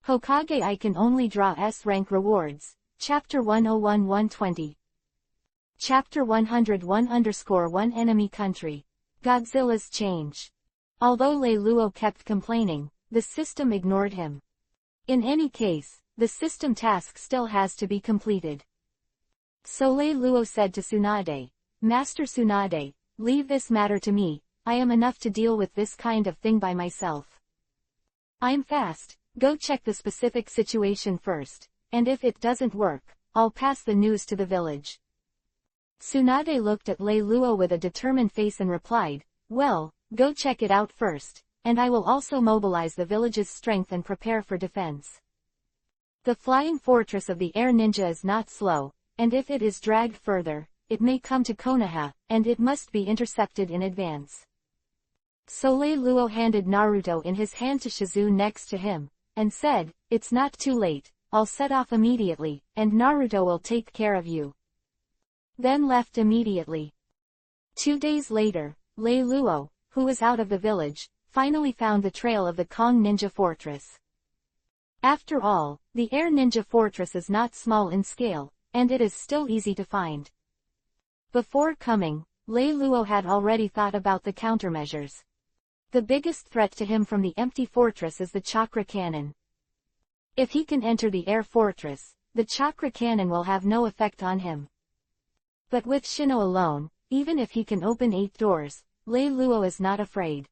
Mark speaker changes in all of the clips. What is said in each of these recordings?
Speaker 1: Hokage I can only draw S-rank rewards. Chapter 101-120. Chapter 101-1 Enemy Country. Godzilla's change. Although Lei Luo kept complaining, the system ignored him. In any case, the system task still has to be completed. So Lei Luo said to Tsunade, "Master Tsunade, leave this matter to me, I am enough to deal with this kind of thing by myself. I'm fast, go check the specific situation first, and if it doesn't work, I'll pass the news to the village." Tsunade looked at Lei Luo with a determined face and replied, "Well, go check it out first, and I will also mobilize the village's strength and prepare for defense. The flying fortress of the air ninja is not slow, and if it is dragged further, it may come to Konoha, and it must be intercepted in advance." So Lei Luo handed Naruto in his hand to Shizu next to him, and said, "It's not too late, I'll set off immediately, and Naruto will take care of you." Then left immediately. 2 days later, Lei Luo, who was out of the village, finally found the trail of the Kong Ninja Fortress. After all, the Air Ninja Fortress is not small in scale, and it is still easy to find. Before coming, Lei Luo had already thought about the countermeasures. The biggest threat to him from the empty fortress is the chakra cannon. If he can enter the air fortress, the chakra cannon will have no effect on him. But with Shino alone, even if he can open 8 doors, Lei Luo is not afraid.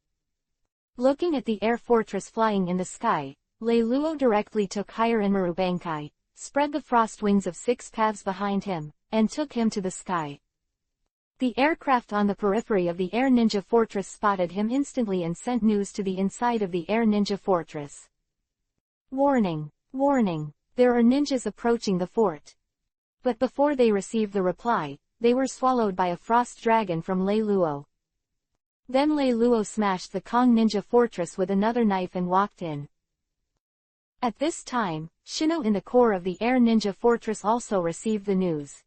Speaker 1: Looking at the air fortress flying in the sky, Lei Luo directly took higher Inmaru Bankai, spread the frost wings of 6 paths behind him, and took him to the sky. The aircraft on the periphery of the Air Ninja Fortress spotted him instantly and sent news to the inside of the Air Ninja Fortress. "Warning! Warning! There are ninjas approaching the fort." But before they received the reply, they were swallowed by a frost dragon from Lei Luo. Then Lei Luo smashed the Kong Ninja Fortress with another knife and walked in. At this time, Shino in the core of the Air Ninja Fortress also received the news.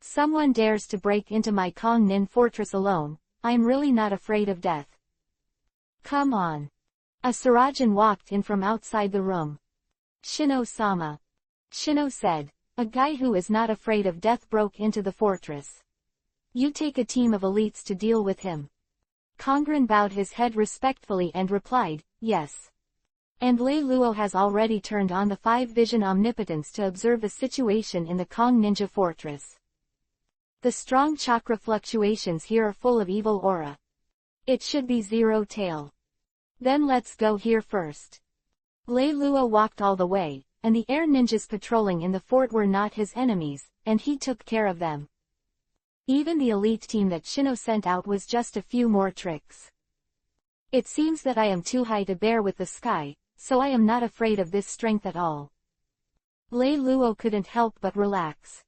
Speaker 1: "Someone dares to break into my Kong Nin Fortress alone, I'm really not afraid of death. Come on." A Surajan walked in from outside the room. "Shino-sama." Shino said, "A guy who is not afraid of death broke into the fortress. You take a team of elites to deal with him." Kongren bowed his head respectfully and replied, "Yes." And Lei Luo has already turned on the 5-vision omnipotence to observe the situation in the Kong Ninja Fortress. The strong chakra fluctuations here are full of evil aura. It should be Zero Tail. Then let's go here first. Lei Luo walked all the way, and the air ninjas patrolling in the fort were not his enemies, and he took care of them. Even the elite team that Shino sent out was just a few more tricks. "It seems that I am too high to bear with the sky, so I am not afraid of this strength at all." Lei Luo couldn't help but relax.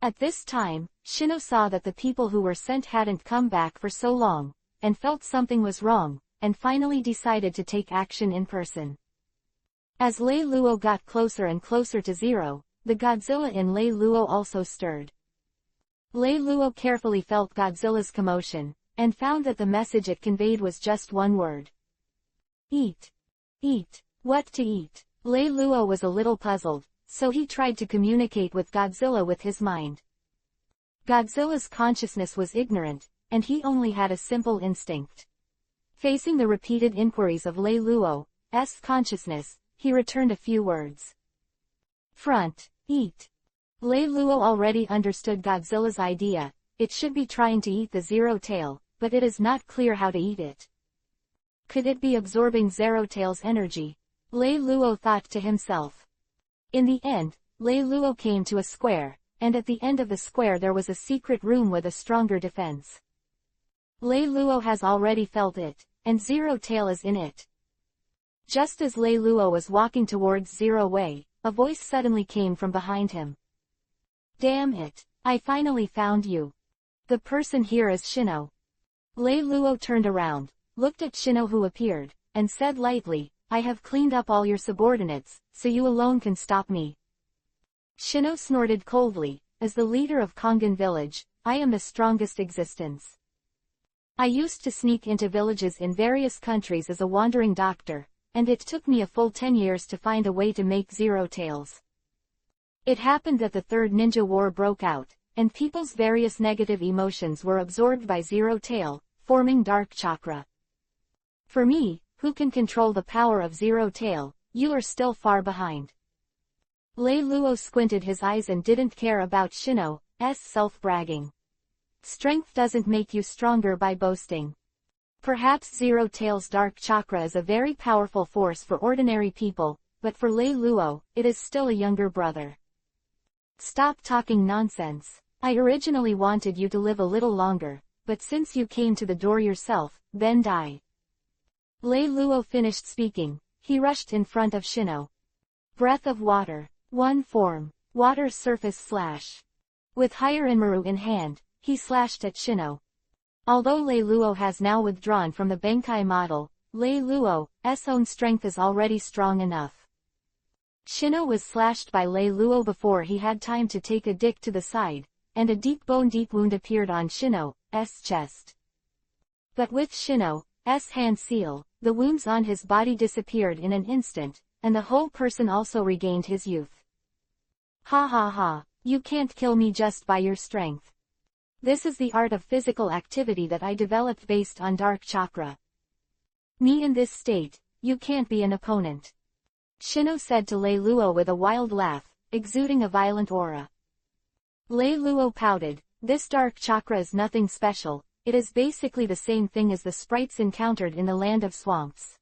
Speaker 1: At this time, Shino saw that the people who were sent hadn't come back for so long, and felt something was wrong, and finally decided to take action in person. As Lei Luo got closer and closer to Zero, the Godzilla in Lei Luo also stirred. Lei Luo carefully felt Godzilla's commotion, and found that the message it conveyed was just one word. Eat. Eat. What to eat? Lei Luo was a little puzzled, so he tried to communicate with Godzilla with his mind. Godzilla's consciousness was ignorant, and he only had a simple instinct. Facing the repeated inquiries of Lei Luo's consciousness, he returned a few words. Front. Eat. Lei Luo already understood Godzilla's idea. It should be trying to eat the Zero Tail, but it is not clear how to eat it. Could it be absorbing Zero Tail's energy? Lei Luo thought to himself. In the end, Lei Luo came to a square, and at the end of the square there was a secret room with a stronger defense. Lei Luo has already felt it, and Zero Tail is in it. Just as Lei Luo was walking towards Zero Way, a voice suddenly came from behind him. Damn it, I finally found you. The person here is Shino. Lei Luo turned around, looked at Shino who appeared, and said lightly, I have cleaned up all your subordinates, so you alone can stop me. Shino snorted coldly, as the leader of Kongan village, I am the strongest existence. I used to sneak into villages in various countries as a wandering doctor, and it took me a full 10 years to find a way to make zero tails. It happened that the Third Ninja War broke out, and people's various negative emotions were absorbed by zero tail, forming dark chakra. For me, who can control the power of zero tail, you are still far behind. Lei Luo squinted his eyes and didn't care about Shino's self-bragging. Strength doesn't make you stronger by boasting. Perhaps Zero Tail's dark chakra is a very powerful force for ordinary people, but for Lei Luo, it is still a younger brother. Stop talking nonsense. I originally wanted you to live a little longer, but since you came to the door yourself, then die. Lei Luo finished speaking. He rushed in front of Shino. Breath of water. One form. Water surface slash. With Hirinmaru in hand, he slashed at Shino. Although Lei Luo has now withdrawn from the Benkai model, Lei Luo's own strength is already strong enough. Shino was slashed by Lei Luo before he had time to take a dick to the side, and a deep wound appeared on Shino's chest. But with Shino's hand seal, the wounds on his body disappeared in an instant, and the whole person also regained his youth. Ha ha ha, you can't kill me just by your strength. This is the art of physical activity that I developed based on dark chakra. Me in this state, you can't be an opponent. Shino said to Lei Luo with a wild laugh, exuding a violent aura. Lei Luo pouted. This dark chakra is nothing special, it is basically the same thing as the sprites encountered in the Land of Swamps.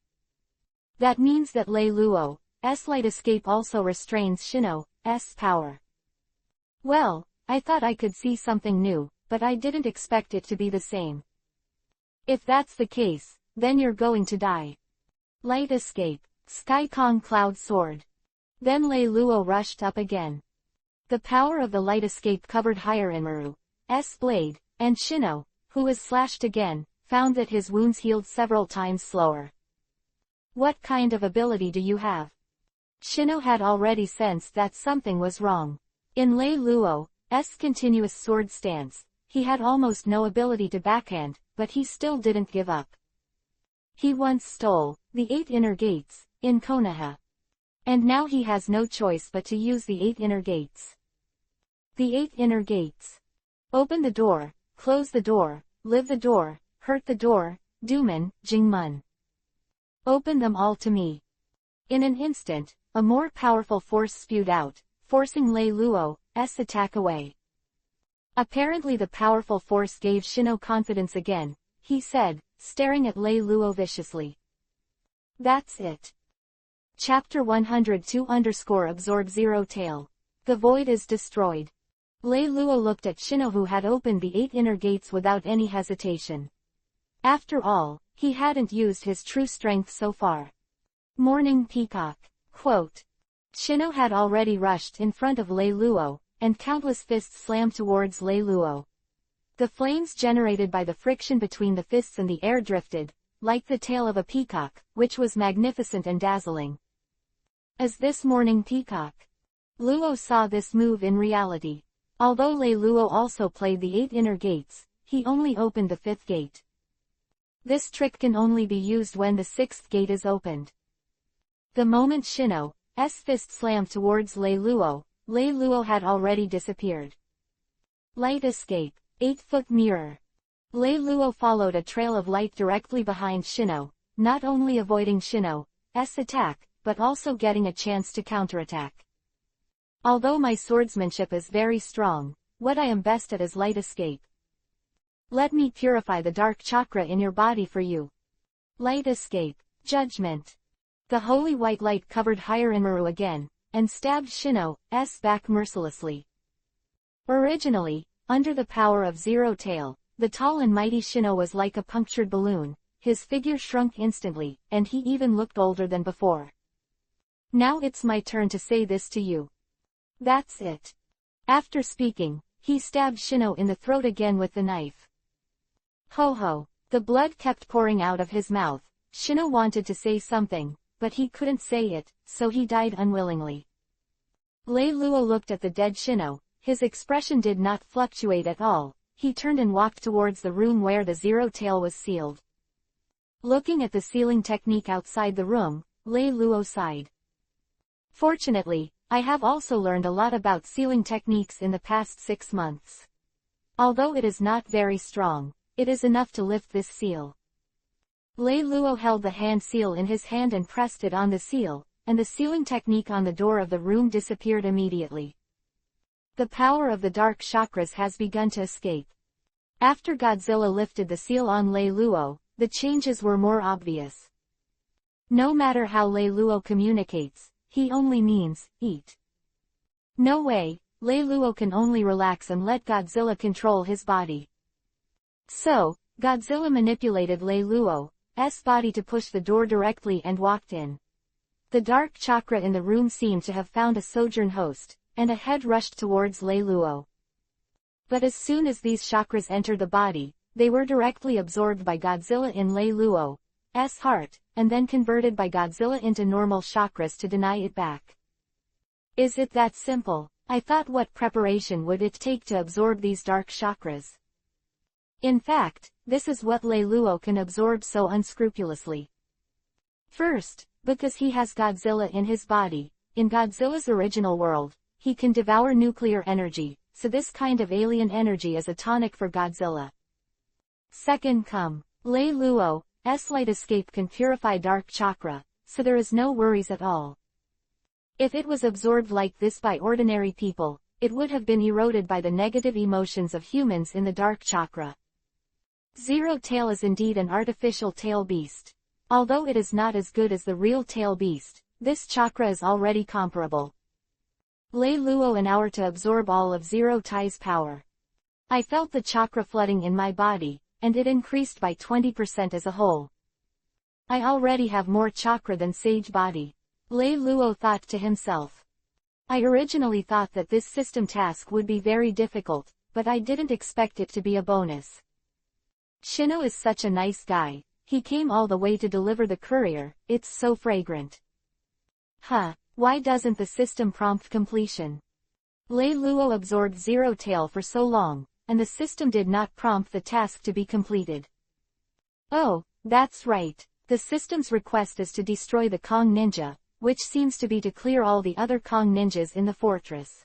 Speaker 1: That means that Lei Luo's light escape also restrains Shino's power. Well, I thought I could see something new, but I didn't expect it to be the same. If that's the case, then you're going to die. Light escape. Sky Kong Cloud Sword. Then Lei Luo rushed up again. The power of the light escape covered Hirinmaru's blade, and Shino, who was slashed again, found that his wounds healed several times slower. What kind of ability do you have? Shino had already sensed that something was wrong. In Lei Luo's continuous sword stance, he had almost no ability to backhand, but he still didn't give up. He once stole the 8 inner gates in Konoha. And now he has no choice but to use the 8 inner gates. The 8 inner gates. Open the door, close the door, live the door, hurt the door, Duman, Jingmun. Open them all to me. In an instant, a more powerful force spewed out, forcing Lei Luo's attack away. Apparently the powerful force gave Shino confidence again, he said, staring at Lei Luo viciously. That's it. Chapter 102-Absorb Zero Tail. The void is destroyed. Lei Luo looked at Shino, who had opened the 8 inner gates without any hesitation. After all, he hadn't used his true strength so far. Morning Peacock. Quote. Shino had already rushed in front of Lei Luo, and countless fists slammed towards Lei Luo. The flames generated by the friction between the fists and the air drifted, like the tail of a peacock, which was magnificent and dazzling. As this morning peacock. Luo saw this move in reality. Although Lei Luo also played the 8 inner gates, he only opened the 5th gate. This trick can only be used when the 6th gate is opened. The moment Shino's fist slammed towards Lei Luo had already disappeared. Light escape. 8-foot mirror. Lei Luo followed a trail of light directly behind Shino, not only avoiding Shino's attack, but also getting a chance to counterattack. Although my swordsmanship is very strong, what I am best at is light escape. Let me purify the dark chakra in your body for you. Light escape. Judgment. The holy white light covered Hirinmaru again, and stabbed Shino's back mercilessly. Originally, under the power of Zero Tail, the tall and mighty Shino was like a punctured balloon, his figure shrunk instantly, and he even looked older than before. Now it's my turn to say this to you. That's it. After speaking, he stabbed Shino in the throat again with the knife. Ho ho. The blood kept pouring out of his mouth. Shino wanted to say something, but he couldn't say it, so he died unwillingly. Lei Luo looked at the dead Shino. His expression did not fluctuate at all. He turned and walked towards the room where the Zero Tail was sealed. Looking at the sealing technique outside the room, Lei Luo sighed. Fortunately, I have also learned a lot about sealing techniques in the past 6 months. Although it is not very strong, it is enough to lift this seal. Lei Luo held the hand seal in his hand and pressed it on the seal, and the sealing technique on the door of the room disappeared immediately. The power of the dark chakras has begun to escape. After Godzilla lifted the seal on Lei Luo, the changes were more obvious. No matter how Lei Luo communicates, he only means, eat. No way, Lei Luo can only relax and let Godzilla control his body. So, Godzilla manipulated Lei Luo's body to push the door directly and walked in. The dark chakra in the room seemed to have found a sojourn host, and a head rushed towards Lei Luo. But as soon as these chakras entered the body, they were directly absorbed by Godzilla in Lei Luo's heart, and then converted by Godzilla into normal chakras to deny it back. Is it that simple? I thought, what preparation would it take to absorb these dark chakras? In fact, this is what Lei Luo can absorb so unscrupulously. First, because he has Godzilla in his body, in Godzilla's original world, he can devour nuclear energy, so this kind of alien energy is a tonic for Godzilla. Second, Lei Luo's light escape can purify dark chakra, so there is no worries at all. If it was absorbed like this by ordinary people, it would have been eroded by the negative emotions of humans in the dark chakra. Zero Tail is indeed an artificial tail beast. Although it is not as good as the real tail beast, this chakra is already comparable. Lei Luo an hour to absorb all of Zero Tail's power. I felt the chakra flooding in my body, and it increased by 20% as a whole. I already have more chakra than Sage Body. Lei Luo thought to himself. I originally thought that this system task would be very difficult, but I didn't expect it to be a bonus. Shino is such a nice guy. He came all the way to deliver the courier, it's so fragrant. Why doesn't the system prompt completion? Lei Luo absorbed Zero Tail for so long, and the system did not prompt the task to be completed. Oh, that's right. The system's request is to destroy the Kong Ninja, which seems to be to clear all the other Kong ninjas in the fortress.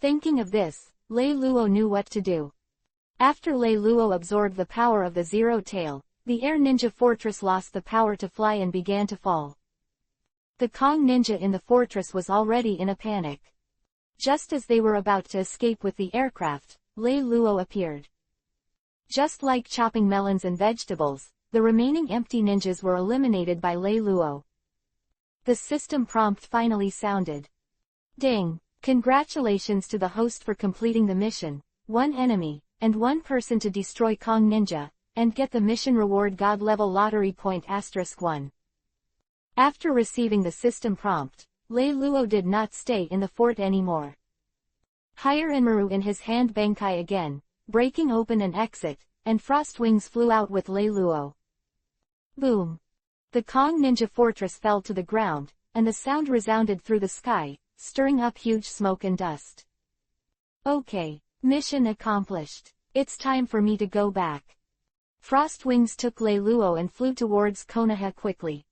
Speaker 1: Thinking of this, Lei Luo knew what to do. After Lei Luo absorbed the power of the Zero Tail, the Air Ninja Fortress lost the power to fly and began to fall. The Kong Ninja in the fortress was already in a panic. Just as they were about to escape with the aircraft, Lei Luo appeared. Just like chopping melons and vegetables, the remaining empty ninjas were eliminated by Lei Luo. The system prompt finally sounded. Ding! Congratulations to the host for completing the mission. 1 enemy, and 1 person to destroy Kong Ninja, and get the mission reward God level lottery point *1. After receiving the system prompt, Lei Luo did not stay in the fort anymore. Hire Inmaru in his hand Bankai again, breaking open an exit, and Frost Wings flew out with Lei Luo. Boom! The Kong Ninja Fortress fell to the ground, and the sound resounded through the sky, stirring up huge smoke and dust. Okay, mission accomplished. It's time for me to go back. Frost Wings took Lei Luo and flew towards Konoha quickly.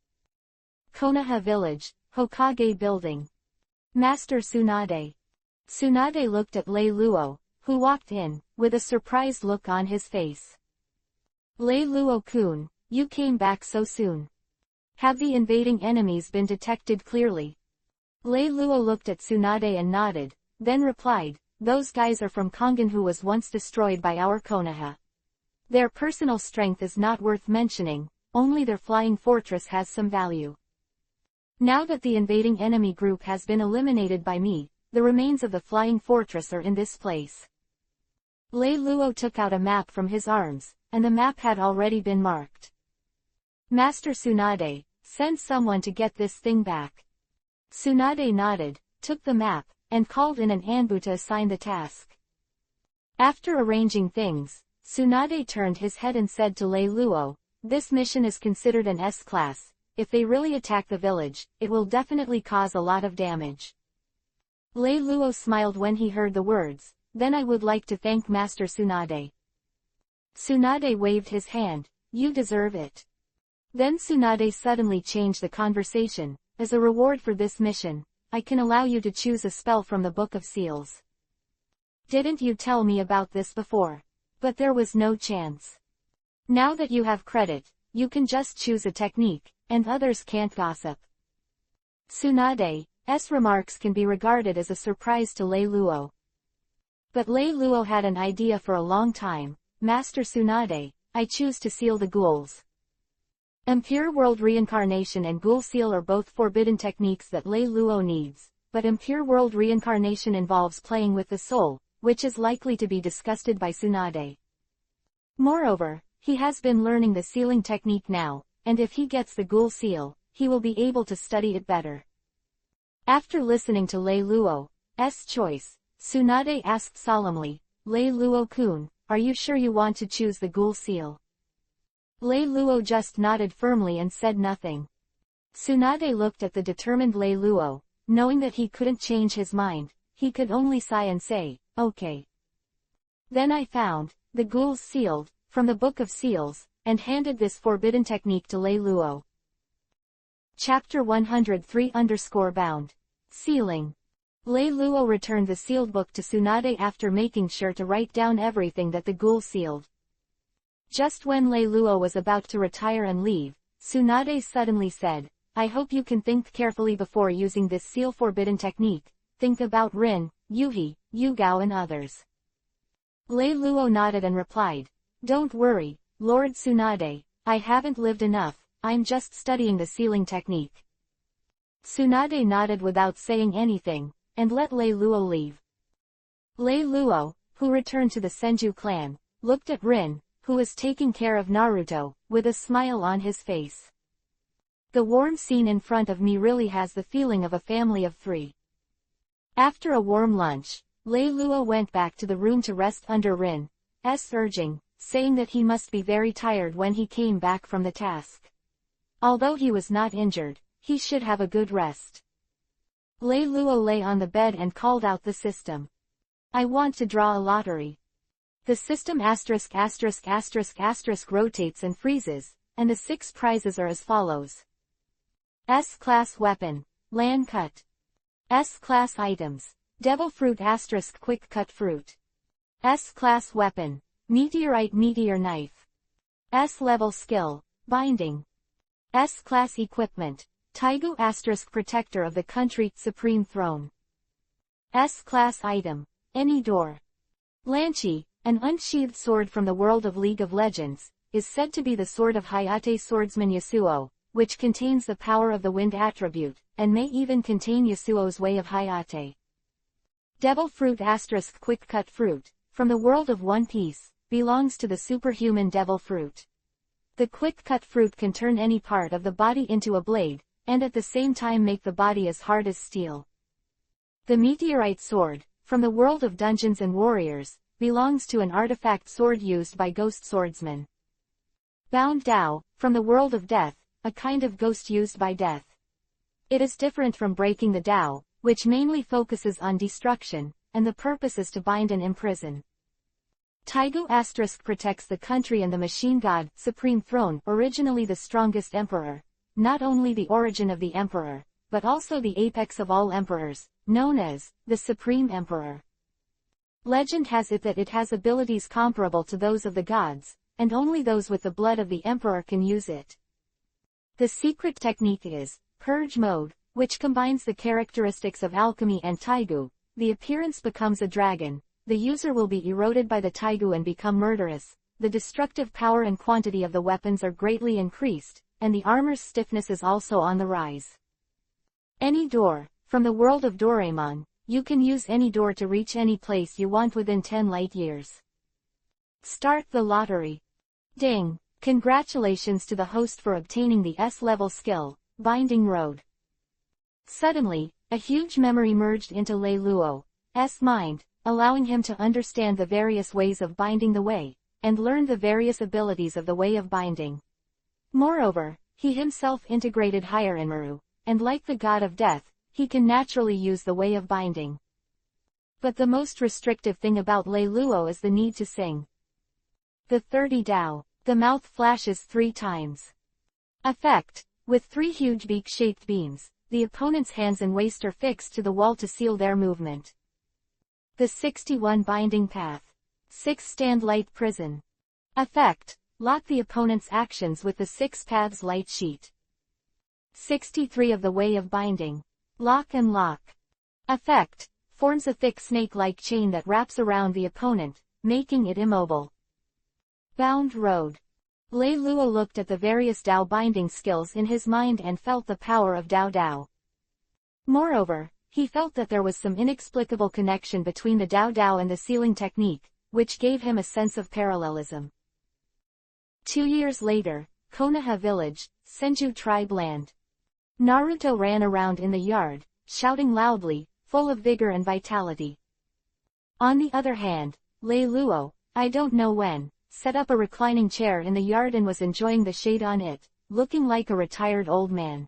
Speaker 1: Konoha Village, Hokage Building. Master Tsunade. Tsunade looked at Lei Luo, who walked in, with a surprised look on his face. Lei Luo-kun, you came back so soon. Have the invading enemies been detected clearly? Lei Luo looked at Tsunade and nodded, then replied, those guys are from Kongan who was once destroyed by our Konoha. Their personal strength is not worth mentioning, only their flying fortress has some value. Now that the invading enemy group has been eliminated by me, the remains of the flying fortress are in this place. Lei Luo took out a map from his arms, and the map had already been marked. Master Tsunade, send someone to get this thing back. Tsunade nodded, took the map, and called in an Anbu to assign the task. After arranging things, Tsunade turned his head and said to Lei Luo, this mission is considered an S-class. If they really attack the village, it will definitely cause a lot of damage. Lei Luo smiled when he heard the words, then I would like to thank Master Tsunade. Tsunade waved his hand, you deserve it. Then Tsunade suddenly changed the conversation. As a reward for this mission, I can allow you to choose a spell from the Book of Seals. Didn't you tell me about this before? But there was no chance. Now that you have credit, you can just choose a technique, and others can't gossip. Tsunade's remarks can be regarded as a surprise to Lei Luo. But Lei Luo had an idea for a long time. Master Tsunade, I choose to seal the ghouls. Impure World Reincarnation and Ghoul Seal are both forbidden techniques that Lei Luo needs, but Impure World Reincarnation involves playing with the soul, which is likely to be disgusted by Tsunade. Moreover, he has been learning the sealing technique now, and if he gets the Ghoul Seal, he will be able to study it better. After listening to Lei Luo's choice, Tsunade asked solemnly, Lei Luo-kun, are you sure you want to choose the Ghoul Seal? Lei Luo just nodded firmly and said nothing. Tsunade looked at the determined Lei Luo, knowing that he couldn't change his mind. He could only sigh and say, okay. Then I found the ghouls sealed from the Book of Seals, and handed this forbidden technique to Lei Luo. Chapter 103_bound. Sealing. Lei Luo returned the sealed book to Tsunade after making sure to write down everything that the ghoul sealed. Just when Lei Luo was about to retire and leave, Tsunade suddenly said, I hope you can think carefully before using this seal forbidden technique. Think about Rin, Yuhi, Yugao and others. Lei Luo nodded and replied, Don't worry, Lord Tsunade, I haven't lived enough, I'm just studying the sealing technique. Tsunade nodded without saying anything, and let Lei Luo leave. Lei Luo, who returned to the Senju clan, looked at Rin, who was taking care of Naruto, with a smile on his face. The warm scene in front of me really has the feeling of a family of three. After a warm lunch, Lei Luo went back to the room to rest under Rin's urging, saying that he must be very tired when he came back from the task. Although he was not injured, he should have a good rest. Lei Luo lay on the bed and called out the system. I want to draw a lottery. The system ***** rotates and freezes, and the 6 prizes are as follows. S-class weapon, Lan Cut. S-class items, Devil Fruit * Quick Cut Fruit. S-class weapon, Meteorite Meteor Knife. S-level skill, Binding. S-class equipment, Taigu * Protector of the Country Supreme Throne. S-class item, Any Door. Lanchi, an unsheathed sword from the world of League of Legends, is said to be the sword of Hayate swordsman Yasuo, which contains the power of the wind attribute, and may even contain Yasuo's way of Hayate. Devil Fruit * Quick Cut Fruit, from the world of One Piece, belongs to the superhuman Devil Fruit. The quick cut fruit can turn any part of the body into a blade, and at the same time make the body as hard as steel. The Meteorite Sword, from the world of Dungeons and Warriors, belongs to an artifact sword used by ghost swordsmen. Bound Dao, from the world of Death, a kind of ghost used by Death. It is different from breaking the Dao, which mainly focuses on destruction, and the purpose is to bind and imprison. Taigu * protects the country and the machine god, Supreme Throne, originally the strongest emperor, not only the origin of the emperor, but also the apex of all emperors, known as the Supreme Emperor. Legend has it that it has abilities comparable to those of the gods, and only those with the blood of the emperor can use it. The secret technique is Purge Mode, which combines the characteristics of alchemy and Taigu. The appearance becomes a dragon, the user will be eroded by the Taigu and become murderous, the destructive power and quantity of the weapons are greatly increased, and the armor's stiffness is also on the rise. Any Door, from the world of Doraemon, you can use any door to reach any place you want within 10 light years. Start the lottery. Ding! Congratulations to the host for obtaining the S-level skill, Binding Road. Suddenly, a huge memory merged into Lei Luo's mind, allowing him to understand the various ways of binding the way, and learn the various abilities of the way of binding. Moreover, he himself integrated Higher Inmaru, and like the god of death, he can naturally use the way of binding. But the most restrictive thing about Lei Luo is the need to sing. The 30 Dao. The mouth flashes 3 times. Effect. With 3 huge beak-shaped beams, the opponent's hands and waist are fixed to the wall to seal their movement. The 61 Binding Path. 6 Stand Light Prison. Effect. Lock the opponent's actions with the 6 paths light sheet. 63 of the Way of Binding. Lock and Lock. Effect. Forms a thick snake-like chain that wraps around the opponent, making it immobile. Bound Road. Lei Luo looked at the various Dao binding skills in his mind and felt the power of Dao Dao. Moreover, he felt that there was some inexplicable connection between the Dao Dao and the sealing technique, which gave him a sense of parallelism. 2 years later, Konoha Village, Senju Tribe Land. Naruto ran around in the yard, shouting loudly, full of vigor and vitality. On the other hand, Lei Luo, I don't know when, set up a reclining chair in the yard and was enjoying the shade on it, looking like a retired old man.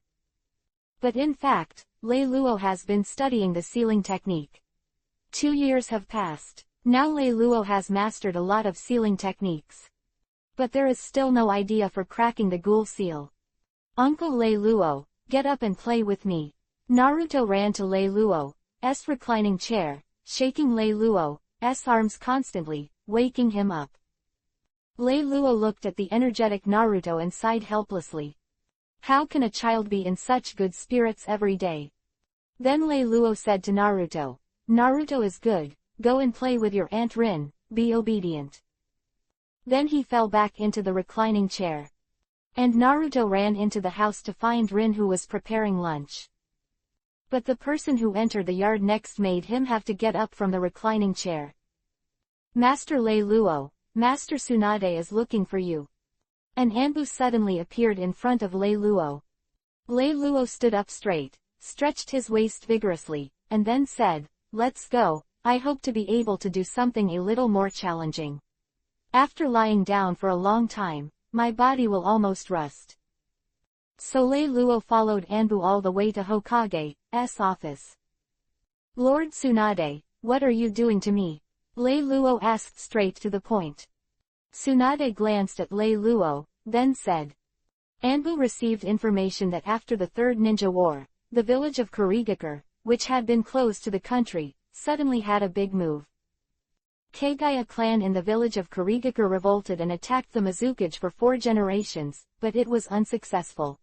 Speaker 1: But in fact, Lei Luo has been studying the sealing technique. 2 years have passed. Now Lei Luo has mastered a lot of sealing techniques. But there is still no idea for cracking the ghoul seal. Uncle Lei Luo, get up and play with me. Naruto ran to Lei Luo's reclining chair, shaking Lei Luo's arms constantly, waking him up. Lei Luo looked at the energetic Naruto and sighed helplessly. How can a child be in such good spirits every day? Then Lei Luo said to Naruto, Naruto is good, go and play with your Aunt Rin, be obedient. Then he fell back into the reclining chair. And Naruto ran into the house to find Rin, who was preparing lunch. But the person who entered the yard next made him have to get up from the reclining chair. Master Lei Luo, Master Tsunade is looking for you. An Anbu suddenly appeared in front of Lei Luo. Lei Luo stood up straight, stretched his waist vigorously, and then said, let's go, I hope to be able to do something a little more challenging. After lying down for a long time, my body will almost rust. So Lei Luo followed Anbu all the way to Hokage's office. Lord Tsunade, what are you doing to me? Lei Luo asked straight to the point. Tsunade glanced at Lei Luo, then said. Anbu received information that after the Third Ninja War, the village of Kurigakure, which had been closed to the country, suddenly had a big move. Kagaya clan in the village of Kurigakure revolted and attacked the Mizukage for 4 generations, but it was unsuccessful.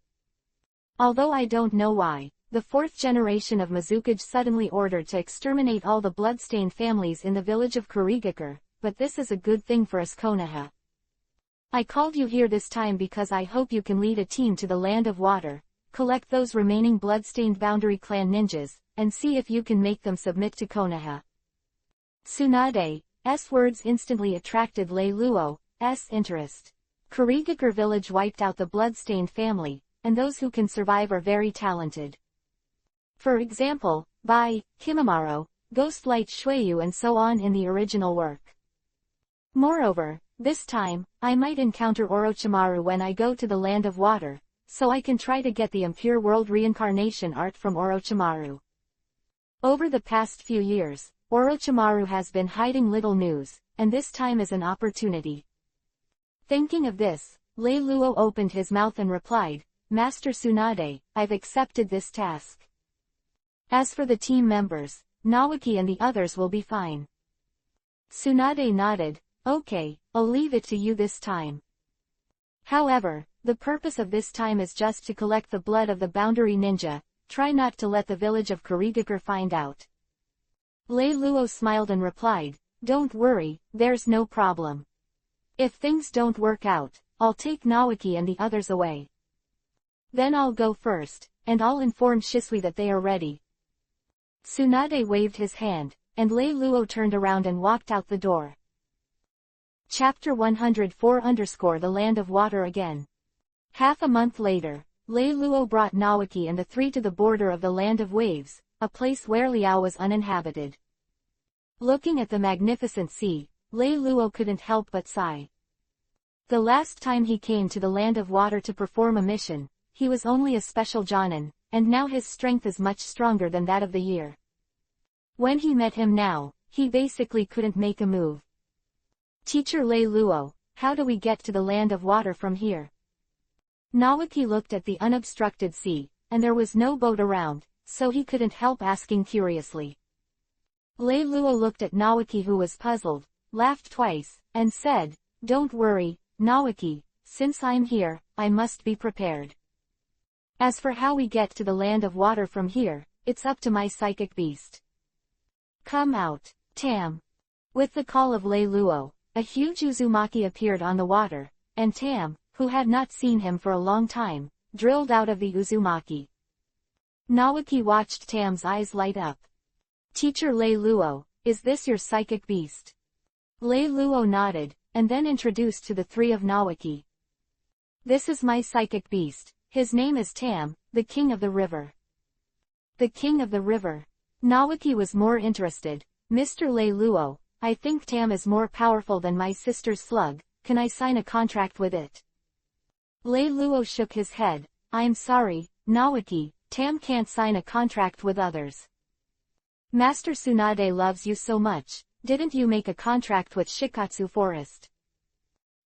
Speaker 1: Although I don't know why, the 4th generation of Mizukage suddenly ordered to exterminate all the bloodstained families in the village of Kurigakure, but this is a good thing for us Konoha. I called you here this time because I hope you can lead a team to the Land of Water, collect those remaining bloodstained Boundary Clan ninjas, and see if you can make them submit to Konoha. Tsunade's words instantly attracted Lei Luo's interest. Kurigakure village wiped out the bloodstained family, and those who can survive are very talented. For example, Bai, Kimimaro, Ghostlight Shueyu and so on in the original work. Moreover, this time, I might encounter Orochimaru when I go to the Land of Water, so I can try to get the Impure World reincarnation art from Orochimaru. Over the past few years, Orochimaru has been hiding little news, and this time is an opportunity. Thinking of this, Lei Luo opened his mouth and replied, Master Tsunade, I've accepted this task. As for the team members, Naoki and the others will be fine. Tsunade nodded, okay, I'll leave it to you this time. However, the purpose of this time is just to collect the blood of the Boundary Ninja, try not to let the village of Kurigakure find out. Lei Luo smiled and replied, don't worry, there's no problem. If things don't work out, I'll take Naoki and the others away. Then I'll go first, and I'll inform Shisui that they are ready. Tsunade waved his hand, and Lei Luo turned around and walked out the door. Chapter 104 The Land of Water again. Half a month later, Lei Luo brought Naoki and the 3 to the border of the Land of Waves, a place where Liao was uninhabited. Looking at the magnificent sea, Lei Luo couldn't help but sigh. The last time he came to the Land of Water to perform a mission, he was only a special Jonin, and now his strength is much stronger than that of the year. When he met him now, he basically couldn't make a move. Teacher Lei Luo, how do we get to the Land of Water from here? Naoki looked at the unobstructed sea, and there was no boat around, so he couldn't help asking curiously. Lei Luo looked at Naoki, who was puzzled, laughed twice, and said, "Don't worry, Naoki, since I'm here, I must be prepared. As for how we get to the land of water from here, it's up to my psychic beast. Come out, Tam." With the call of Lei Luo, a huge Uzumaki appeared on the water, and Tam, who had not seen him for a long time, drilled out of the Uzumaki. Naoki watched Tam's eyes light up. "Teacher Lei Luo, is this your psychic beast?" Lei Luo nodded, and then introduced to the three of Naoki. "This is my psychic beast. His name is Tam, the king of the river." The king of the river. Naoki was more interested. "Mr. Lei Luo, I think Tam is more powerful than my sister's slug. Can I sign a contract with it?" Lei Luo shook his head. "I'm sorry, Naoki, Tam can't sign a contract with others. Master Tsunade loves you so much, didn't you make a contract with Shikatsu Forest?"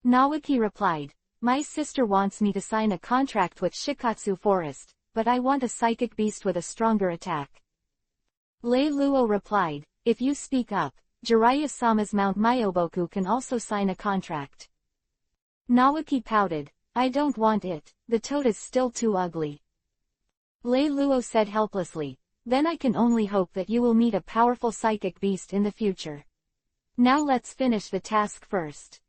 Speaker 1: Naoki replied, "My sister wants me to sign a contract with Shikatsu Forest, but I want a psychic beast with a stronger attack." Lei Luo replied, "If you speak up, Jiraiya-sama's Mount Myoboku can also sign a contract." Naoki pouted, "I don't want it, the toad is still too ugly." Lei Luo said helplessly, "Then I can only hope that you will meet a powerful psychic beast in the future. Now let's finish the task first."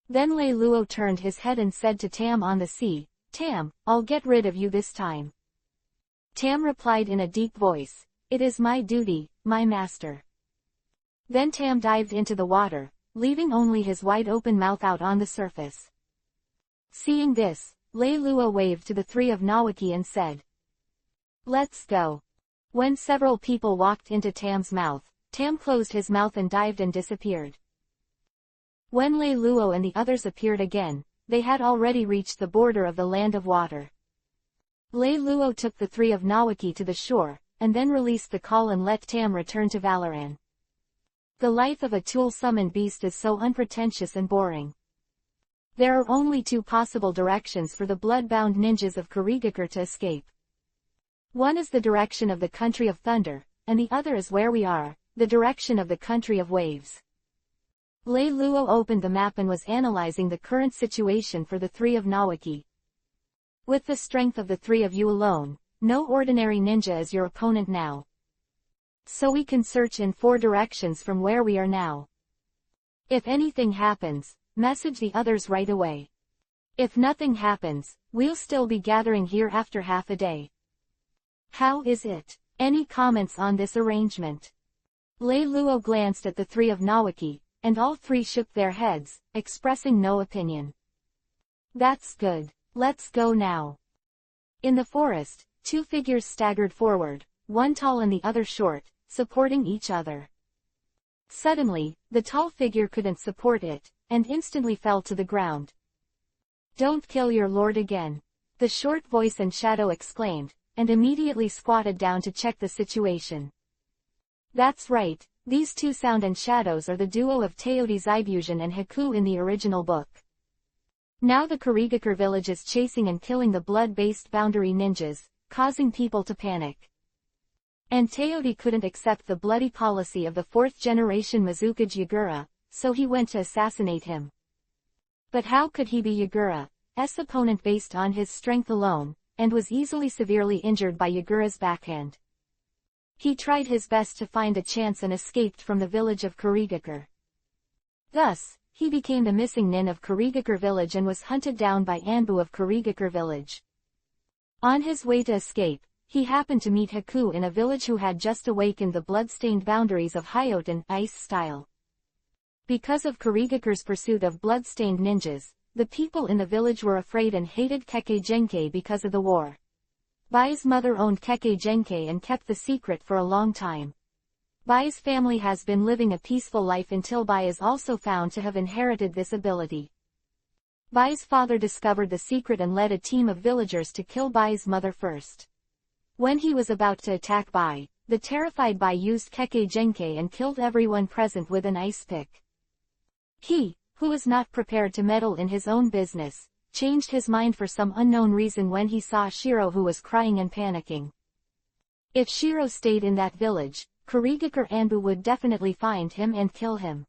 Speaker 1: Then Lei Luo turned his head and said to Tam on the sea, "Tam, I'll get rid of you this time." Tam replied in a deep voice, "It is my duty, my master." Then Tam dived into the water, leaving only his wide-open mouth out on the surface. Seeing this, Lei Luo waved to the three of Naoki and said, "Let's go." When several people walked into Tam's mouth, Tam closed his mouth and dived and disappeared. When Lei Luo and the others appeared again, they had already reached the border of the land of water. Lei Luo took the three of Naoki to the shore, and then released the call and let Tam return to Valoran. The life of a tool-summoned beast is so unpretentious and boring. There are only two possible directions for the blood-bound ninjas of Kurigakure to escape. One is the direction of the country of thunder, and the other is where we are, the direction of the country of waves. Lei Luo opened the map and was analyzing the current situation for the three of Naoki. With the strength of the three of you alone, no ordinary ninja is your opponent now. So we can search in 4 directions from where we are now. If anything happens, message the others right away. If nothing happens, we'll still be gathering here after half a day. How is it? Any comments on this arrangement?" Lei Luo glanced at the three of Naoki, and all three shook their heads, expressing no opinion. "That's good. Let's go now." In the forest, 2 figures staggered forward, one tall and the other short, supporting each other. Suddenly, the tall figure couldn't support it, and instantly fell to the ground. "Don't kill your lord again," the short voice and shadow exclaimed, and immediately squatted down to check the situation. That's right, these two sound and shadows are the duo of Teodi Zaibusion and Haku in the original book. Now the Kurigakure village is chasing and killing the blood-based boundary ninjas, causing people to panic. And Teodi couldn't accept the bloody policy of the 4th-generation Mizukage Yagura, so he went to assassinate him. But how could he be Yagura's opponent based on his strength alone, and was easily severely injured by Yagura's backhand? He tried his best to find a chance and escaped from the village of Kurigakure. Thus, he became the missing nin of Kurigakure village and was hunted down by Anbu of Kurigakure village. On his way to escape, he happened to meet Haku in a village who had just awakened the blood-stained boundaries of Hyoten ice style. Because of Kurigakure's pursuit of blood-stained ninjas, the people in the village were afraid and hated Kekkei Genkei because of the war. Bai's mother owned Kekkei Genkei and kept the secret for a long time. Bai's family has been living a peaceful life until Bai is also found to have inherited this ability. Bai's father discovered the secret and led a team of villagers to kill Bai's mother first. When he was about to attack Bai, the terrified Bai used Kekkei Genkei and killed everyone present with an ice pick. He, who was not prepared to meddle in his own business, changed his mind for some unknown reason when he saw Shiro, who was crying and panicking. If Shiro stayed in that village, Kurigakure Anbu would definitely find him and kill him.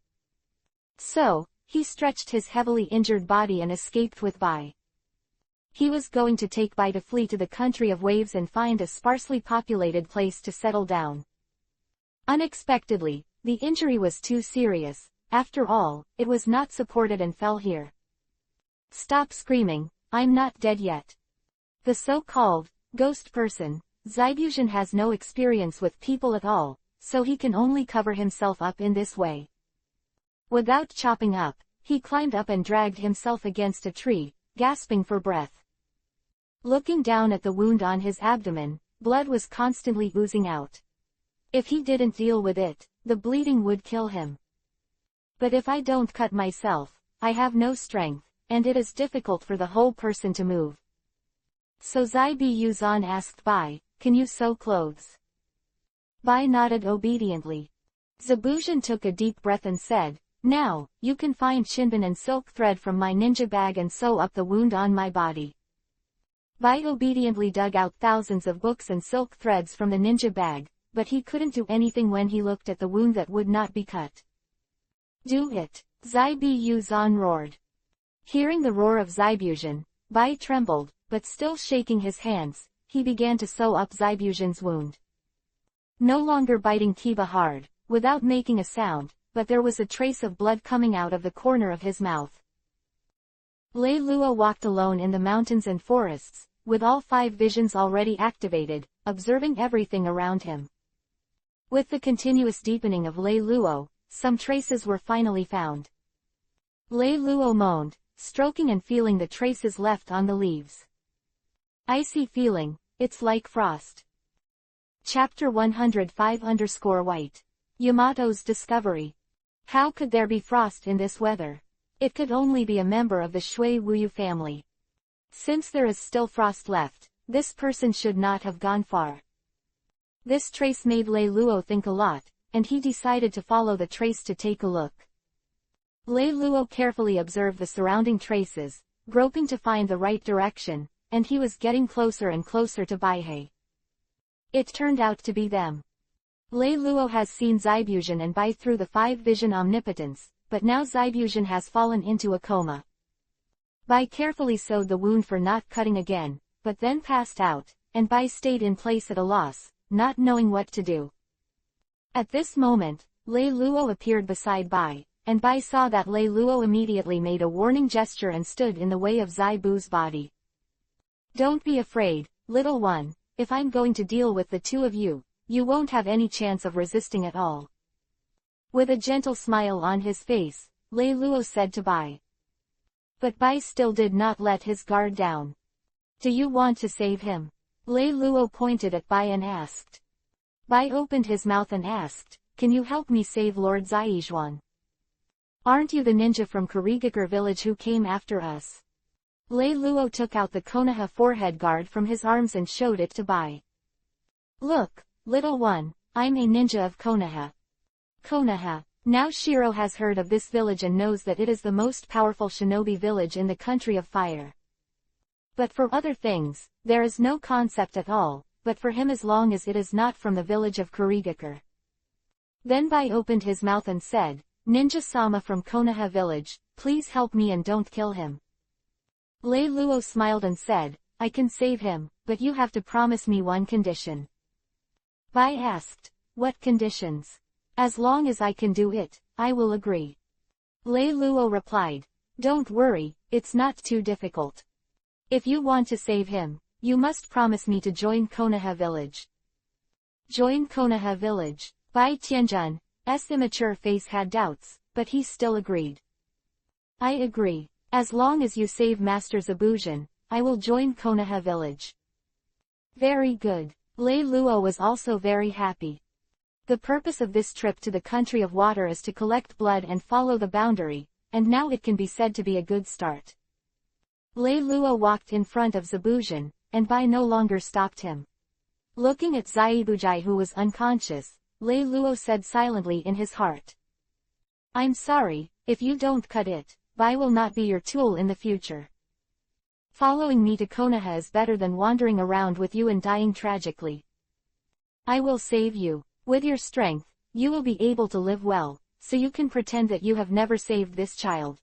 Speaker 1: So, he stretched his heavily injured body and escaped with Bai. He was going to take Bai to flee to the country of waves and find a sparsely populated place to settle down. Unexpectedly, the injury was too serious. After all, it was not supported and fell here. Stop screaming, I'm not dead yet. The so-called ghost person, Zaibushin, has no experience with people at all, so he can only cover himself up in this way. Without chopping up, he climbed up and dragged himself against a tree, gasping for breath. Looking down at the wound on his abdomen, blood was constantly oozing out. If he didn't deal with it, the bleeding would kill him. But if I don't cut myself, I have no strength, and it is difficult for the whole person to move. So Zaibushin asked Bai, can you sew clothes? Bai nodded obediently. Zaibushin took a deep breath and said, now, you can find shinbin and silk thread from my ninja bag and sew up the wound on my body. Bai obediently dug out thousands of books and silk threads from the ninja bag, but he couldn't do anything when he looked at the wound that would not be cut. Do it, Zaibushin roared. Hearing the roar of Zaibushin, Bai trembled, but still shaking his hands, he began to sew up Zaibushin's wound. No longer biting Kiba hard, without making a sound, but there was a trace of blood coming out of the corner of his mouth. Lei Luo walked alone in the mountains and forests, with all 5 visions already activated, observing everything around him. With the continuous deepening of Lei Luo, some traces were finally found. Lei Luo moaned, stroking and feeling the traces left on the leaves. Icy feeling, it's like frost. Chapter 105-White. Yamato's discovery. How could there be frost in this weather? It could only be a member of the Shui Wuyu family. Since there is still frost left, this person should not have gone far. This trace made Lei Luo think a lot, and he decided to follow the trace to take a look. Lei Luo carefully observed the surrounding traces, groping to find the right direction, and he was getting closer and closer to Baihei. It turned out to be them. Lei Luo has seen Zaibushin and Bai through the 5-vision omnipotence, but now Zaibushin has fallen into a coma. Bai carefully sewed the wound for not cutting again, but then passed out, and Bai stayed in place at a loss, not knowing what to do. At this moment, Lei Luo appeared beside Bai, and Bai saw that Lei Luo immediately made a warning gesture and stood in the way of Zaibu's body. Don't be afraid, little one, if I'm going to deal with the two of you, you won't have any chance of resisting at all. With a gentle smile on his face, Lei Luo said to Bai. But Bai still did not let his guard down. Do you want to save him? Lei Luo pointed at Bai and asked. Bai opened his mouth and asked, can you help me save Lord Zaizhuan? Aren't you the ninja from Kurigakure village who came after us? Lei Luo took out the Konoha forehead guard from his arms and showed it to Bai. Look, little one, I'm a ninja of Konoha. Konoha. Now Shiro has heard of this village and knows that it is the most powerful shinobi village in the country of fire. But for other things, there is no concept at all, but for him as long as it is not from the village of Kurigakure. Then Bai opened his mouth and said, Ninja-sama from Konoha village, please help me and don't kill him. Lei Luo smiled and said, I can save him, but you have to promise me one condition. Bai asked, what conditions? As long as I can do it, I will agree. Lei Luo replied, don't worry, it's not too difficult. If you want to save him, you must promise me to join Konoha village. Join Konoha village. Bai Tianjun's immature face had doubts, but he still agreed. I agree. As long as you save Master Zaibushin, I will join Konoha village. Very good. Lei Luo was also very happy. The purpose of this trip to the country of water is to collect blood and follow the boundary, and now it can be said to be a good start. Lei Luo walked in front of Zaibushin, and Bai no longer stopped him. Looking at Zaibujai, who was unconscious, Lei Luo said silently in his heart. I'm sorry, if you don't cut it, Bai will not be your tool in the future. Following me to Konoha is better than wandering around with you and dying tragically. I will save you. With your strength, you will be able to live well, so you can pretend that you have never saved this child.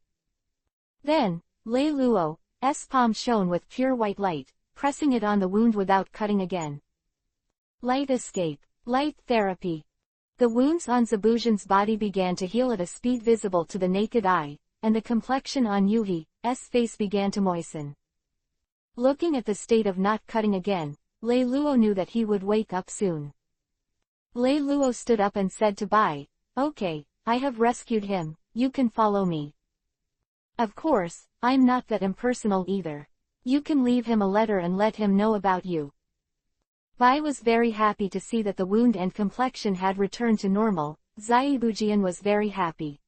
Speaker 1: Then, Lei Luo's palm shone with pure white light, pressing it on the wound without cutting again. Light escape. Light therapy. The wounds on Zabuzhan's body began to heal at a speed visible to the naked eye, and the complexion on Yuhi's face began to moisten. Looking at the state of not cutting again, Lei Luo knew that he would wake up soon. Lei Luo stood up and said to Bai, "Okay, I have rescued him, you can follow me. Of course, I'm not that impersonal either. You can leave him a letter and let him know about you." Bai was very happy to see that the wound and complexion had returned to normal. Zaibujian was very happy.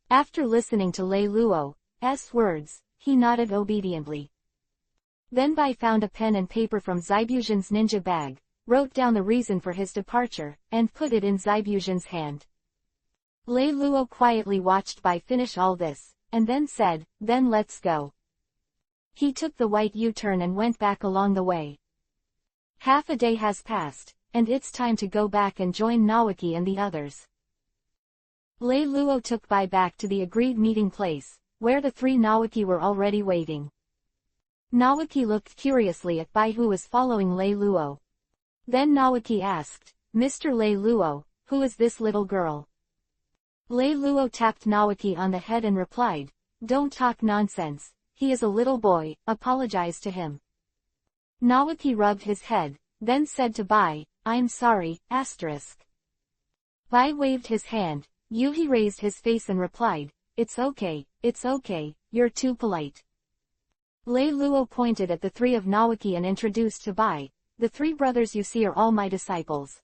Speaker 1: After listening to Lei Luo's words, he nodded obediently. Then Bai found a pen and paper from Zaibujian's ninja bag, wrote down the reason for his departure, and put it in Zaibujian's hand. Lei Luo quietly watched Bai finish all this, and then said, "Then let's go." He took the white U-turn and went back along the way. Half a day has passed, and it's time to go back and join Naoki and the others. Lei Luo took Bai back to the agreed meeting place, where the three Naoki were already waiting. Naoki looked curiously at Bai who was following Lei Luo. Then Naoki asked, "Mr. Lei Luo, who is this little girl?" Lei Luo tapped Naoki on the head and replied, "Don't talk nonsense, he is a little boy, apologize to him." Naoki rubbed his head, then said to Bai, "I'm sorry, asterisk." Bai waved his hand, Yuhi raised his face and replied, it's okay, you're too polite." Lei Luo pointed at the three of Naoki and introduced to Bai, "The three brothers you see are all my disciples.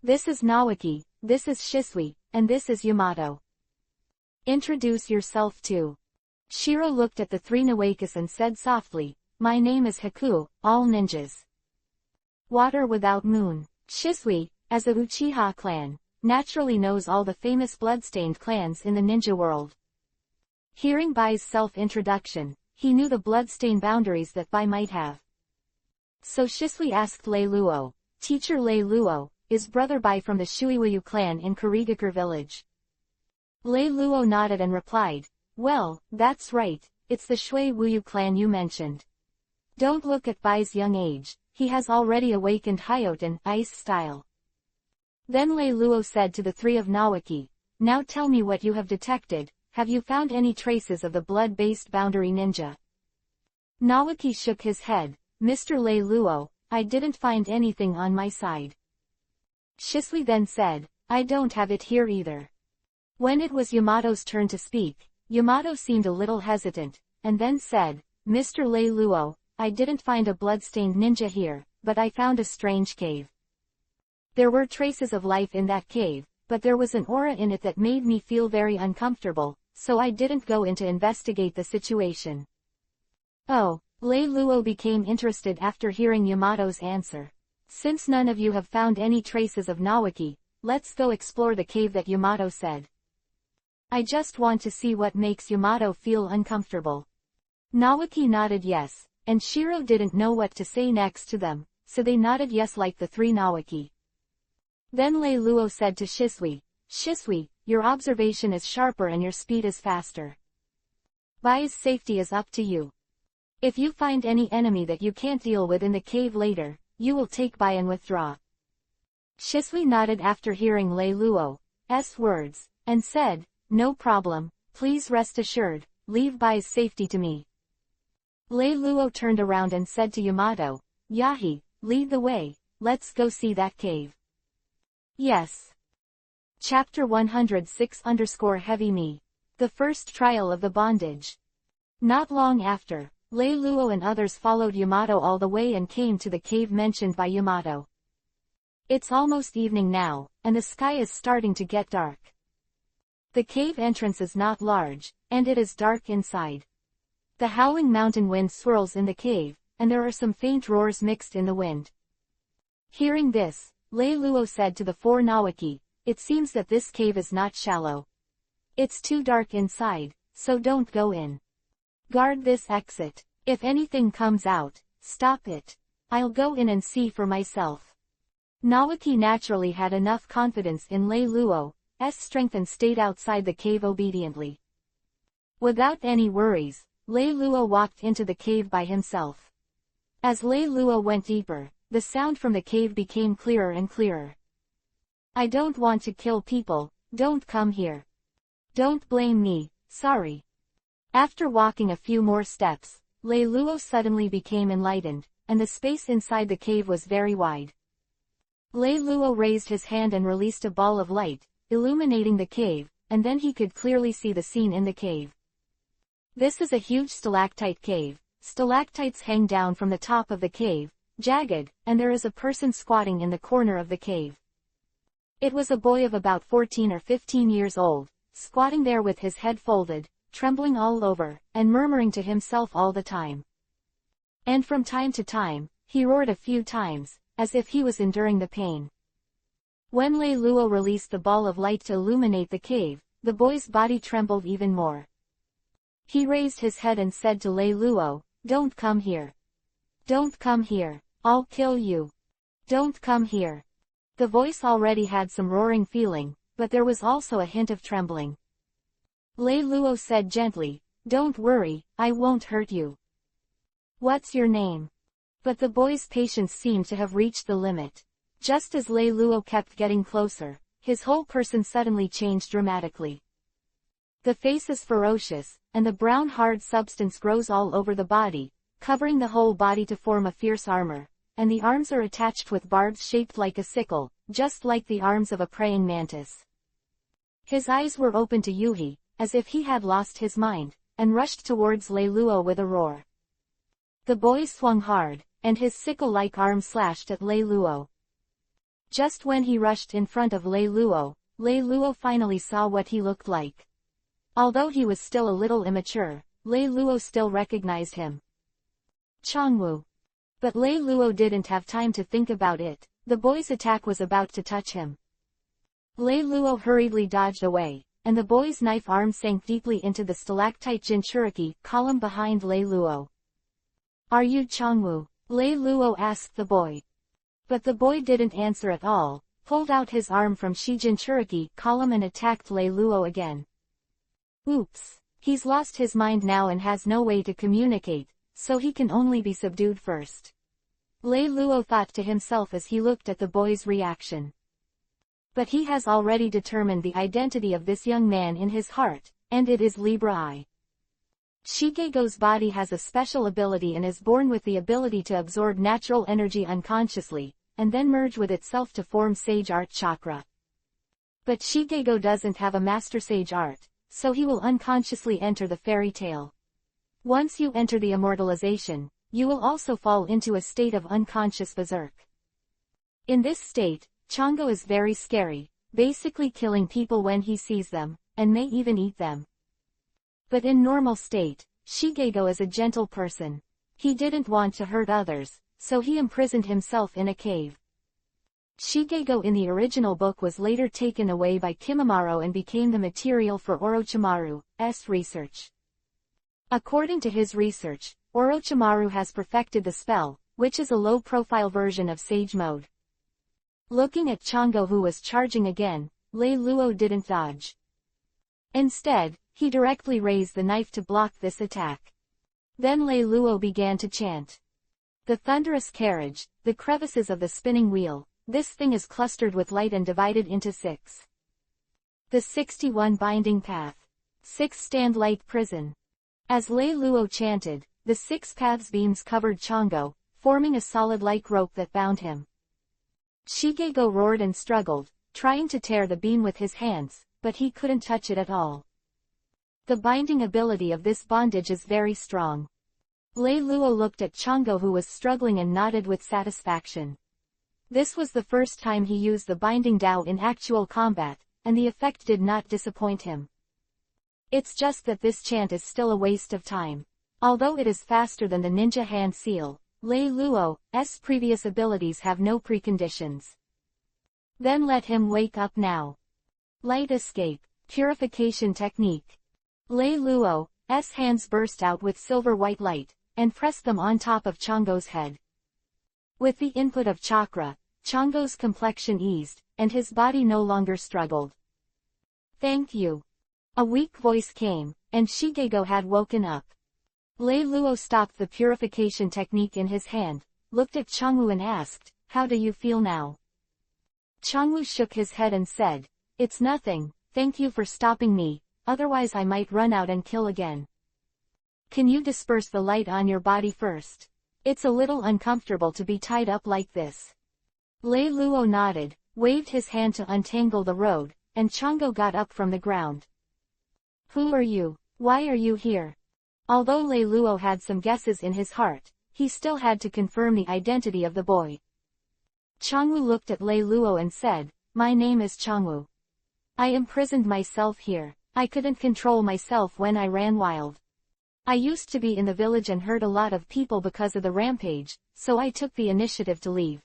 Speaker 1: This is Naoki, this is Shisui, and this is Yamato. Introduce yourself too." Shiro looked at the three Nawakas and said softly, "My name is Haku, all ninjas. Water without moon." Shisui, as a Uchiha clan, naturally knows all the famous bloodstained clans in the ninja world. Hearing Bai's self-introduction, he knew the bloodstain boundaries that Bai might have. So Shisui asked Lei Luo, "Teacher Lei Luo, is brother Bai from the Shuiwayu clan in Kurigakure village?" Lei Luo nodded and replied, "Well, that's right, it's the Shui Wuyu clan you mentioned. Don't look at Bai's young age, he has already awakened Hyoten ice style." Then Lei Luo said to the three of Naoki, "Now tell me what you have detected, have you found any traces of the blood-based boundary ninja?" Naoki shook his head, "Mr. Lei Luo, I didn't find anything on my side." Shisui then said, "I don't have it here either." When it was Yamato's turn to speak, Yamato seemed a little hesitant, and then said, "Mr. Lei Luo, I didn't find a bloodstained ninja here, but I found a strange cave. There were traces of life in that cave, but there was an aura in it that made me feel very uncomfortable, so I didn't go in to investigate the situation." Oh, Lei Luo became interested after hearing Yamato's answer. "Since none of you have found any traces of Naoki, let's go explore the cave that Yamato said. I just want to see what makes Yamato feel uncomfortable." Naoki nodded yes, and Shiro didn't know what to say next to them, so they nodded yes like the three Naoki. Then Lei Luo said to Shisui, "Shisui, your observation is sharper and your speed is faster. Bai's safety is up to you. If you find any enemy that you can't deal with in the cave later, you will take Bai and withdraw." Shisui nodded after hearing Lei Luo's words, and said, "No problem, please rest assured, leave Bai's safety to me." Lei Luo turned around and said to Yamato, "Yahi, lead the way, let's go see that cave." Yes. Chapter 106-Heavy Me. The first trial of the bondage. Not long after, Lei Luo and others followed Yamato all the way and came to the cave mentioned by Yamato. It's almost evening now, and the sky is starting to get dark. The cave entrance is not large, and it is dark inside. The howling mountain wind swirls in the cave, and there are some faint roars mixed in the wind. Hearing this, Lei Luo said to the four Naoki, "It seems that this cave is not shallow. It's too dark inside, so don't go in. Guard this exit." If anything comes out, stop it. I'll go in and see for myself. Nawaki naturally had enough confidence in Lei Luo's strength and stayed outside the cave obediently. Without any worries, Lei Luo walked into the cave by himself. As Lei Luo went deeper, the sound from the cave became clearer and clearer. I don't want to kill people, don't come here. Don't blame me, sorry. After walking a few more steps, Lei Luo suddenly became enlightened, and the space inside the cave was very wide. Lei Luo raised his hand and released a ball of light, illuminating the cave, and then he could clearly see the scene in the cave. This is a huge stalactite cave. Stalactites hang down from the top of the cave, jagged, and there is a person squatting in the corner of the cave. It was a boy of about 14 or 15 years old, squatting there with his head folded, trembling all over, and murmuring to himself all the time. And from time to time, he roared a few times, as if he was enduring the pain. When Lei Luo released the ball of light to illuminate the cave, the boy's body trembled even more. He raised his head and said to Lei Luo, "Don't come here. Don't come here, I'll kill you. Don't come here." The voice already had some roaring feeling, but there was also a hint of trembling. Lei Luo said gently, "Don't worry, I won't hurt you. What's your name?" But the boy's patience seemed to have reached the limit. Just as Lei Luo kept getting closer, his whole person suddenly changed dramatically. The face is ferocious, and the brown hard substance grows all over the body, covering the whole body to form a fierce armor, and the arms are attached with barbs shaped like a sickle, just like the arms of a praying mantis. His eyes were open to Yuhi, as if he had lost his mind, and rushed towards Lei Luo with a roar. The boy swung hard, and his sickle-like arm slashed at Lei Luo. Just when he rushed in front of Lei Luo finally saw what he looked like. Although he was still a little immature, Lei Luo still recognized him. Changwu. But Lei Luo didn't have time to think about it, the boy's attack was about to touch him. Lei Luo hurriedly dodged away, and the boy's knife arm sank deeply into the stalactite Jinchuriki column behind Lei Luo. "Are you Changwu?" Lei Luo asked the boy. But the boy didn't answer at all, pulled out his arm from Jinchuriki column and attacked Lei Luo again. Oops, he's lost his mind now and has no way to communicate, so he can only be subdued first. Lei Luo thought to himself as he looked at the boy's reaction. But he has already determined the identity of this young man in his heart, and it is Libra I. Shigego's body has a special ability and is born with the ability to absorb natural energy unconsciously, and then merge with itself to form Sage Art Chakra. But Shigego doesn't have a Master Sage Art, so he will unconsciously enter the fairy tale. Once you enter the immortalization, you will also fall into a state of unconscious berserk. In this state, Chango is very scary, basically killing people when he sees them, and may even eat them. But in normal state, Shigego is a gentle person. He didn't want to hurt others, so he imprisoned himself in a cave. Shigego in the original book was later taken away by Kimimaro and became the material for Orochimaru's research. According to his research, Orochimaru has perfected the spell, which is a low-profile version of Sage Mode. Looking at Chango who was charging again, Lei Luo didn't dodge. Instead, he directly raised the knife to block this attack. Then Lei Luo began to chant. The thunderous carriage, the crevices of the spinning wheel, this thing is clustered with light and divided into 6. The 61 binding path. 6 stand light prison. As Lei Luo chanted, the 6 paths beams covered Chango, forming a solid-like rope that bound him. Shigego roared and struggled, trying to tear the beam with his hands, but he couldn't touch it at all. The binding ability of this bondage is very strong. Lei Luo looked at Chango who was struggling and nodded with satisfaction. This was the first time he used the binding Dao in actual combat, and the effect did not disappoint him. It's just that this chant is still a waste of time. Although it is faster than the ninja hand seal, Lei Luo's previous abilities have no preconditions. Then let him wake up now. Light escape, purification technique. Lei Luo's hands burst out with silver-white light, and pressed them on top of Chang'o's head. With the input of chakra, Chang'o's complexion eased, and his body no longer struggled. "Thank you." A weak voice came, and Shigego had woken up. Lei Luo stopped the purification technique in his hand, looked at Chang'u and asked, "How do you feel now?" Chang'u shook his head and said, "It's nothing, thank you for stopping me, otherwise I might run out and kill again." "Can you disperse the light on your body first? It's a little uncomfortable to be tied up like this." Lei Luo nodded, waved his hand to untangle the road, and Chang'o got up from the ground. "Who are you? Why are you here?" Although Lei Luo had some guesses in his heart, he still had to confirm the identity of the boy. Chang'u looked at Lei Luo and said, "My name is Chang'u. I imprisoned myself here. I couldn't control myself when I ran wild. I used to be in the village and hurt a lot of people because of the rampage, so I took the initiative to leave.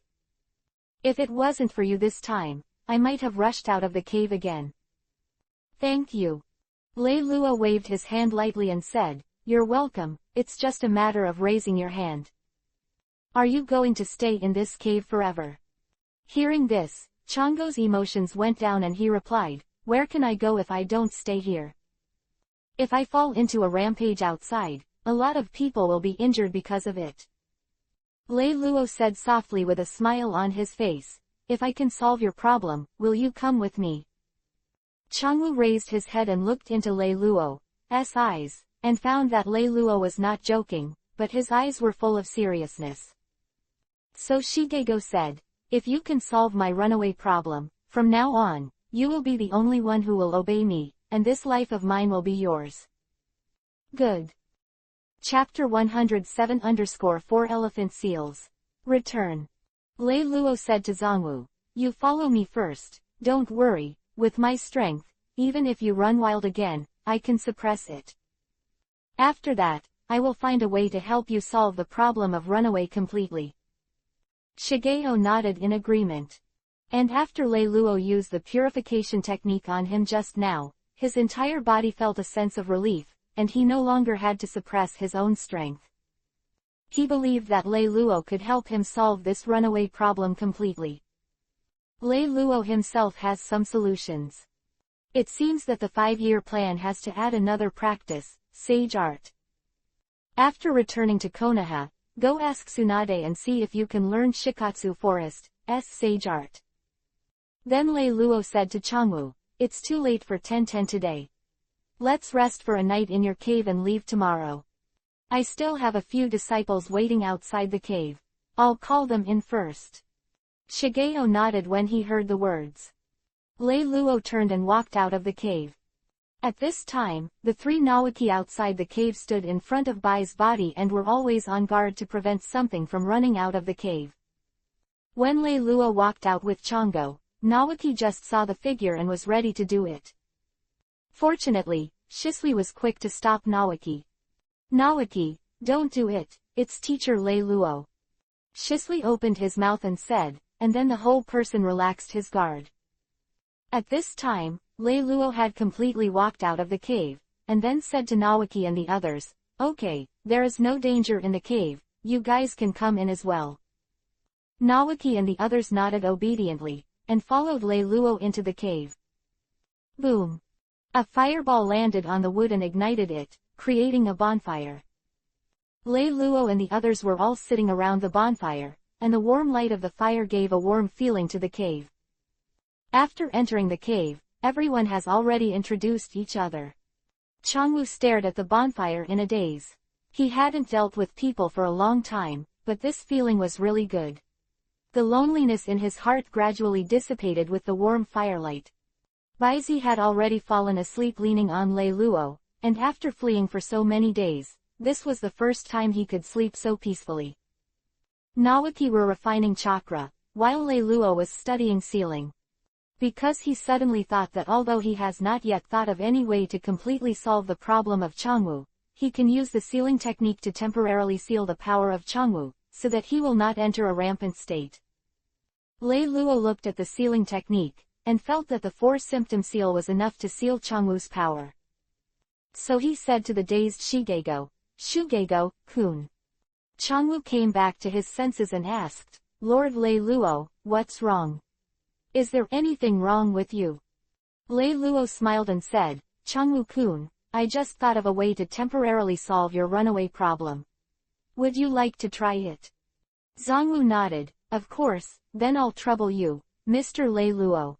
Speaker 1: If it wasn't for you this time, I might have rushed out of the cave again." "Thank you." Lei Luo waved his hand lightly and said, "You're welcome, it's just a matter of raising your hand. Are you going to stay in this cave forever?" Hearing this, Chang'o's emotions went down and he replied, "Where can I go if I don't stay here? If I fall into a rampage outside, a lot of people will be injured because of it." Lei Luo said softly with a smile on his face, "If I can solve your problem, will you come with me?" Chang'u raised his head and looked into Lei Luo's eyes, and found that Lei Luo was not joking, but his eyes were full of seriousness. So Shigego said, "If you can solve my runaway problem, from now on, you will be the only one who will obey me, and this life of mine will be yours." Good. Chapter 107-4 Elephant Seals. Return. Lei Luo said to Zhongwu, "You follow me first, don't worry, with my strength, even if you run wild again, I can suppress it. After that, I will find a way to help you solve the problem of runaway completely." Shigeo nodded in agreement. And after Lei Luo used the purification technique on him just now, his entire body felt a sense of relief, and he no longer had to suppress his own strength. He believed that Lei Luo could help him solve this runaway problem completely. Lei Luo himself has some solutions. It seems that the 5-year plan has to add another practice, sage art. After returning to Konoha, go ask Tsunade and see if you can learn Shikatsu Forest's sage art. Then Lei Luo said to Chang'u, "It's too late for 10:10 today. Let's rest for a night in your cave and leave tomorrow. I still have a few disciples waiting outside the cave. I'll call them in first." Shigeo nodded when he heard the words. Lei Luo turned and walked out of the cave. At this time, the 3 Nawaki outside the cave stood in front of Bai's body and were always on guard to prevent something from running out of the cave. When Lei Luo walked out with Chang'o, Nawaki just saw the figure and was ready to do it. Fortunately, Shisui was quick to stop Nawaki. "Nawaki, don't do it, it's teacher Lei Luo." Shisui opened his mouth and said, and then the whole person relaxed his guard. At this time, Lei Luo had completely walked out of the cave, and then said to Nawaki and the others, "Okay, there is no danger in the cave, you guys can come in as well." Nawaki and the others nodded obediently, and followed Lei Luo into the cave. Boom! A fireball landed on the wood and ignited it, creating a bonfire. Lei Luo and the others were all sitting around the bonfire, and the warm light of the fire gave a warm feeling to the cave. After entering the cave, everyone has already introduced each other. Chang'u stared at the bonfire in a daze. He hadn't dealt with people for a long time, but this feeling was really good. The loneliness in his heart gradually dissipated with the warm firelight. Baizi had already fallen asleep leaning on Lei Luo, and after fleeing for so many days, this was the first time he could sleep so peacefully. Nawaki were refining chakra, while Lei Luo was studying sealing. Because he suddenly thought that although he has not yet thought of any way to completely solve the problem of Chang'u, he can use the sealing technique to temporarily seal the power of Chang'u, so that he will not enter a rampant state. Lei Luo looked at the sealing technique, and felt that the 4-symptom seal was enough to seal Chang'u's power. So he said to the dazed Shigego, "Shugego, kun, Changwu came back to his senses and asked, Lord Lei Luo, what's wrong? Is there anything wrong with you? Lei Luo smiled and said, Changwu-kun, I just thought of a way to temporarily solve your runaway problem. Would you like to try it? Zhongwu nodded. Of course, then I'll trouble you, Mr. Lei Luo.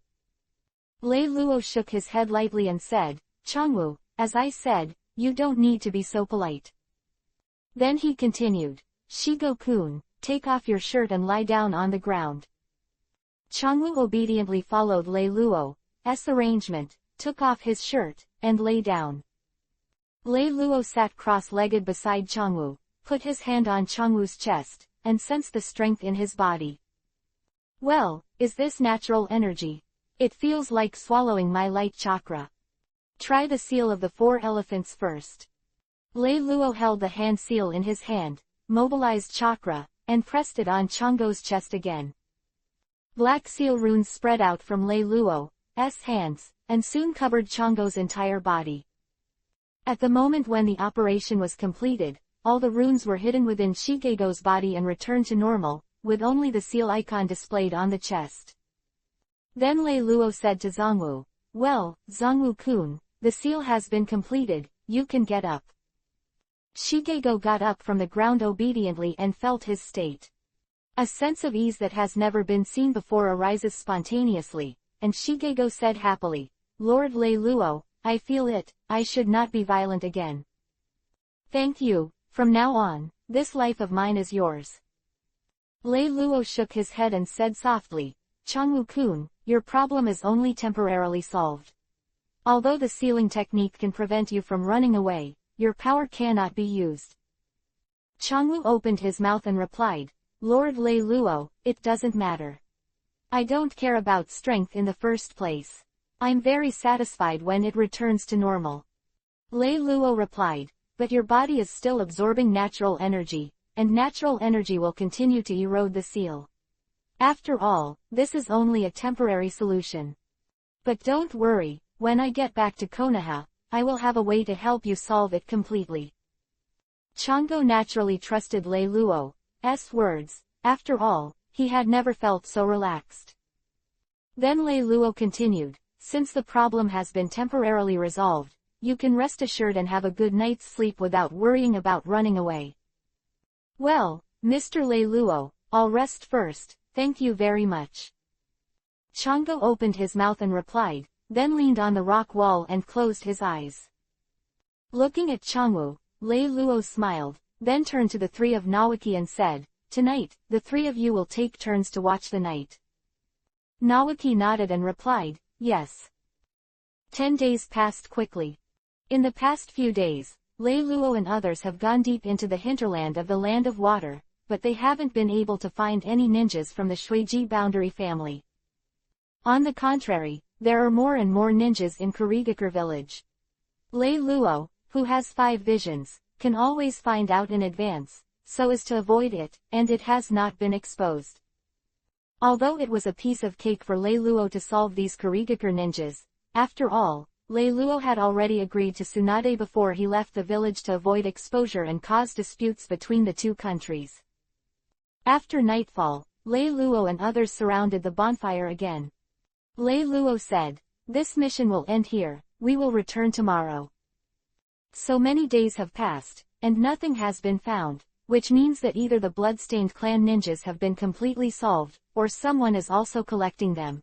Speaker 1: Lei Luo shook his head lightly and said, Changwu, as I said, you don't need to be so polite. Then he continued, Shigo-kun, take off your shirt and lie down on the ground. Changwu obediently followed Lei Luo's arrangement, took off his shirt, and lay down. Lei Luo sat cross-legged beside Changwu, put his hand on Changwu's chest, and sensed the strength in his body. Well, is this natural energy? It feels like swallowing my light chakra. Try the seal of the 4 elephants first. Lei Luo held the hand seal in his hand, mobilized chakra, and pressed it on Changwu's chest again. Black seal runes spread out from Lei Luo's hands, and soon covered Changwu's entire body. At the moment when the operation was completed, all the runes were hidden within Shigego's body and returned to normal, with only the seal icon displayed on the chest. Then Lei Luo said to Zhongwu, Well, Zhongwu-kun, the seal has been completed, you can get up. Shigego got up from the ground obediently and felt his state. A sense of ease that has never been seen before arises spontaneously, and Shigego said happily, Lord Lei Luo, I feel it, I should not be violent again. Thank you, from now on, this life of mine is yours. Lei Luo shook his head and said softly, Changwu-kun, your problem is only temporarily solved. Although the sealing technique can prevent you from running away, your power cannot be used. Changwu opened his mouth and replied, Lord Lei Luo, it doesn't matter. I don't care about strength in the first place. I'm very satisfied when it returns to normal. Lei Luo replied, but your body is still absorbing natural energy, and natural energy will continue to erode the seal. After all, this is only a temporary solution. But don't worry, when I get back to Konoha, I will have a way to help you solve it completely. Changwu naturally trusted Lei Luo's words. After all, he had never felt so relaxed. Then Lei Luo continued, since the problem has been temporarily resolved, you can rest assured and have a good night's sleep without worrying about running away. Well, Mr. Lei Luo, I'll rest first, thank you very much. Changwu opened his mouth and replied, then leaned on the rock wall and closed his eyes. Looking at Changwu, Lei Luo smiled, then turned to the 3 of Naoki and said, Tonight, the 3 of you will take turns to watch the night. Naoki nodded and replied, Yes. 10 days passed quickly. In the past few days, Lei Luo and others have gone deep into the hinterland of the Land of Water, but they haven't been able to find any ninjas from the Shuiji boundary family. On the contrary, there are more and more ninjas in Kurigakure village. Lei Luo, who has 5 visions, can always find out in advance, so as to avoid it, and it has not been exposed. Although it was a piece of cake for Lei Luo to solve these Kurigakure ninjas, after all, Lei Luo had already agreed to Tsunade before he left the village to avoid exposure and cause disputes between the 2 countries. After nightfall, Lei Luo and others surrounded the bonfire again. Lei Luo said, This mission will end here, we will return tomorrow. So many days have passed, and nothing has been found, which means that either the blood-stained clan ninjas have been completely solved, or someone is also collecting them.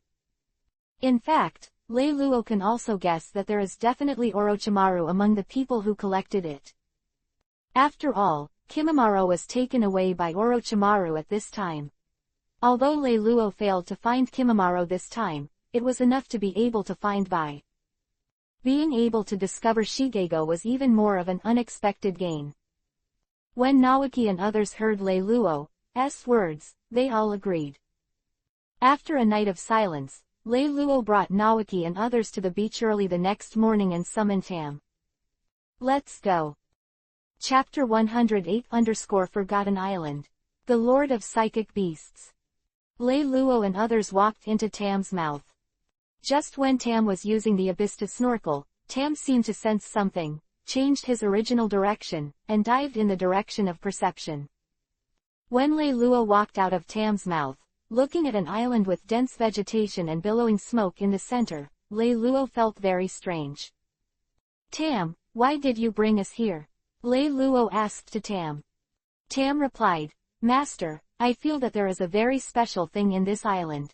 Speaker 1: In fact, Lei Luo can also guess that there is definitely Orochimaru among the people who collected it. After all, Kimimaro was taken away by Orochimaru at this time. Although Lei Luo failed to find Kimimaro this time, it was enough to be able to find Bai. Being able to discover Shigego was even more of an unexpected gain. When Naoki and others heard Lei Luo's words, they all agreed. After a night of silence, Lei Luo brought Naoki and others to the beach early the next morning and summoned Tam. Let's go. Chapter 108-Forgotten Island. The Lord of Psychic Beasts. Lei Luo and others walked into Tam's mouth. Just when Tam was using the abyss to snorkel, Tam seemed to sense something, changed his original direction, and dived in the direction of perception. When Lei Luo walked out of Tam's mouth, looking at an island with dense vegetation and billowing smoke in the center, Lei Luo felt very strange. Tam, why did you bring us here? Lei Luo asked to Tam. Tam replied, Master, I feel that there is a very special thing in this island.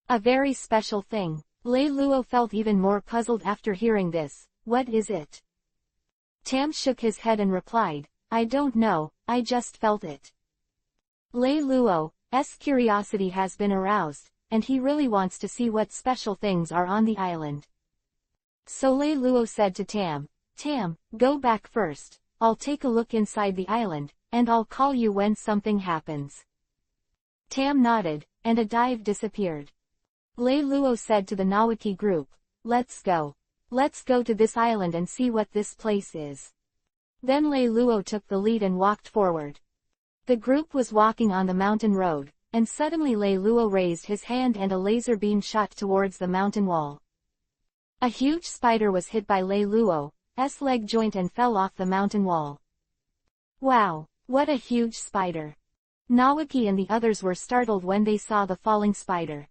Speaker 1: A very special thing. Lei Luo felt even more puzzled after hearing this. What is it? Tam shook his head and replied, I don't know, I just felt it. Lei Luo's curiosity has been aroused, and he really wants to see what special things are on the island. So Lei Luo said to Tam, Tam, go back first, I'll take a look inside the island, and I'll call you when something happens. Tam nodded, and a dive disappeared. Lei Luo said to the Nawaki group, Let's go. Let's go to this island and see what this place is. Then Lei Luo took the lead and walked forward. The group was walking on the mountain road, and suddenly Lei Luo raised his hand and a laser beam shot towards the mountain wall. A huge spider was hit by Lei Luo's leg joint and fell off the mountain wall. Wow, what a huge spider! Nawaki and the others were startled when they saw the falling spider.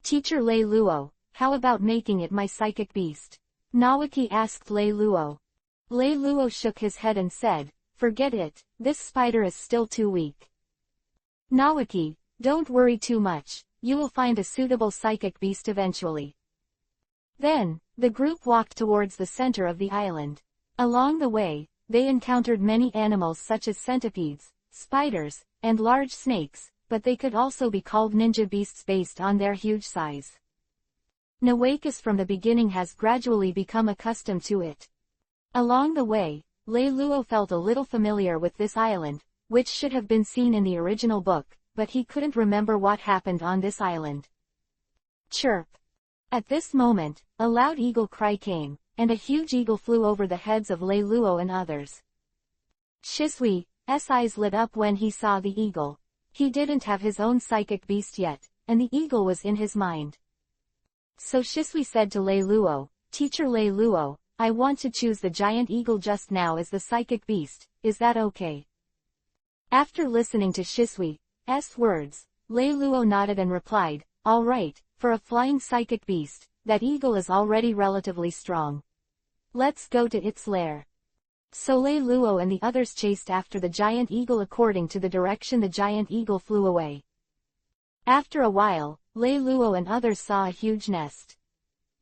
Speaker 1: Teacher Lei Luo, how about making it my psychic beast? Nawaki asked Lei Luo. Lei Luo shook his head and said, Forget it, this spider is still too weak. Nawaki, don't worry too much, you will find a suitable psychic beast eventually. Then, the group walked towards the center of the island. Along the way, they encountered many animals such as centipedes, spiders, and large snakes, but they could also be called ninja beasts based on their huge size. Nawakus from the beginning has gradually become accustomed to it. Along the way, Lei Luo felt a little familiar with this island, which should have been seen in the original book, but he couldn't remember what happened on this island. Chirp! At this moment, a loud eagle cry came, and a huge eagle flew over the heads of Lei Luo and others. Shisui's eyes lit up when he saw the eagle. He didn't have his own psychic beast yet, and the eagle was in his mind. So Shisui said to Lei Luo, Teacher Lei Luo, I want to choose the giant eagle just now as the psychic beast, is that okay? After listening to Shisui's words, Lei Luo nodded and replied, All right, for a flying psychic beast, that eagle is already relatively strong. Let's go to its lair. So Lei Luo and the others chased after the giant eagle according to the direction the giant eagle flew away. After a while, Lei Luo and others saw a huge nest.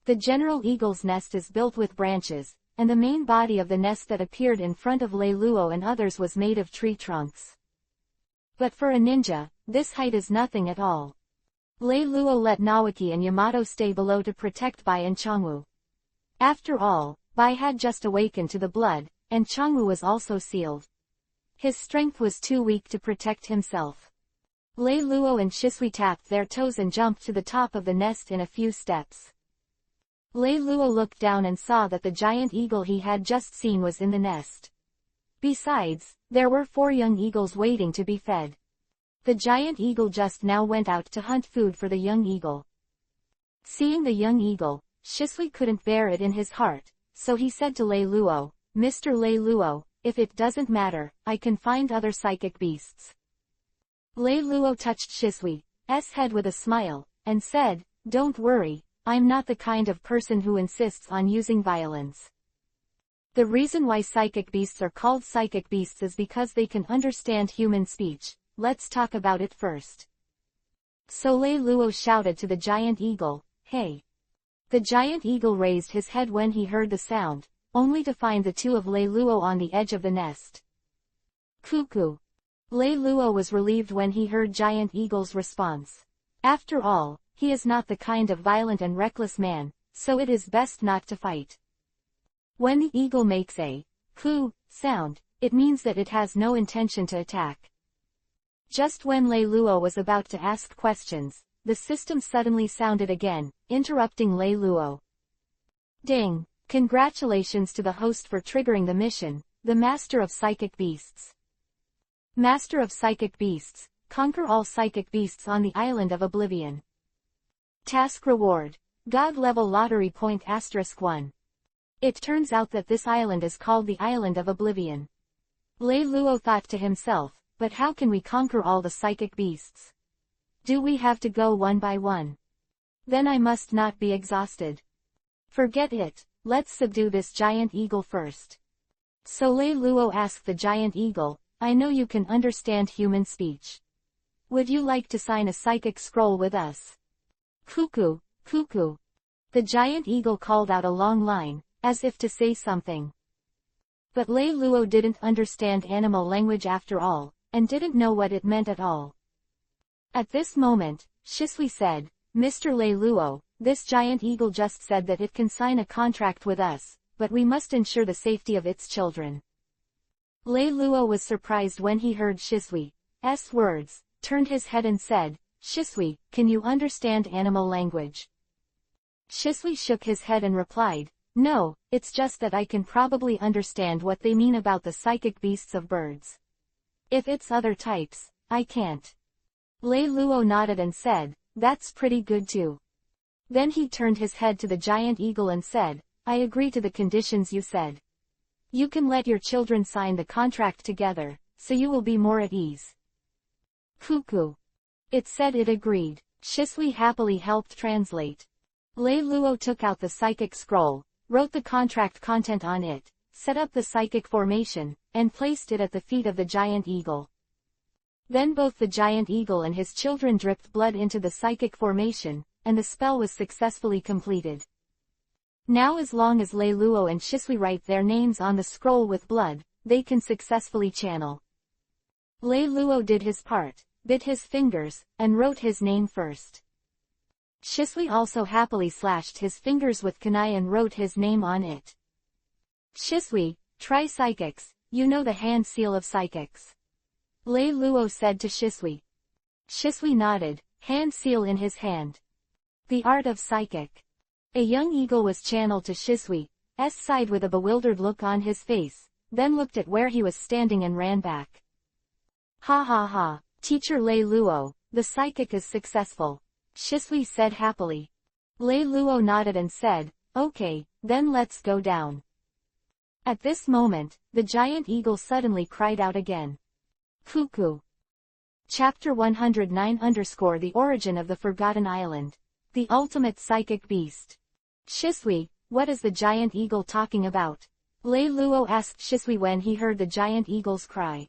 Speaker 1: The general eagle's nest is built with branches, and the main body of the nest that appeared in front of Lei Luo and others was made of tree trunks. But for a ninja, this height is nothing at all. Lei Luo let Nawaki and Yamato stay below to protect Bai and Changwu. After all, Bai had just awakened to the blood, and Changwu was also sealed. His strength was too weak to protect himself. Lei Luo and Shisui tapped their toes and jumped to the top of the nest in a few steps. Lei Luo looked down and saw that the giant eagle he had just seen was in the nest. Besides, there were 4 young eagles waiting to be fed. The giant eagle just now went out to hunt food for the young eagle. Seeing the young eagle, Shisui couldn't bear it in his heart, so he said to Lei Luo, Mr. Lei Luo, if it doesn't matter, I can find other psychic beasts. Lei Luo touched Shisui's head with a smile, and said, Don't worry, I'm not the kind of person who insists on using violence. The reason why psychic beasts are called psychic beasts is because they can understand human speech. Let's talk about it first. So Lei Luo shouted to the giant eagle, Hey! The giant eagle raised his head when he heard the sound, only to find the 2 of Lei Luo on the edge of the nest. Cuckoo! Lei Luo was relieved when he heard Giant Eagle's response. After all, he is not the kind of violent and reckless man, so it is best not to fight. When the eagle makes a coo sound, it means that it has no intention to attack. Just when Lei Luo was about to ask questions, the system suddenly sounded again, interrupting Lei Luo. Ding! Congratulations to the host for triggering the mission, the Master of Psychic Beasts. Master of Psychic Beasts, conquer all psychic beasts on the Island of Oblivion. Task Reward. God Level Lottery Point *1. It turns out that this island is called the Island of Oblivion. Lei Luo thought to himself, but how can we conquer all the psychic beasts? Do we have to go one by one? Then I must not be exhausted. Forget it, let's subdue this giant eagle first. So Lei Luo asked the giant eagle, I know you can understand human speech. Would you like to sign a psychic scroll with us? Cuckoo, cuckoo. The giant eagle called out a long line, as if to say something. But Lei Luo didn't understand animal language after all, and didn't know what it meant at all. At this moment, Shisui said, Mr. Lei Luo, this giant eagle just said that it can sign a contract with us, but we must ensure the safety of its children. Lei Luo was surprised when he heard Shisui's words, turned his head and said, Shisui, can you understand animal language? Shisui shook his head and replied, no, it's just that I can probably understand what they mean about the psychic beasts of birds. If it's other types, I can't. Lei Luo nodded and said, that's pretty good too. Then he turned his head to the giant eagle and said, I agree to the conditions you said. You can let your children sign the contract together, so you will be more at ease. Cuckoo. It said it agreed. Shisui happily helped translate. Lei Luo took out the psychic scroll, wrote the contract content on it, set up the psychic formation, and placed it at the feet of the giant eagle. Then both the giant eagle and his children dripped blood into the psychic formation, and the spell was successfully completed. Now as long as Lei Luo and Shisui write their names on the scroll with blood, they can successfully channel. Lei Luo did his part, bit his fingers, and wrote his name first. Shisui also happily slashed his fingers with kunai and wrote his name on it. Shisui, try psychics, you know the hand seal of psychics. Lei Luo said to Shisui. Shisui nodded, hand seal in his hand. The art of psychic. A young eagle was channeled to Shisui's side with a bewildered look on his face, then looked at where he was standing and ran back. Ha ha ha, Teacher Lei Luo, the psychic is successful, Shisui said happily. Lei Luo nodded and said, okay, then let's go down. At this moment, the giant eagle suddenly cried out again. Cuckoo. Chapter 109 _ The Origin of the Forgotten Island. The Ultimate Psychic Beast. Shisui, what is the giant eagle talking about? Lei Luo asked Shisui when he heard the giant eagle's cry.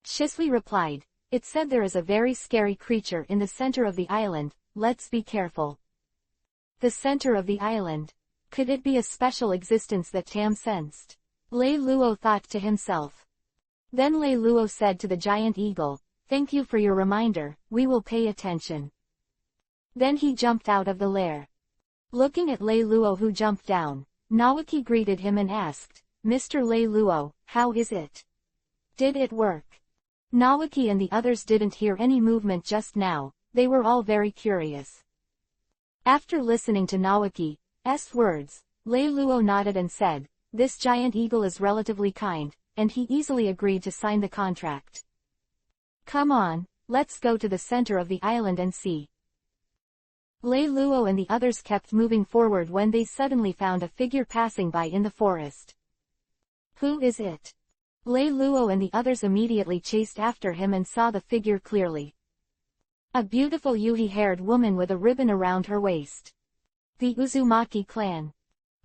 Speaker 1: Shisui replied, it said there is a very scary creature in the center of the island, let's be careful. The center of the island. Could it be a special existence that Tam sensed? Lei Luo thought to himself. Then Lei Luo said to the giant eagle, thank you for your reminder, we will pay attention. Then he jumped out of the lair. Looking at Lei Luo who jumped down, Naoki greeted him and asked, Mr. Lei Luo, how is it? Did it work? Naoki and the others didn't hear any movement just now, they were all very curious. After listening to Naoki's words, Lei Luo nodded and said, this giant eagle is relatively kind, and he easily agreed to sign the contract. Come on, let's go to the center of the island and see. Lei Luo and the others kept moving forward when they suddenly found a figure passing by in the forest. Who is it? Lei Luo and the others immediately chased after him and saw the figure clearly. A beautiful Yuhi-haired woman with a ribbon around her waist. The Uzumaki clan.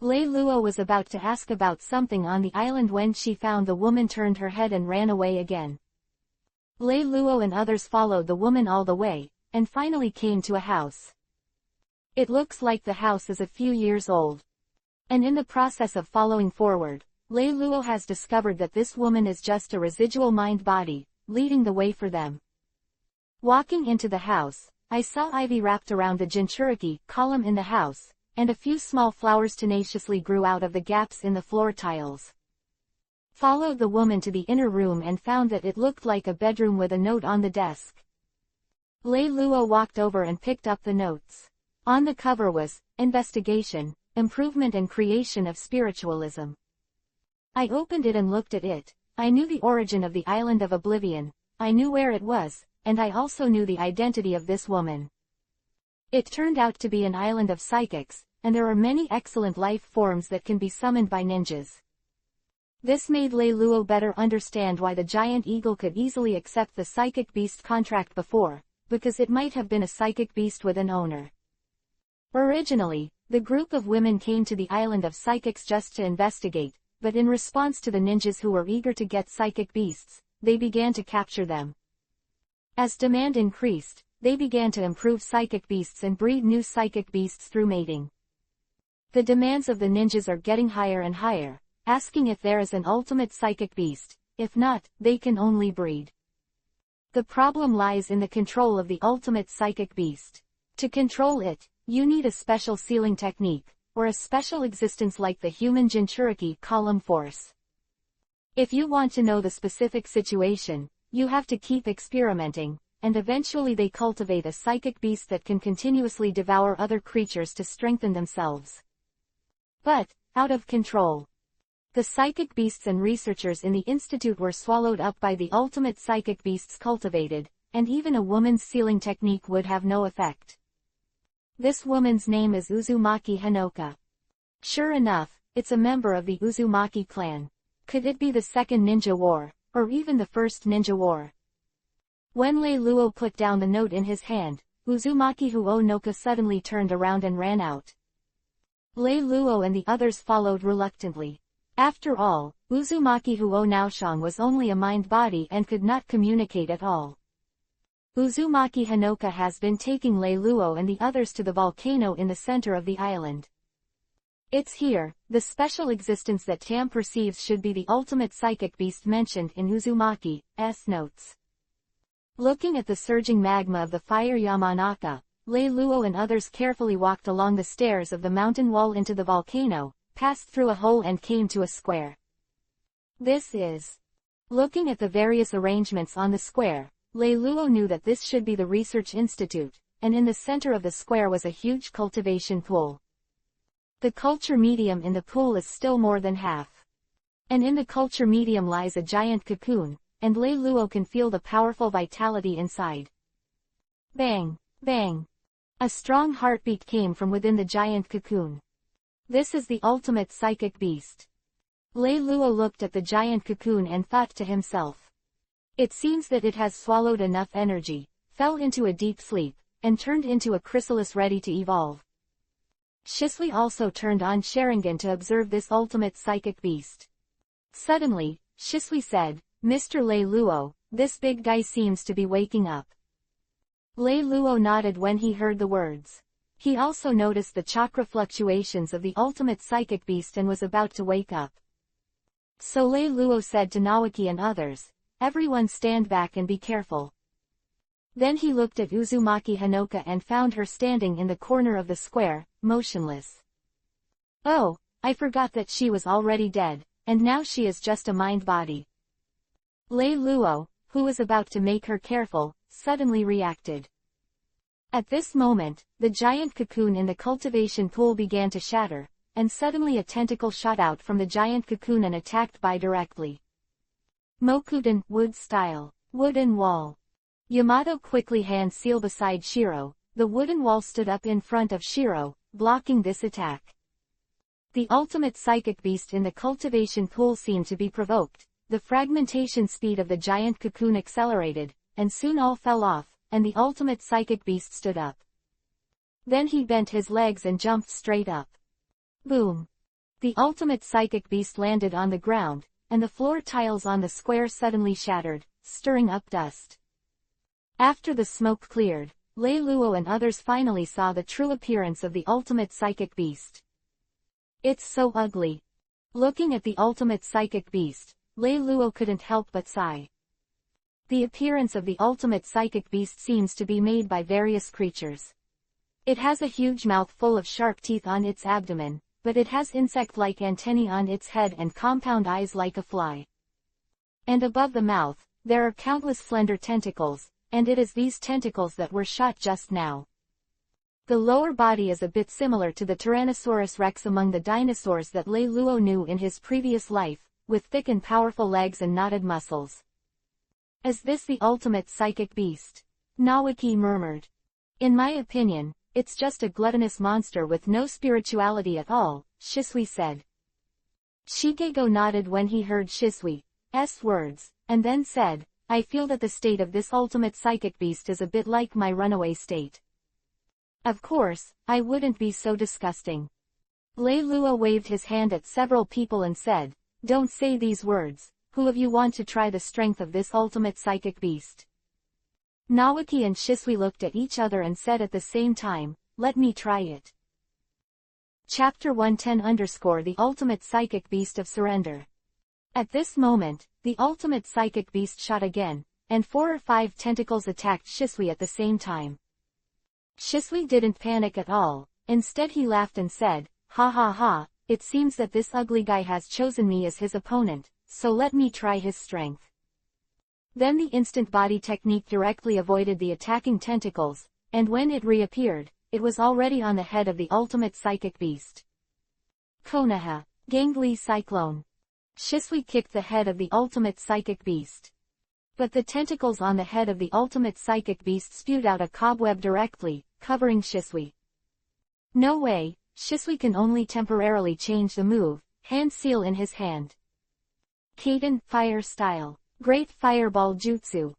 Speaker 1: Lei Luo was about to ask about something on the island when she found the woman turned her head and ran away again. Lei Luo and others followed the woman all the way, and finally came to a house. It looks like the house is a few years old. And in the process of following forward, Lei Luo has discovered that this woman is just a residual mind body, leading the way for them. Walking into the house, I saw ivy wrapped around the Jinchuriki column in the house, and a few small flowers tenaciously grew out of the gaps in the floor tiles. Followed the woman to the inner room and found that it looked like a bedroom with a note on the desk. Lei Luo walked over and picked up the notes. On the cover was, Investigation, Improvement and Creation of Spiritualism. I opened it and looked at it. I knew the origin of the Island of Oblivion, I knew where it was, and I also knew the identity of this woman. It turned out to be an island of psychics, and there are many excellent life forms that can be summoned by ninjas. This made Lei Luo better understand why the giant eagle could easily accept the psychic beast contract before, because it might have been a psychic beast with an owner. Originally, the group of women came to the island of psychics just to investigate, but in response to the ninjas who were eager to get psychic beasts, they began to capture them. As demand increased, they began to improve psychic beasts and breed new psychic beasts through mating. The demands of the ninjas are getting higher and higher, asking if there is an ultimate psychic beast. If not, they can only breed. The problem lies in the control of the ultimate psychic beast. To control it, you need a special sealing technique, or a special existence like the human Jinchuriki column force. If you want to know the specific situation, you have to keep experimenting, and eventually they cultivate a psychic beast that can continuously devour other creatures to strengthen themselves. But, out of control. The psychic beasts and researchers in the institute were swallowed up by the ultimate psychic beasts cultivated, and even a woman's sealing technique would have no effect. This woman's name is Uzumaki Hanoka. Sure enough, it's a member of the Uzumaki clan. Could it be the second ninja war, or even the first ninja war? When Lei Luo put down the note in his hand, Uzumaki Huonoka suddenly turned around and ran out. Lei Luo and the others followed reluctantly. After all, Uzumaki Huonaoshang was only a mind-body and could not communicate at all. Uzumaki Hanoka has been taking Lei Luo and the others to the volcano in the center of the island. It's here, the special existence that Tam perceives should be the ultimate psychic beast mentioned in Uzumaki's notes. Looking at the surging magma of the fire Yamanaka, Lei Luo and others carefully walked along the stairs of the mountain wall into the volcano, passed through a hole and came to a square. This is. Looking at the various arrangements on the square, Lei Luo knew that this should be the research institute, and in the center of the square was a huge cultivation pool. The culture medium in the pool is still more than half. And in the culture medium lies a giant cocoon, and Lei Luo can feel the powerful vitality inside. Bang, bang. A strong heartbeat came from within the giant cocoon. This is the ultimate psychic beast. Lei Luo looked at the giant cocoon and thought to himself. It seems that it has swallowed enough energy, fell into a deep sleep, and turned into a chrysalis ready to evolve. Shisui also turned on Sharingan to observe this ultimate psychic beast. Suddenly, Shisui said, "Mr. Lei Luo, this big guy seems to be waking up." Lei Luo nodded when he heard the words. He also noticed the chakra fluctuations of the ultimate psychic beast and was about to wake up. So Lei Luo said to Naoki and others, "Everyone stand back and be careful." Then he looked at Uzumaki Hanoka and found her standing in the corner of the square, motionless. Oh, I forgot that she was already dead, and now she is just a mind-body. Lei Luo, who was about to make her careful, suddenly reacted. At this moment, the giant cocoon in the cultivation pool began to shatter, and suddenly a tentacle shot out from the giant cocoon and attacked directly. Mokuden, wood style, wooden wall. Yamato quickly hand seal beside Shiro. The wooden wall stood up in front of Shiro, blocking this attack. The ultimate psychic beast in the cultivation pool seemed to be provoked. The fragmentation speed of the giant cocoon accelerated, and soon all fell off, and the ultimate psychic beast stood up. Then he bent his legs and jumped straight up. Boom! The ultimate psychic beast landed on the ground, and the floor tiles on the square suddenly shattered, stirring up dust. After the smoke cleared, Lei Luo and others finally saw the true appearance of the ultimate psychic beast. It's so ugly. Looking at the ultimate psychic beast, Lei Luo couldn't help but sigh. The appearance of the ultimate psychic beast seems to be made by various creatures. It has a huge mouth full of sharp teeth on its abdomen, but it has insect-like antennae on its head and compound eyes like a fly. And above the mouth, there are countless slender tentacles, and it is these tentacles that were shot just now. The lower body is a bit similar to the Tyrannosaurus rex among the dinosaurs that Lei Luo knew in his previous life, with thick and powerful legs and knotted muscles. Is this the ultimate psychic beast? Naoki murmured. In my opinion, it's just a gluttonous monster with no spirituality at all, Shisui said. Shigego nodded when he heard Shisui's words, and then said, I feel that the state of this ultimate psychic beast is a bit like my runaway state. Of course, I wouldn't be so disgusting. Lei Luo waved his hand at several people and said, don't say these words, who of you want to try the strength of this ultimate psychic beast? Naoki and Shisui looked at each other and said at the same time, let me try it. Chapter 110 _ The Ultimate Psychic Beast of Surrender. At this moment, the ultimate psychic beast shot again, and 4 or 5 tentacles attacked Shisui at the same time. Shisui didn't panic at all, instead he laughed and said, ha ha ha, it seems that this ugly guy has chosen me as his opponent, so let me try his strength. Then the instant body technique directly avoided the attacking tentacles, and when it reappeared, it was already on the head of the ultimate psychic beast. Konoha, Gangly Cyclone. Shisui kicked the head of the ultimate psychic beast. But the tentacles on the head of the ultimate psychic beast spewed out a cobweb directly, covering Shisui. No way, Shisui can only temporarily change the move, hand seal in his hand. Kaden Fire Style. Great Fireball Jutsu.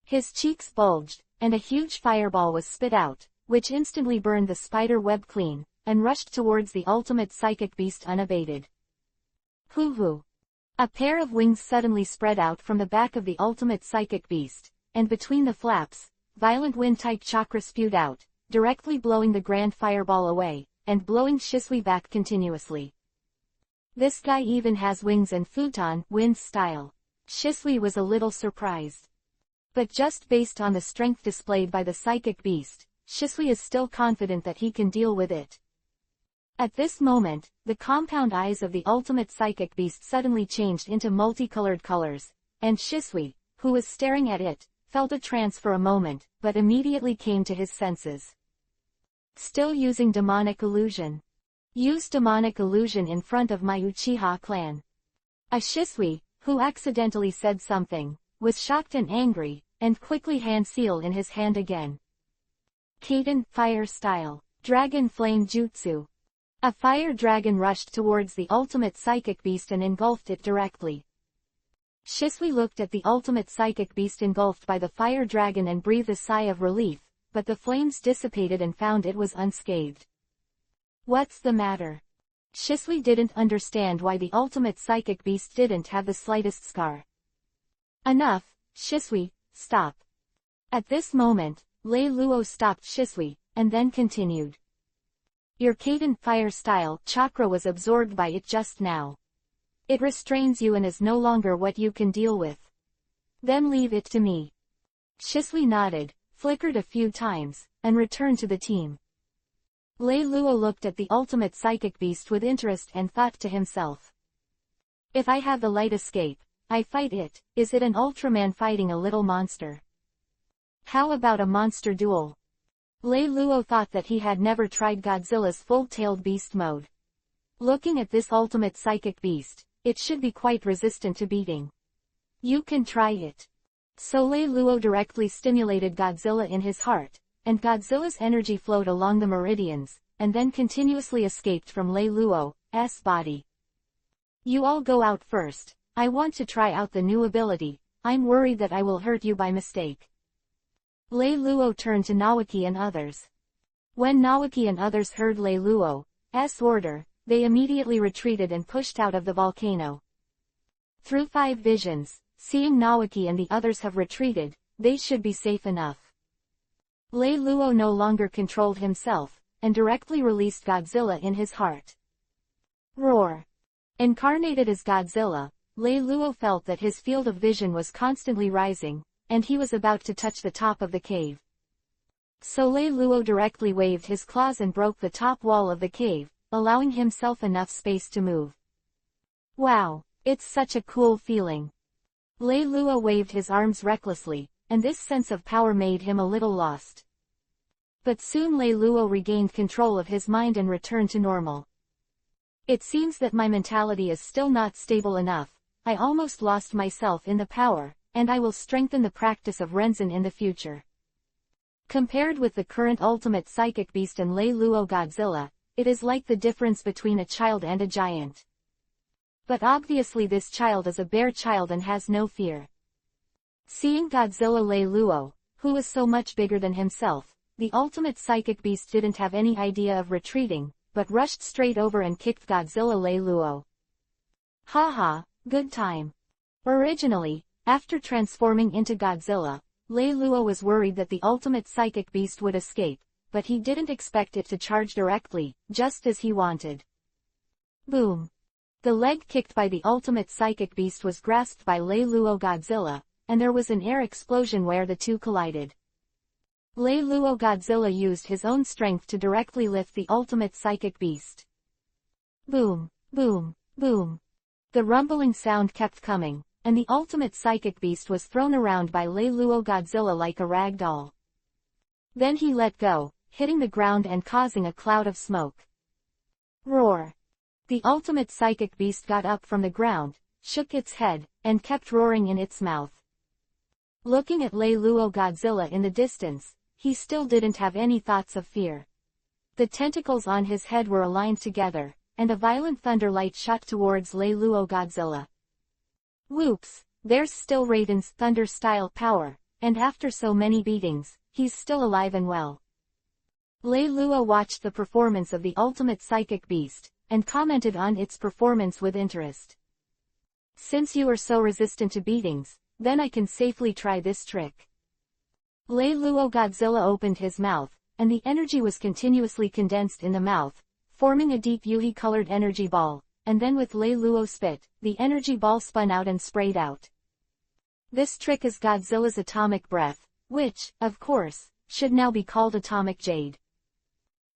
Speaker 1: His cheeks bulged, and a huge fireball was spit out, which instantly burned the spider web clean, and rushed towards the ultimate psychic beast unabated. Hoo-hoo. A pair of wings suddenly spread out from the back of the ultimate psychic beast, and between the flaps, violent wind-type chakra spewed out, directly blowing the grand fireball away, and blowing Shisui back continuously. This guy even has wings and futon wind style. Shisui was a little surprised. But just based on the strength displayed by the psychic beast, Shisui is still confident that he can deal with it. At this moment, the compound eyes of the ultimate psychic beast suddenly changed into multicolored colors, and Shisui, who was staring at it, felt a trance for a moment, but immediately came to his senses. Still using demonic illusion. Use demonic illusion in front of my Uchiha clan. A Shisui, who accidentally said something, was shocked and angry, and quickly hand seal in his hand again. Kaden Fire Style. Dragon Flame Jutsu. A fire dragon rushed towards the ultimate psychic beast and engulfed it directly. Shisui looked at the ultimate psychic beast engulfed by the fire dragon and breathed a sigh of relief, but the flames dissipated and found it was unscathed. What's the matter? Shisui didn't understand why the ultimate psychic beast didn't have the slightest scar. Enough, Shisui, stop. At this moment, Lei Luo stopped Shisui, and then continued. Your Kaden Fire Style chakra was absorbed by it just now. It restrains you and is no longer what you can deal with. Then leave it to me. Shisui nodded, flickered a few times, and returned to the team. Lei Luo looked at the ultimate psychic beast with interest and thought to himself. If I have the light escape, I fight it. Is it an Ultraman fighting a little monster? How about a monster duel? Lei Luo thought that he had never tried Godzilla's full-tailed beast mode. Looking at this ultimate psychic beast, it should be quite resistant to beating. You can try it. So Lei Luo directly stimulated Godzilla in his heart, and Godzilla's energy flowed along the meridians, and then continuously escaped from Lei Luo's body. You all go out first. I want to try out the new ability. I'm worried that I will hurt you by mistake. Lei Luo turned to Naoki and others. When Naoki and others heard Lei Luo's order, they immediately retreated and pushed out of the volcano. Through 5 visions, seeing Naoki and the others have retreated, they should be safe enough. Lei Luo no longer controlled himself, and directly released Godzilla in his heart. Roar! Incarnated as Godzilla, Lei Luo felt that his field of vision was constantly rising, and he was about to touch the top of the cave. So Lei Luo directly waved his claws and broke the top wall of the cave, allowing himself enough space to move. Wow, it's such a cool feeling. Lei Luo waved his arms recklessly, and this sense of power made him a little lost. But soon Lei Luo regained control of his mind and returned to normal. It seems that my mentality is still not stable enough. I almost lost myself in the power, and I will strengthen the practice of Renzen in the future. Compared with the current ultimate psychic beast and Lei Luo Godzilla, it is like the difference between a child and a giant. But obviously this child is a bear child and has no fear. Seeing Godzilla lay Luo, who was so much bigger than himself, the ultimate psychic beast didn't have any idea of retreating, but rushed straight over and kicked Godzilla lay Luo. Haha, good time. Originally, after transforming into Godzilla, Lei Luo was worried that the ultimate psychic beast would escape, but he didn't expect it to charge directly, just as he wanted. Boom. The leg kicked by the ultimate psychic beast was grasped by Lei Luo Godzilla, and there was an air explosion where the two collided. Lei Luo Godzilla used his own strength to directly lift the ultimate psychic beast. Boom, boom, boom. The rumbling sound kept coming, and the ultimate psychic beast was thrown around by Lei Luo Godzilla like a rag doll. Then he let go, hitting the ground and causing a cloud of smoke. Roar. The ultimate psychic beast got up from the ground, shook its head, and kept roaring in its mouth. Looking at Lei Luo Godzilla in the distance, he still didn't have any thoughts of fear. The tentacles on his head were aligned together, and a violent thunder light shot towards Lei Luo Godzilla. Whoops, there's still Raiden's thunder-style power, and after so many beatings, he's still alive and well. Lei Luo watched the performance of the ultimate psychic beast, and commented on its performance with interest. Since you are so resistant to beatings, then I can safely try this trick. Lei Luo Godzilla opened his mouth, and the energy was continuously condensed in the mouth, forming a deep Yuhi-colored energy ball, and then with Lei Luo spit, the energy ball spun out and sprayed out. This trick is Godzilla's atomic breath, which, of course, should now be called atomic jade.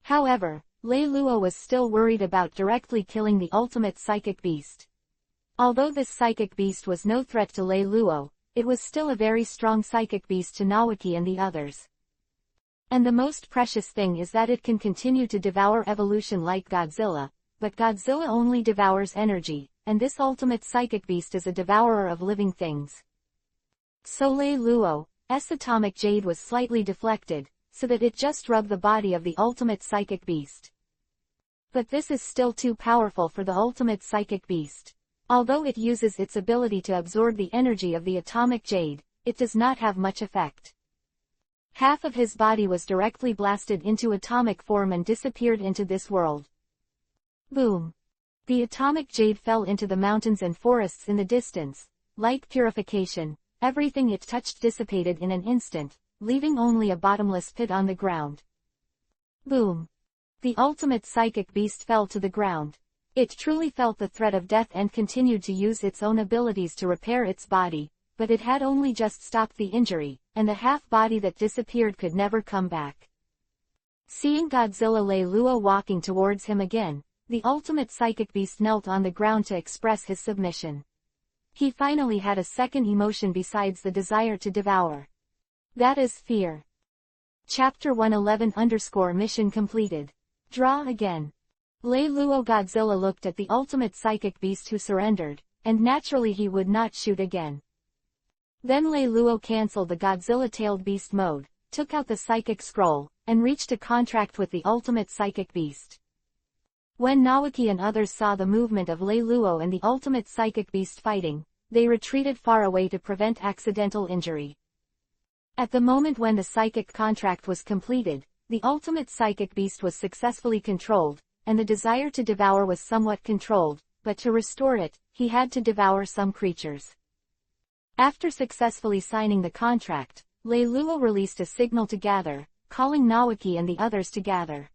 Speaker 1: However, Lei Luo was still worried about directly killing the ultimate psychic beast. Although this psychic beast was no threat to Lei Luo, it was still a very strong psychic beast to Naoki and the others. And the most precious thing is that it can continue to devour evolution like Godzilla, but Godzilla only devours energy, and this ultimate psychic beast is a devourer of living things. So Lei Luo's atomic jade was slightly deflected, so that it just rubbed the body of the ultimate psychic beast. But this is still too powerful for the ultimate psychic beast. Although it uses its ability to absorb the energy of the atomic jade, it does not have much effect. Half of his body was directly blasted into atomic form and disappeared into this world. Boom. The atomic jade fell into the mountains and forests in the distance. Like purification, everything it touched dissipated in an instant, leaving only a bottomless pit on the ground. Boom. The ultimate psychic beast fell to the ground. It truly felt the threat of death and continued to use its own abilities to repair its body, but it had only just stopped the injury, and the half-body that disappeared could never come back. Seeing Godzilla Lei Luo walking towards him again, the ultimate psychic beast knelt on the ground to express his submission. He finally had a second emotion besides the desire to devour. That is fear. Chapter 111 _ mission completed. Draw again. Lei Luo Godzilla looked at the ultimate psychic beast who surrendered, and naturally he would not shoot again. Then Lei Luo cancelled the Godzilla-tailed beast mode, took out the psychic scroll, and reached a contract with the ultimate psychic beast. When Naoki and others saw the movement of Lei Luo and the ultimate psychic beast fighting, they retreated far away to prevent accidental injury. At the moment when the psychic contract was completed, the ultimate psychic beast was successfully controlled, and the desire to devour was somewhat controlled, but to restore it, he had to devour some creatures. After successfully signing the contract, Lei Luo released a signal to gather, calling Naoki and the others to gather.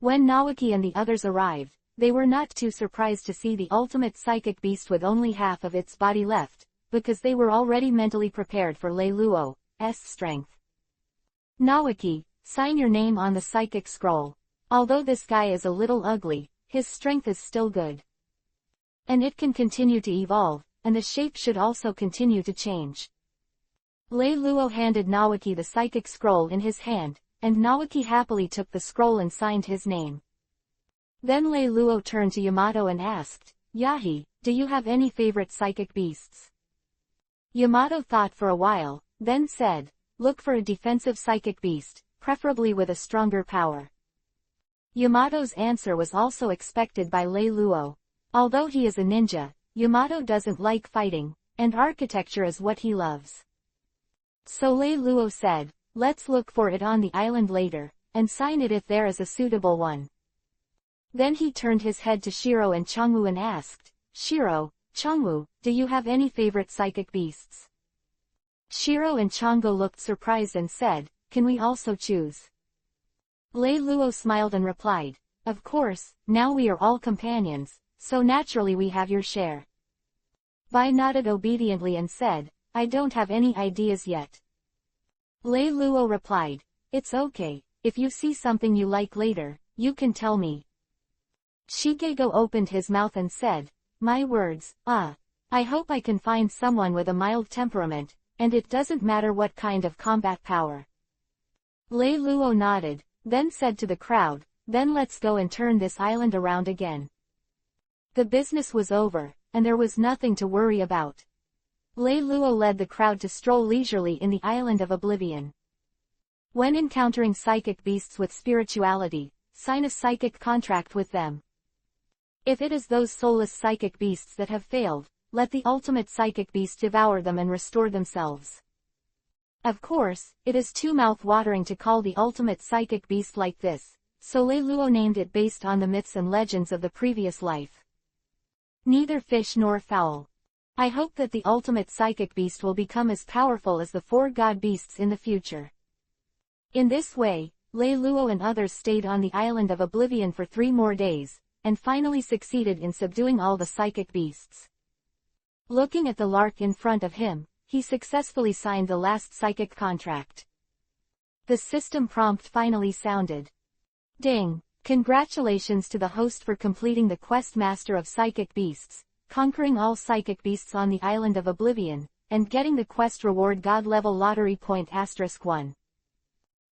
Speaker 1: When Naoki and the others arrived, they were not too surprised to see the ultimate psychic beast with only half of its body left, because they were already mentally prepared for Lei Luo's strength. Naoki, sign your name on the psychic scroll. Although this guy is a little ugly, his strength is still good. And it can continue to evolve, and the shape should also continue to change. Lei Luo handed Naoki the psychic scroll in his hand, and Naoki happily took the scroll and signed his name. Then Lei Luo turned to Yamato and asked, Yahi, do you have any favorite psychic beasts? Yamato thought for a while, then said, look for a defensive psychic beast, preferably with a stronger power. Yamato's answer was also expected by Lei Luo. Although he is a ninja, Yamato doesn't like fighting, and architecture is what he loves. So Lei Luo said, let's look for it on the island later, and sign it if there is a suitable one. Then he turned his head to Shiro and Changwu and asked, Shiro, Changwu, do you have any favorite psychic beasts? Shiro and Changwu looked surprised and said, can we also choose? Lei Luo smiled and replied, of course, now we are all companions, so naturally we have your share. Bai nodded obediently and said, I don't have any ideas yet. Lei Luo replied, it's okay, if you see something you like later, you can tell me. Shigego opened his mouth and said, my words, I hope I can find someone with a mild temperament, and it doesn't matter what kind of combat power. Lei Luo nodded, then said to the crowd, then let's go and turn this island around again. The business was over, and there was nothing to worry about. Lei Luo led the crowd to stroll leisurely in the island of Oblivion. When encountering psychic beasts with spirituality, sign a psychic contract with them. If it is those soulless psychic beasts that have failed, let the ultimate psychic beast devour them and restore themselves. Of course, it is too mouth-watering to call the ultimate psychic beast like this, so Lei Luo named it based on the myths and legends of the previous life. Neither fish nor fowl. I hope that the ultimate psychic beast will become as powerful as the 4 god beasts in the future. In this way, Lei Luo and others stayed on the island of Oblivion for 3 more days, and finally succeeded in subduing all the psychic beasts. Looking at the lark in front of him, he successfully signed the last psychic contract. The system prompt finally sounded. Ding! Congratulations to the host for completing the quest Master of Psychic Beasts, conquering all psychic beasts on the island of Oblivion, and getting the quest reward God level lottery point *1.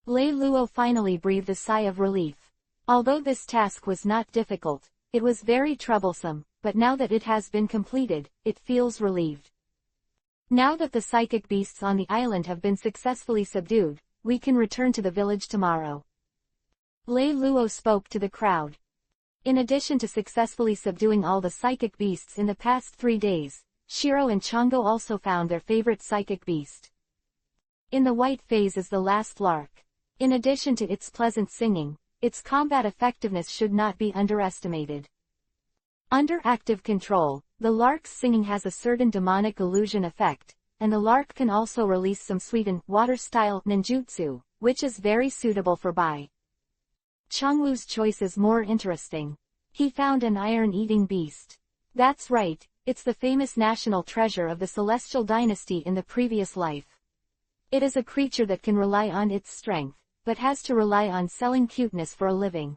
Speaker 1: Lei Luo finally breathed a sigh of relief. Although this task was not difficult, it was very troublesome, but now that it has been completed, it feels relieved. Now that the psychic beasts on the island have been successfully subdued, we can return to the village tomorrow. Lei Luo spoke to the crowd. In addition to successfully subduing all the psychic beasts in the past 3 days, Shiro and Changwu also found their favorite psychic beast. In the white phase is the last lark. In addition to its pleasant singing, its combat effectiveness should not be underestimated. Under active control, the lark's singing has a certain demonic illusion effect, and the lark can also release some sweetened, water-style ninjutsu, which is very suitable for Bai. Changwu's choice is more interesting. He found an iron-eating beast. That's right, it's the famous national treasure of the Celestial Dynasty in the previous life. It is a creature that can rely on its strength, but has to rely on selling cuteness for a living.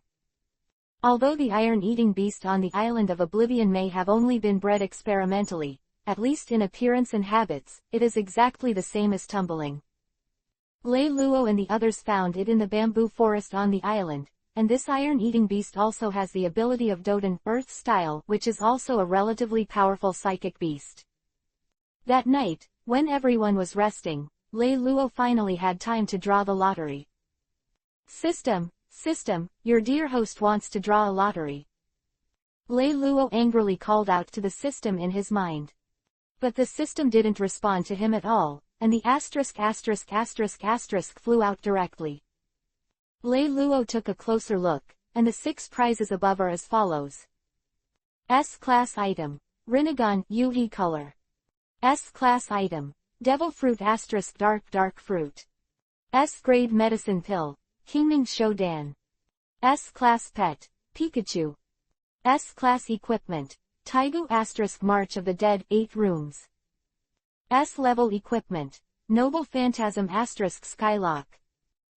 Speaker 1: Although the iron-eating beast on the island of Oblivion may have only been bred experimentally, at least in appearance and habits, it is exactly the same as Tumbling. Lei Luo and the others found it in the bamboo forest on the island, and this iron-eating beast also has the ability of Doden, Earth Style, which is also a relatively powerful psychic beast. That night, when everyone was resting, Lei Luo finally had time to draw the lottery. System, your dear host wants to draw a lottery. Lei Luo angrily called out to the system in his mind. But the system didn't respond to him at all, and the **** flew out directly. Lei Luo took a closer look, and the 6 prizes above are as follows. S-Class Item. Rinnegan, Yuhi Color. S-Class Item. Devil Fruit * Dark Fruit. S-Grade Medicine Pill. Kingning Shodan. S-Class Pet. Pikachu. S-Class Equipment. Taigu * March of the Dead, 8 rooms. S-Level Equipment. Noble Phantasm * Skylock.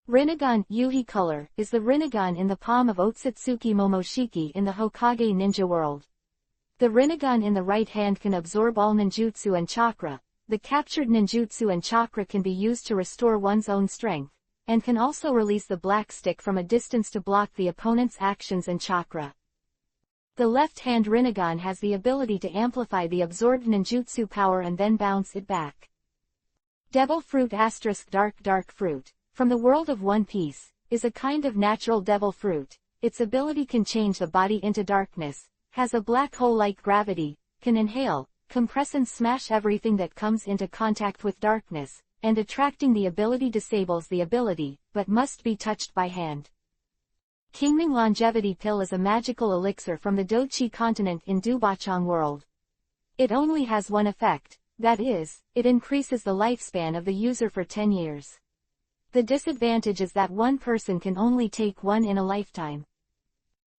Speaker 1: Rinnegan, Yuhi Color, is the Rinnegan in the palm of Otsutsuki Momoshiki in the Hokage ninja world. The Rinnegan in the right hand can absorb all ninjutsu and chakra. The captured ninjutsu and chakra can be used to restore one's own strength, and can also release the black stick from a distance to block the opponent's actions and chakra. The left-hand Rinnegan has the ability to amplify the absorbed ninjutsu power and then bounce it back. Devil Fruit * Dark Fruit, from the world of One Piece, is a kind of natural devil fruit. Its ability can change the body into darkness, has a black hole-like gravity, can inhale, compress and smash everything that comes into contact with darkness, and attracting the ability disables the ability, but must be touched by hand. Kingming Longevity Pill is a magical elixir from the Dochi continent in Dubachang world. It only has one effect, that is, it increases the lifespan of the user for 10 years. The disadvantage is that one person can only take one in a lifetime.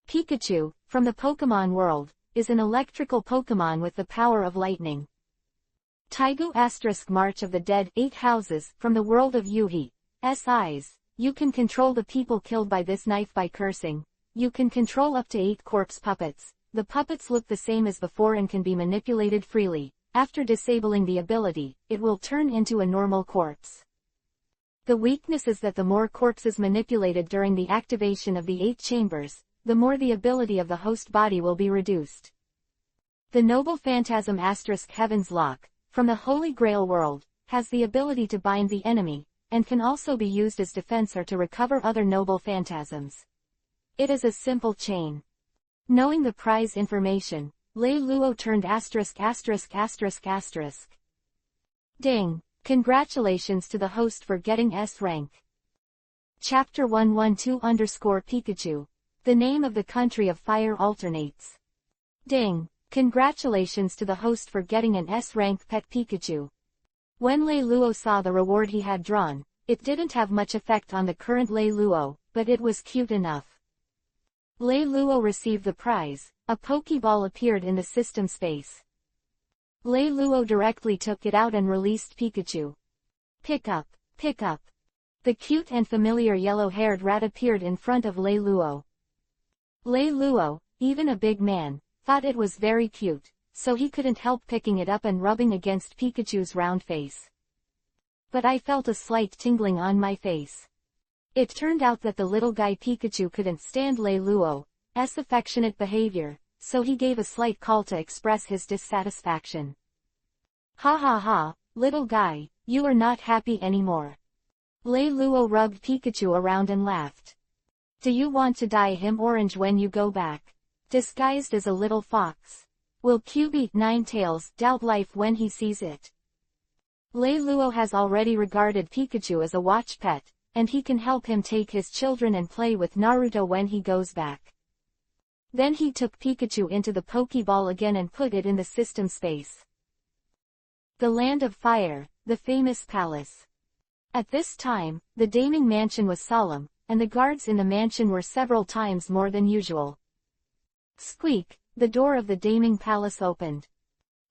Speaker 1: Pikachu, from the Pokemon world, is an electrical Pokemon with the power of lightning. Taigu * March of the Dead 8 houses, from the world of Yuhi's eyes. You can control the people killed by this knife by cursing. You can control up to 8 corpse puppets. The puppets look the same as before and can be manipulated freely. After disabling the ability, it will turn into a normal corpse. The weakness is that the more corpses manipulated during the activation of the 8 chambers, the more the ability of the host body will be reduced. The Noble Phantasm * Heaven's Lock, from the Holy Grail world, has the ability to bind the enemy, and can also be used as defense or to recover other noble phantasms. It is a simple chain. Knowing the prize information, Lei Luo turned *******. Ding! Congratulations to the host for getting S rank. Chapter 112-Pikachu. The name of the country of fire alternates. Ding! Congratulations to the host for getting an S rank pet Pikachu. When Lei Luo saw the reward he had drawn, it didn't have much effect on the current Lei Luo, but it was cute enough. Lei Luo received the prize. A Pokeball appeared in the system space. Lei Luo directly took it out and released Pikachu. Pick up, pick up. The cute and familiar yellow-haired rat appeared in front of Lei Luo. Lei Luo, even a big man, thought it was very cute, so he couldn't help picking it up and rubbing against Pikachu's round face. But I felt a slight tingling on my face. It turned out that the little guy Pikachu couldn't stand Lei Luo's affectionate behavior, so he gave a slight call to express his dissatisfaction. Ha ha ha, little guy, you are not happy anymore. Lei Luo rubbed Pikachu around and laughed. Do you want to dye him orange when you go back? Disguised as a little fox. Will QB Ninetales doubt life when he sees it? Lei Luo has already regarded Pikachu as a watch pet, and he can help him take his children and play with Naruto when he goes back. Then he took Pikachu into the Pokeball again and put it in the system space. The Land of Fire, the famous palace. At this time, the Daming Mansion was solemn, and the guards in the mansion were several times more than usual. Squeak, the door of the Daming Palace opened.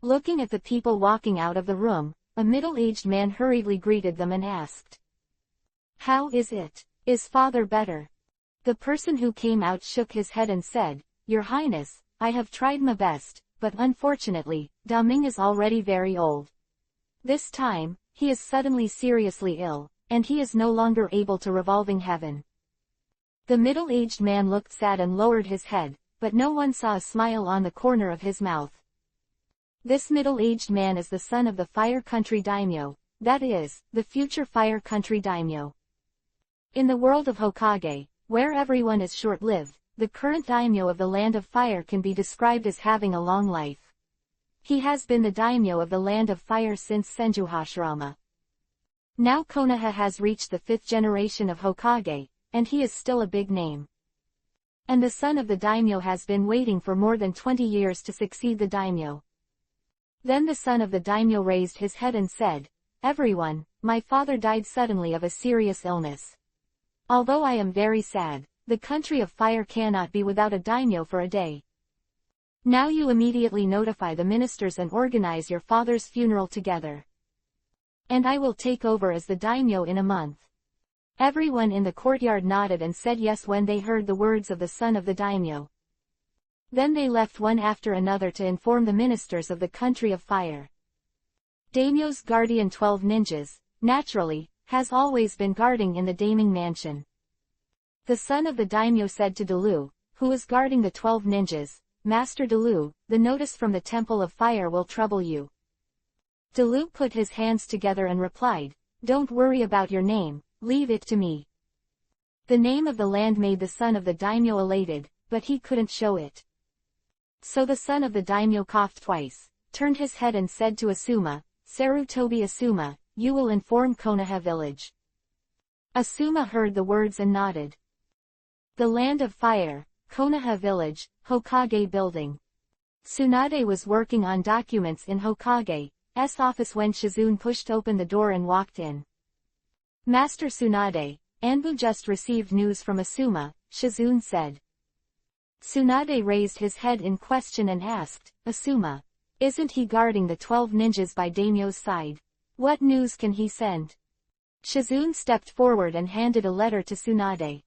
Speaker 1: Looking at the people walking out of the room, a middle-aged man hurriedly greeted them and asked, "How is it? Is father better?" The person who came out shook his head and said, "Your Highness, I have tried my best, but unfortunately, Daming is already very old. This time, he is suddenly seriously ill, and he is no longer able to revolving heaven." The middle-aged man looked sad and lowered his head, but no one saw a smile on the corner of his mouth. This middle-aged man is the son of the Fire Country Daimyo, that is, the future Fire Country Daimyo. In the world of Hokage, where everyone is short-lived, the current daimyo of the Land of Fire can be described as having a long life. He has been the daimyo of the Land of Fire since Senjuhashirama. Now Konoha has reached the 5th generation of Hokage, and he is still a big name. And the son of the daimyo has been waiting for more than 20 years to succeed the daimyo. Then the son of the daimyo raised his head and said, "Everyone, my father died suddenly of a serious illness. Although I am very sad, the country of fire cannot be without a daimyo for a day. Now you immediately notify the ministers and organize your father's funeral together. And I will take over as the daimyo in a month." Everyone in the courtyard nodded and said yes when they heard the words of the son of the daimyo. Then they left one after another to inform the ministers of the country of fire. Daimyo's guardian 12 ninjas, naturally, has always been guarding in the Daming Mansion. The son of the daimyo said to Dalu, who was guarding the 12 ninjas, "Master Dalu, the notice from the Temple of Fire will trouble you." Dalu put his hands together and replied, "Don't worry about your name, leave it to me." The name of the land made the son of the daimyo elated, but he couldn't show it. So the son of the daimyo coughed twice, turned his head and said to Asuma, "Sarutobi Asuma, you will inform Konoha village." Asuma heard the words and nodded. The Land of Fire, Konoha Village, Hokage Building. Tsunade was working on documents in Hokage's office when Shizune pushed open the door and walked in. "Master Tsunade, Anbu just received news from Asuma," Shizune said. Tsunade raised his head in question and asked, "Asuma? Isn't he guarding the 12 ninjas by Daimyo's side? What news can he send?" Shizune stepped forward and handed a letter to Tsunade.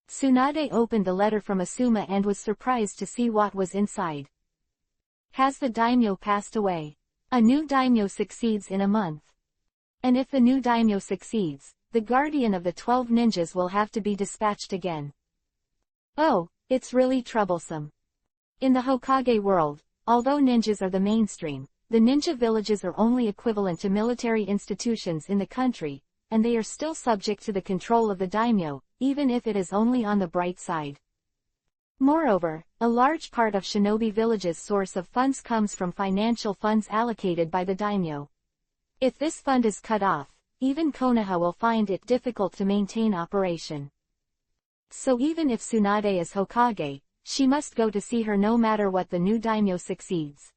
Speaker 1: Tsunade opened the letter from Asuma and was surprised to see what was inside. "Has the daimyo passed away? A new daimyo succeeds in a month. And if the new daimyo succeeds, the guardian of the 12 ninjas will have to be dispatched again. Oh, it's really troublesome. In the Hokage world, although ninjas are the mainstream, the ninja villages are only equivalent to military institutions in the country, and they are still subject to the control of the daimyo, even if it is only on the bright side. Moreover, a large part of shinobi villages' source of funds comes from financial funds allocated by the daimyo. If this fund is cut off, even Konoha will find it difficult to maintain operation. So even if Tsunade is Hokage, she must go to see her no matter what the new daimyo succeeds."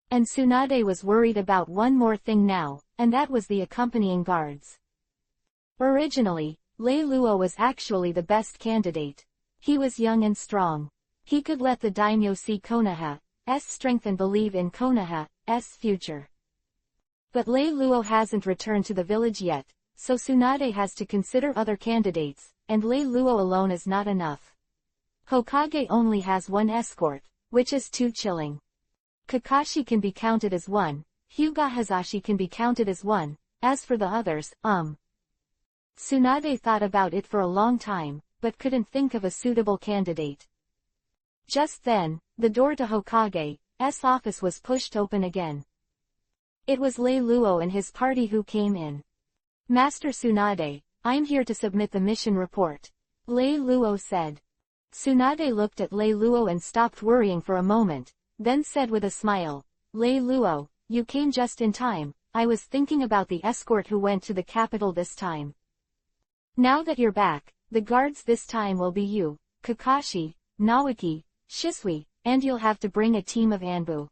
Speaker 1: And Tsunade was worried about one more thing now, and that was the accompanying guards. Originally, Lei Luo was actually the best candidate. He was young and strong. He could let the daimyo see Konoha's strength and believe in Konoha's future. But Lei Luo hasn't returned to the village yet, so Tsunade has to consider other candidates, and Lei Luo alone is not enough. Hokage only has one escort, which is too chilling. Kakashi can be counted as one, Hyuga Hazashi can be counted as one, as for the others, Tsunade thought about it for a long time, but couldn't think of a suitable candidate. Just then, the door to Hokage's office was pushed open again. It was Lei Luo and his party who came in. "Master Tsunade, I'm here to submit the mission report," Lei Luo said. Tsunade looked at Lei Luo and stopped worrying for a moment, then said with a smile, "Lei Luo, you came just in time. I was thinking about the escort who went to the capital this time. Now that you're back, the guards this time will be you, Kakashi, Naoki, Shisui, and you'll have to bring a team of Anbu."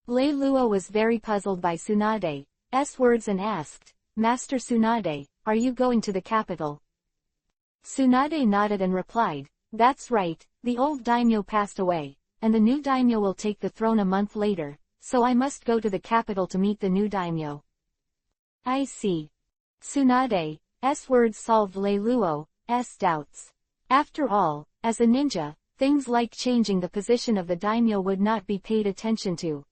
Speaker 1: Lei Luo was very puzzled by Tsunade's words and asked, "Master Tsunade, are you going to the capital?" Tsunade nodded and replied, "That's right, the old daimyo passed away, and the new daimyo will take the throne a month later, so I must go to the capital to meet the new daimyo." "I see." Tsunade's words solved Lei Luo's doubts. After all, as a ninja, things like changing the position of the daimyo would not be paid attention to.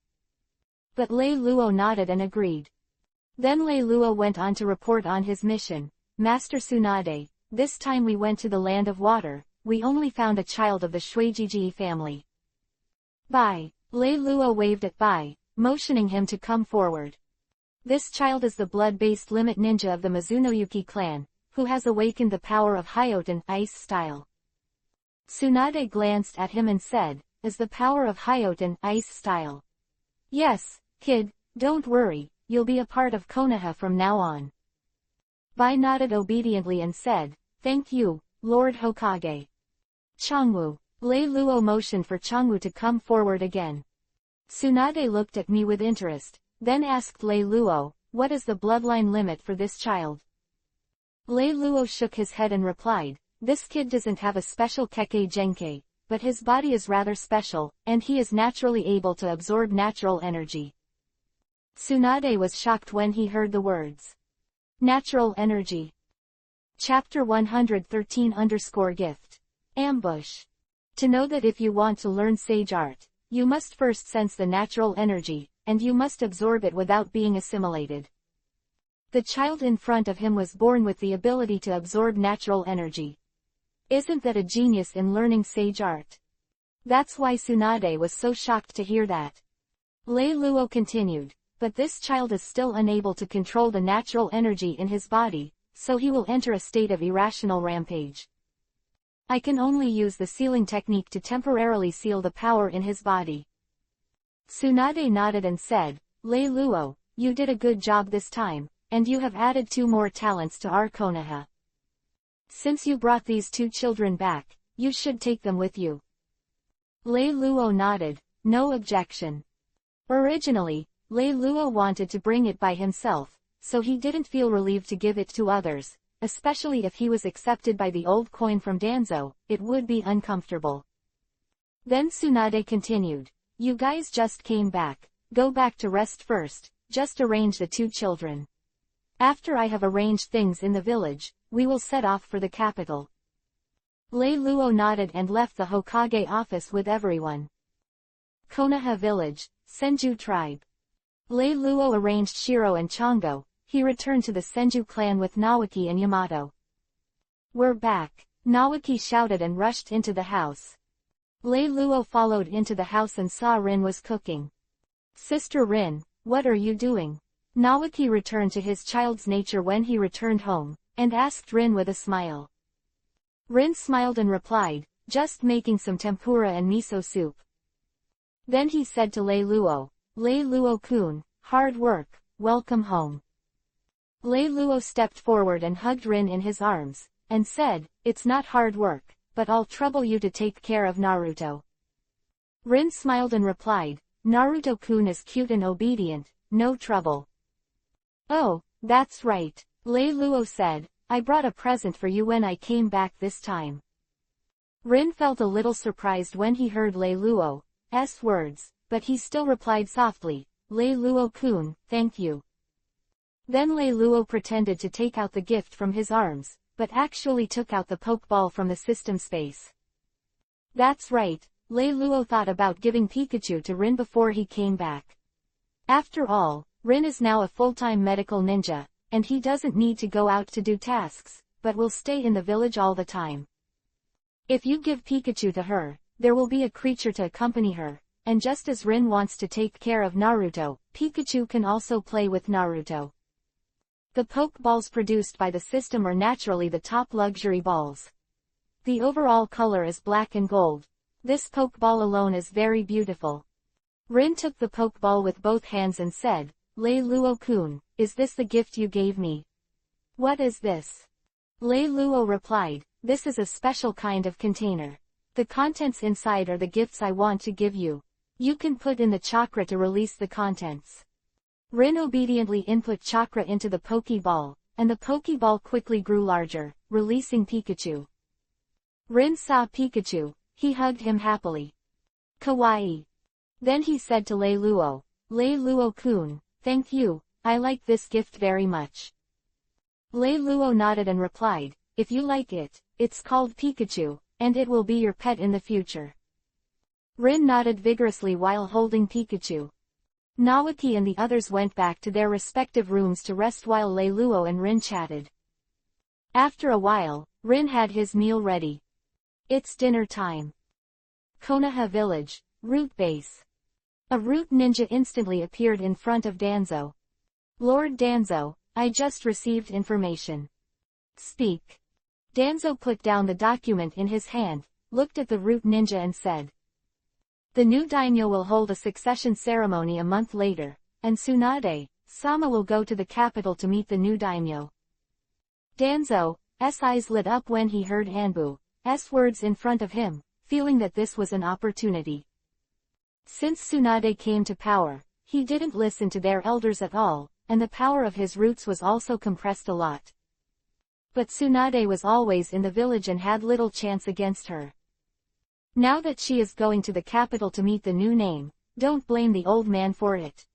Speaker 1: But Lei Luo nodded and agreed. Then Lei Luo went on to report on his mission. "Master Tsunade, this time we went to the Land of Water. We only found a child of the Shueijiji family." "Bai." Lei Luo waved at Bai, motioning him to come forward. "This child is the blood-based limit ninja of the Mizunoyuki clan, who has awakened the power of Hyoten ice style." Tsunade glanced at him and said, "Is the power of Hyoten ice style?" "Yes, kid, don't worry, you'll be a part of Konoha from now on." Bai nodded obediently and said, "Thank you, Lord Hokage." "Changwu." Lei Luo motioned for Changwu to come forward again. Tsunade looked at me with interest, then asked Lei Luo, "What is the bloodline limit for this child?" Lei Luo shook his head and replied, "This kid doesn't have a special Kekkei Genkei, but his body is rather special, and he is naturally able to absorb natural energy." Tsunade was shocked when he heard the words. Natural energy. Chapter 113_Gift. Ambush. To know that if you want to learn sage art, you must first sense the natural energy, and you must absorb it without being assimilated. The child in front of him was born with the ability to absorb natural energy. Isn't that a genius in learning sage art? That's why Tsunade was so shocked to hear that. Lei Luo continued, "But this child is still unable to control the natural energy in his body, so he will enter a state of irrational rampage. I can only use the sealing technique to temporarily seal the power in his body. Tsunade nodded and said, Lei Luo, you did a good job this time, and you have added 2 more talents to our Konoha. Since you brought these 2 children back, you should take them with you. Lei Luo nodded, no objection. Originally, Lei Luo wanted to bring it by himself, so he didn't feel relieved to give it to others, especially if he was accepted by the old coin from Danzo, it would be uncomfortable. Then Tsunade continued, you guys just came back, go back to rest first, just arrange the 2 children. After I have arranged things in the village, we will set off for the capital. Lei Luo nodded and left the Hokage office with everyone. Konoha Village, Senju Tribe. Lei Luo arranged Shiro and Chongo. He returned to the Senju clan with Naoki and Yamato. We're back, Naoki shouted and rushed into the house. Lei Luo followed into the house and saw Rin was cooking. Sister Rin, what are you doing? Naoki returned to his child's nature when he returned home, and asked Rin with a smile. Rin smiled and replied, just making some tempura and miso soup. Then he said to Lei Luo-kun, hard work, welcome home. Lei Luo stepped forward and hugged Rin in his arms, and said, it's not hard work, but I'll trouble you to take care of Naruto. Rin smiled and replied, Naruto-kun is cute and obedient, no trouble. Oh, that's right, Lei Luo said, I brought a present for you when I came back this time. Rin felt a little surprised when he heard Lei Luo's words, but he still replied softly, Lei Luo-kun, thank you. Then Lei Luo pretended to take out the gift from his arms, but actually took out the Pokeball from the system space. That's right, Lei Luo thought about giving Pikachu to Rin before he came back. After all, Rin is now a full-time medical ninja, and he doesn't need to go out to do tasks, but will stay in the village all the time. If you give Pikachu to her, there will be a creature to accompany her, and just as Rin wants to take care of Naruto, Pikachu can also play with Naruto. The Pokeballs produced by the system are naturally the top luxury balls. The overall color is black and gold. This Pokeball alone is very beautiful. Rin took the Pokeball with both hands and said, Lei Luo-kun, is this the gift you gave me? What is this? Lei Luo replied, this is a special kind of container. The contents inside are the gifts I want to give you. You can put in the chakra to release the contents. Rin obediently input chakra into the Pokeball, and the Pokeball quickly grew larger, releasing Pikachu. Rin saw Pikachu, he hugged him happily. Kawaii. Then he said to Lei Luo-kun, thank you, I like this gift very much. Lei Luo nodded and replied, if you like it, it's called Pikachu, and it will be your pet in the future. Rin nodded vigorously while holding Pikachu. Naoki and the others went back to their respective rooms to rest while Lei Luo and Rin chatted. After a while, Rin had his meal ready. It's dinner time. Konoha Village, Root Base. A root ninja instantly appeared in front of Danzo. Lord Danzo, I just received information. Speak. Danzo put down the document in his hand, looked at the root ninja and said. The new daimyo will hold a succession ceremony a month later, and Tsunade-sama will go to the capital to meet the new daimyo. Danzo's eyes lit up when he heard Anbu's words in front of him, feeling that this was an opportunity. Since Tsunade came to power, he didn't listen to their elders at all, and the power of his roots was also compressed a lot. But Tsunade was always in the village and had little chance against her. Now that she is going to the capital to meet the new name, don't blame the old man for it.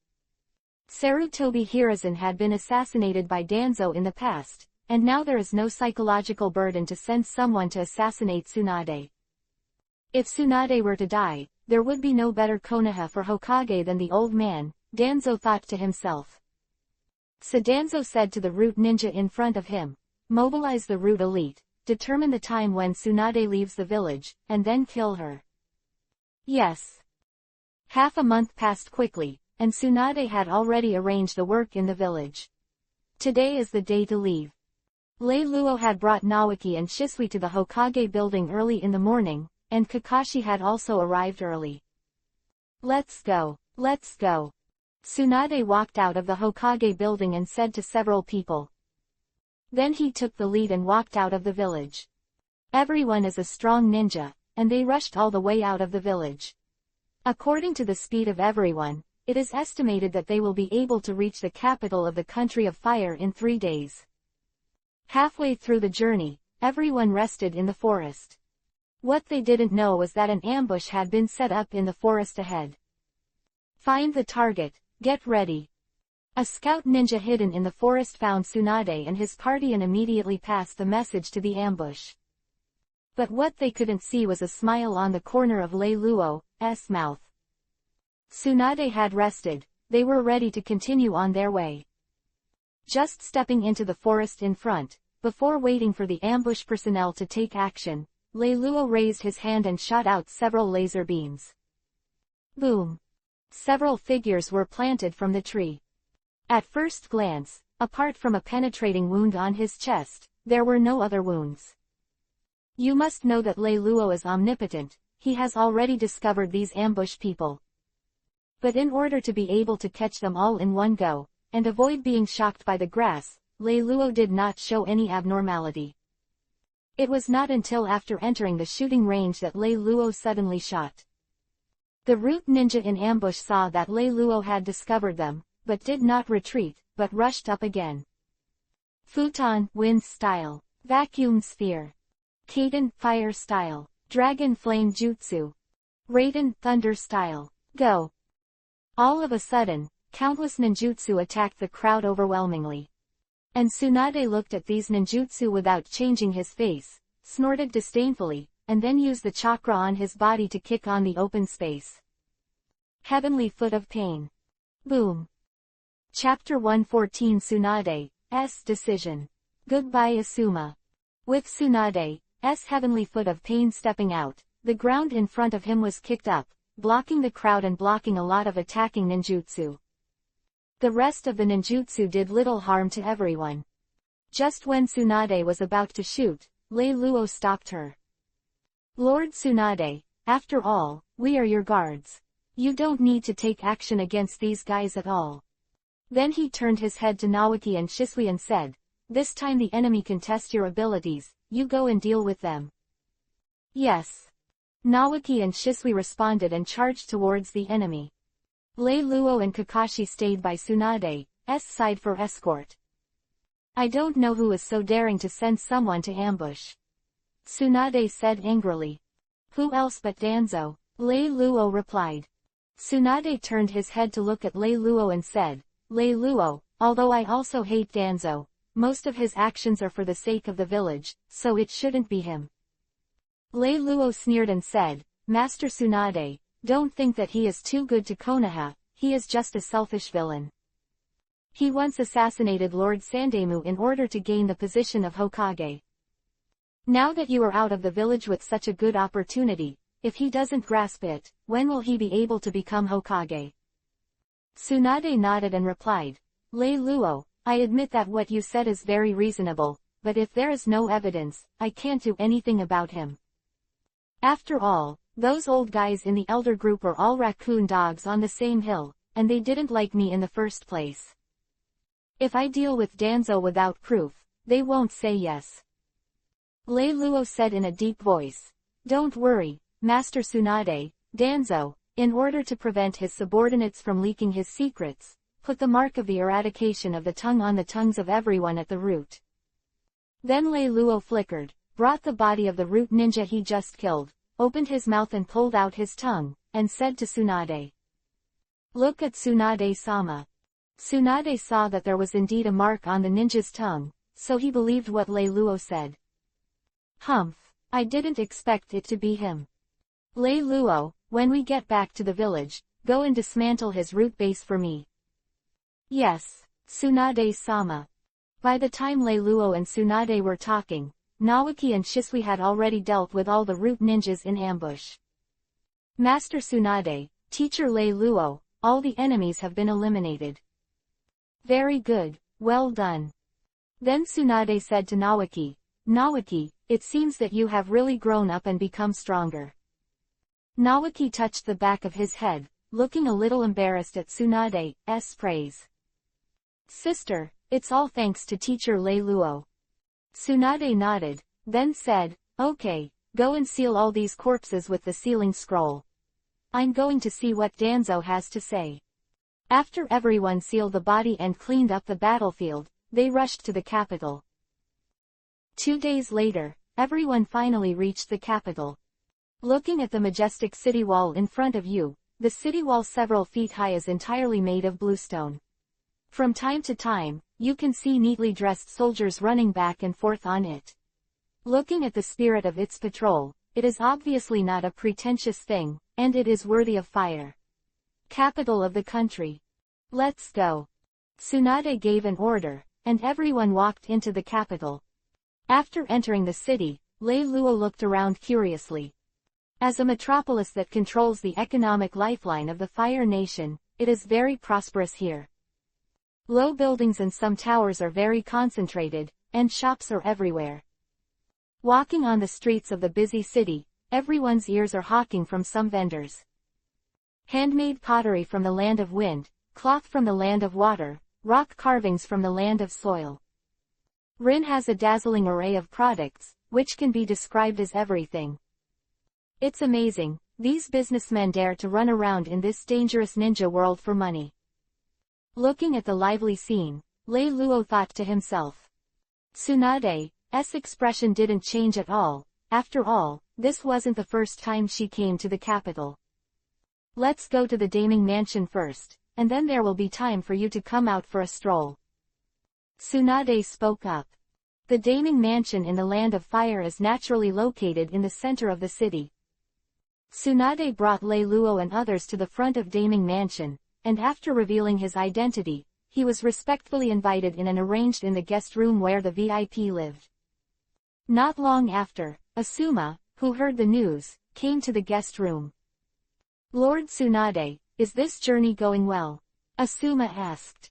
Speaker 1: Sarutobi Hiruzen had been assassinated by Danzo in the past, and now there is no psychological burden to send someone to assassinate Tsunade. If Tsunade were to die, there would be no better Konoha for Hokage than the old man, Danzo thought to himself. So Danzo said to the root ninja in front of him, mobilize the root elite, determine the time when Tsunade leaves the village, and then kill her. Yes. Half a month passed quickly, and Tsunade had already arranged the work in the village. Today is the day to leave. Lei Luo had brought Naoki and Shisui to the Hokage building early in the morning, and Kakashi had also arrived early. Let's go. Let's go. Tsunade walked out of the Hokage building and said to several people. Then he took the lead and walked out of the village. Everyone is a strong ninja, and they rushed all the way out of the village. According to the speed of everyone, it is estimated that they will be able to reach the capital of the country of fire in 3 days. Halfway through the journey, everyone rested in the forest. What they didn't know was that an ambush had been set up in the forest ahead. Find the target, get ready. A scout ninja hidden in the forest found Tsunade and his party and immediately passed the message to the ambush. But what they couldn't see was a smile on the corner of Lei Luo's mouth. Tsunade had rested, they were ready to continue on their way. Just stepping into the forest in front, before waiting for the ambush personnel to take action, Lei Luo raised his hand and shot out several laser beams. Boom! Several figures were planted from the tree. At first glance, apart from a penetrating wound on his chest, there were no other wounds. You must know that Lei Luo is omnipotent, he has already discovered these ambush people. But in order to be able to catch them all in one go, and avoid being shocked by the grass, Lei Luo did not show any abnormality. It was not until after entering the shooting range that Lei Luo suddenly shot. The root ninja in ambush saw that Lei Luo had discovered them, but did not retreat, but rushed up again. Futon, wind style. Vacuum sphere. Kaden, fire style. Dragon flame jutsu. Raiden, thunder style. Go. All of a sudden, countless ninjutsu attacked the crowd overwhelmingly. And Tsunade looked at these ninjutsu without changing his face, snorted disdainfully, and then used the chakra on his body to kick on the open space. Heavenly Foot of Pain. Boom. Chapter 114 Tsunade's Decision. Goodbye Asuma. With Tsunade's Heavenly Foot of Pain stepping out, the ground in front of him was kicked up, blocking the crowd and blocking a lot of attacking ninjutsu. The rest of the ninjutsu did little harm to everyone. Just when Tsunade was about to shoot, Lei Luo stopped her. Lord Tsunade, after all, we are your guards. You don't need to take action against these guys at all. Then he turned his head to Naoki and Shisui and said, this time the enemy can test your abilities, you go and deal with them. Yes. Naoki and Shisui responded and charged towards the enemy. Lei Luo and Kakashi stayed by Tsunade's side for escort. I don't know who is so daring to send someone to ambush. Tsunade said angrily. Who else but Danzo? Lei Luo replied. Tsunade turned his head to look at Lei Luo and said, Lei Luo, although I also hate Danzo, most of his actions are for the sake of the village, so it shouldn't be him. Lei Luo sneered and said, Master Tsunade, don't think that he is too good to Konoha, he is just a selfish villain. He once assassinated Lord Sandemu in order to gain the position of Hokage. Now that you are out of the village with such a good opportunity, if he doesn't grasp it, when will he be able to become Hokage? Tsunade nodded and replied, Lei Luo, I admit that what you said is very reasonable, but if there is no evidence, I can't do anything about him. After all, those old guys in the elder group are all raccoon dogs on the same hill, and they didn't like me in the first place. If I deal with Danzo without proof, they won't say yes. Lei Luo said in a deep voice. Don't worry, Master Tsunade, Danzo, in order to prevent his subordinates from leaking his secrets, put the mark of the eradication of the tongue on the tongues of everyone at the root. Then Lei Luo flickered, brought the body of the root ninja he just killed, opened his mouth and pulled out his tongue, and said to Tsunade. Look at Tsunade-sama. Tsunade saw that there was indeed a mark on the ninja's tongue, so he believed what Lei Luo said. Humph, I didn't expect it to be him. Lei Luo, when we get back to the village, go and dismantle his root base for me. Yes, Tsunade-sama. By the time Lei Luo and Tsunade were talking, Naoki and Shisui had already dealt with all the root ninjas in ambush. Master Tsunade, Teacher Lei Luo, all the enemies have been eliminated. Very good, well done. Then Tsunade said to Naoki, "Naoki, it seems that you have really grown up and become stronger." Naoki touched the back of his head, looking a little embarrassed at Tsunade's praise. "Sister, it's all thanks to teacher Lei Luo." Tsunade nodded, then said, "Okay, go and seal all these corpses with the sealing scroll. I'm going to see what Danzo has to say." After everyone sealed the body and cleaned up the battlefield, they rushed to the capital. 2 days later, everyone finally reached the capital. Looking at the majestic city wall in front of you, the city wall several feet high is entirely made of bluestone. From time to time, you can see neatly dressed soldiers running back and forth on it. Looking at the spirit of its patrol, it is obviously not a pretentious thing, and it is worthy of fire. Capital of the country. Let's go. Tsunade gave an order, and everyone walked into the capital. After entering the city, Lei Luo looked around curiously. As a metropolis that controls the economic lifeline of the Fire Nation, it is very prosperous here. Low buildings and some towers are very concentrated, and shops are everywhere. Walking on the streets of the busy city, everyone's ears are hawking from some vendors. Handmade pottery from the land of wind, cloth from the land of water, rock carvings from the land of soil. Rin has a dazzling array of products, which can be described as everything. It's amazing, these businessmen dare to run around in this dangerous ninja world for money. Looking at the lively scene, Lei Luo thought to himself. Tsunade's expression didn't change at all. After all, this wasn't the first time she came to the capital. "Let's go to the Daming Mansion first, and then there will be time for you to come out for a stroll." Tsunade spoke up. The Daming Mansion in the Land of Fire is naturally located in the center of the city. Tsunade brought Lei Luo and others to the front of Daming Mansion, and after revealing his identity, he was respectfully invited in and arranged in the guest room where the VIP lived. Not long after, Asuma, who heard the news, came to the guest room. "Lord Tsunade, is this journey going well?" Asuma asked.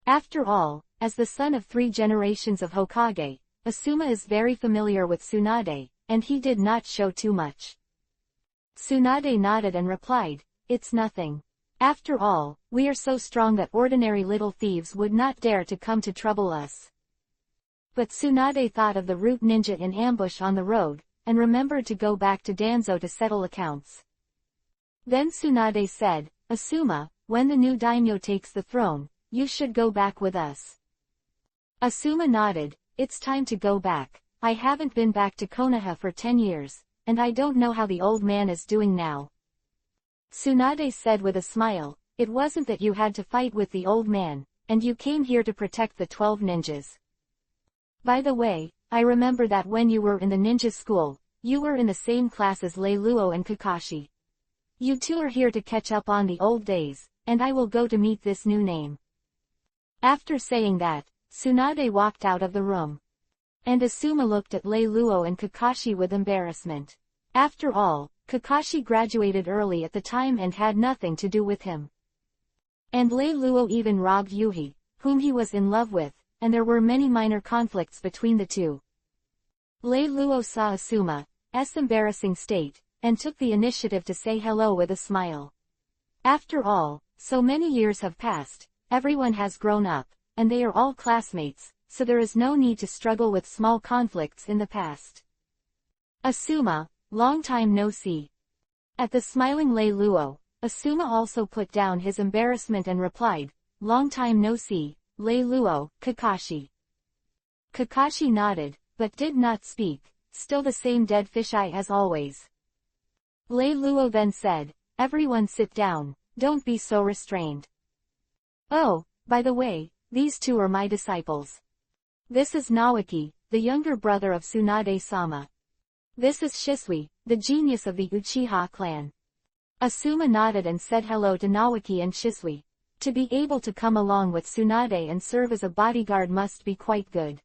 Speaker 1: After all, as the son of 3 generations of Hokage, Asuma is very familiar with Tsunade, and he did not show too much. Tsunade nodded and replied, "It's nothing. After all, we are so strong that ordinary little thieves would not dare to come to trouble us." But Tsunade thought of the root ninja in ambush on the road, and remembered to go back to Danzo to settle accounts. Then Tsunade said, "Asuma, when the new daimyo takes the throne, you should go back with us." Asuma nodded, "It's time to go back. I haven't been back to Konoha for 10 years, and I don't know how the old man is doing now." Tsunade said with a smile, "It wasn't that you had to fight with the old man, and you came here to protect the 12 ninjas. By the way, I remember that when you were in the ninja school, you were in the same class as Lei Luo and Kakashi. You two are here to catch up on the old days, and I will go to meet this new name." After saying that, Tsunade walked out of the room. And Asuma looked at Lei Luo and Kakashi with embarrassment. After all, Kakashi graduated early at the time and had nothing to do with him. And Lei Luo even robbed Yuhi, whom he was in love with, and there were many minor conflicts between the two. Lei Luo saw Asuma's embarrassing state, and took the initiative to say hello with a smile. After all, so many years have passed, everyone has grown up, and they are all classmates, so there is no need to struggle with small conflicts in the past. "Asuma, long time no see." At the smiling Lei Luo, Asuma also put down his embarrassment and replied, "Long time no see, Lei Luo, Kakashi." Kakashi nodded, but did not speak, still the same dead fisheye as always. Lei Luo then said, "Everyone sit down, don't be so restrained. Oh, by the way, these two are my disciples. This is Naoki, the younger brother of Tsunade-sama. This is Shisui, the genius of the Uchiha clan." Asuma nodded and said hello to Naoki and Shisui. To be able to come along with Tsunade and serve as a bodyguard must be quite good.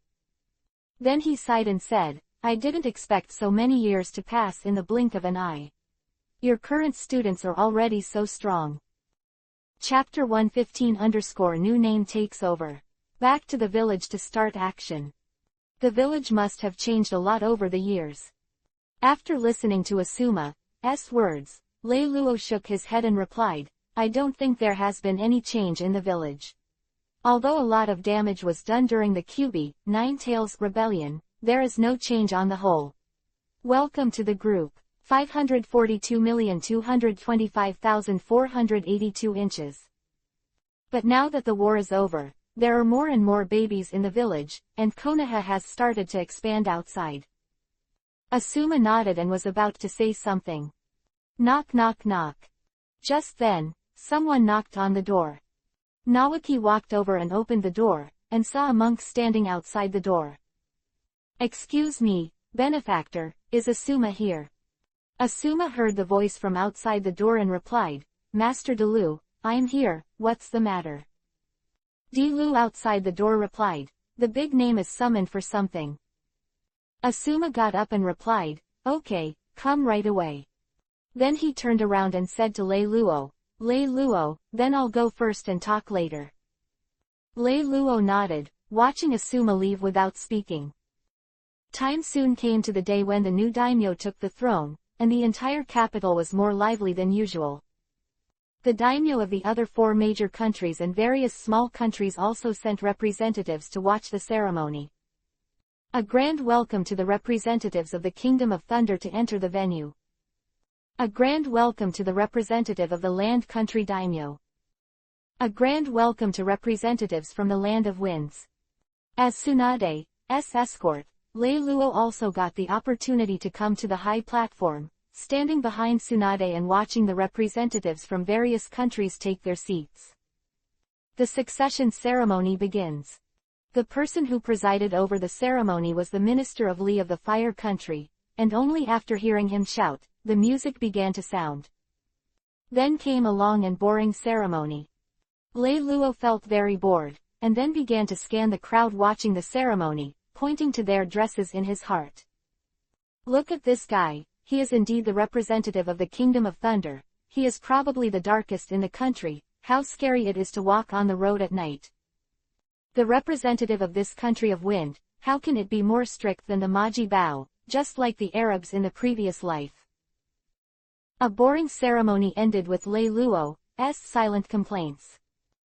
Speaker 1: Then he sighed and said, "I didn't expect so many years to pass in the blink of an eye. Your current students are already so strong." Chapter 115 _ New name takes over. back to the village to start action. The village must have changed a lot over the years. After listening to Asuma's words, Lei Luo shook his head and replied, I don't think there has been any change in the village. Although a lot of damage was done during the Kyubi, Nine-Tails rebellion, there is no change on the whole. Welcome to the group. 542,225,482 inches. But now that the war is over, there are more and more babies in the village, and Konoha has started to expand outside. Asuma nodded and was about to say something. Knock knock knock. Just then, someone knocked on the door. Naoki walked over and opened the door, and saw a monk standing outside the door. Excuse me, benefactor, is Asuma here? Asuma heard the voice from outside the door and replied, Master Delu, I am here, what's the matter? Delu outside the door replied, the big name is summoned for something. Asuma got up and replied, okay, come right away. Then he turned around and said to Lei Luo, then I'll go first and talk later. Lei Luo nodded, watching Asuma leave without speaking. Time soon came to the day when the new daimyo took the throne, and the entire capital was more lively than usual. The daimyo of the other 4 major countries and various small countries also sent representatives to watch the ceremony. A grand welcome to the representatives of the Kingdom of Thunder to enter the venue. A grand welcome to the representative of the Land Country daimyo. A grand welcome to representatives from the Land of Winds. As Tsunade's escort, Lei Luo also got the opportunity to come to the high platform, standing behind Tsunade and watching the representatives from various countries take their seats. The succession ceremony begins. The person who presided over the ceremony was the Minister of Li of the Fire Country, and only after hearing him shout, the music began to sound. Then came a long and boring ceremony. Lei Luo felt very bored, and then began to scan the crowd watching the ceremony, pointing to their dresses in his heart. Look at this guy, he is indeed the representative of the Kingdom of Thunder, he is probably the darkest in the country, how scary it is to walk on the road at night. The representative of this country of wind, how can it be more strict than the Maji Bao, just like the Arabs in the previous life? A boring ceremony ended with Lei Luo's silent complaints.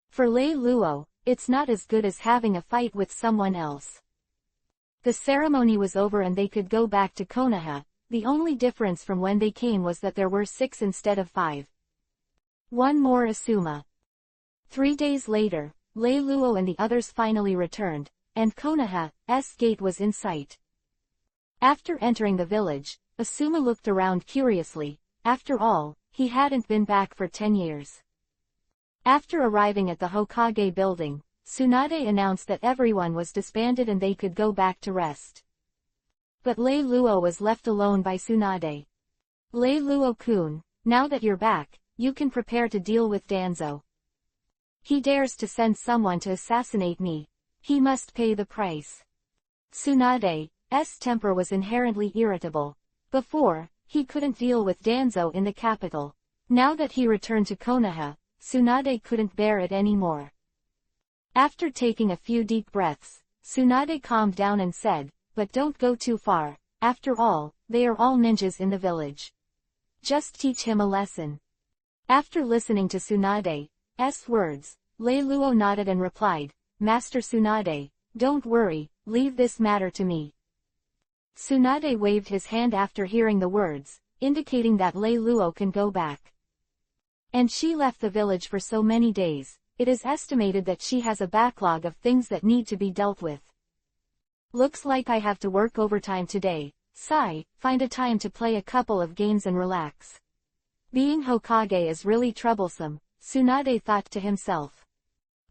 Speaker 1: For Lei Luo, it's not as good as having a fight with someone else. The ceremony was over and they could go back to Konoha, the only difference from when they came was that there were 6 instead of 5. One more Asuma. 3 days later, Lei Luo and the others finally returned, and Konoha's gate was in sight. After entering the village, Asuma looked around curiously. After all, he hadn't been back for 10 years. After arriving at the Hokage building, Tsunade announced that everyone was disbanded and they could go back to rest. But Lei Luo was left alone by Tsunade. Lei Luo-kun, now that you're back, you can prepare to deal with Danzo. He dares to send someone to assassinate me. He must pay the price. Tsunade's temper was inherently irritable. Before, he couldn't deal with Danzo in the capital. Now that he returned to Konoha, Tsunade couldn't bear it anymore. After taking a few deep breaths, Tsunade calmed down and said, but don't go too far, after all, they are all ninjas in the village. Just teach him a lesson. After listening to Tsunade's words, Lei Luo nodded and replied, Master Tsunade, don't worry, leave this matter to me. Tsunade waved his hand after hearing the words, indicating that Lei Luo can go back. And she left the village for so many days, it is estimated that she has a backlog of things that need to be dealt with. Looks like I have to work overtime today. Sigh, find a time to play a couple of games and relax. Being Hokage is really troublesome, Tsunade thought to himself.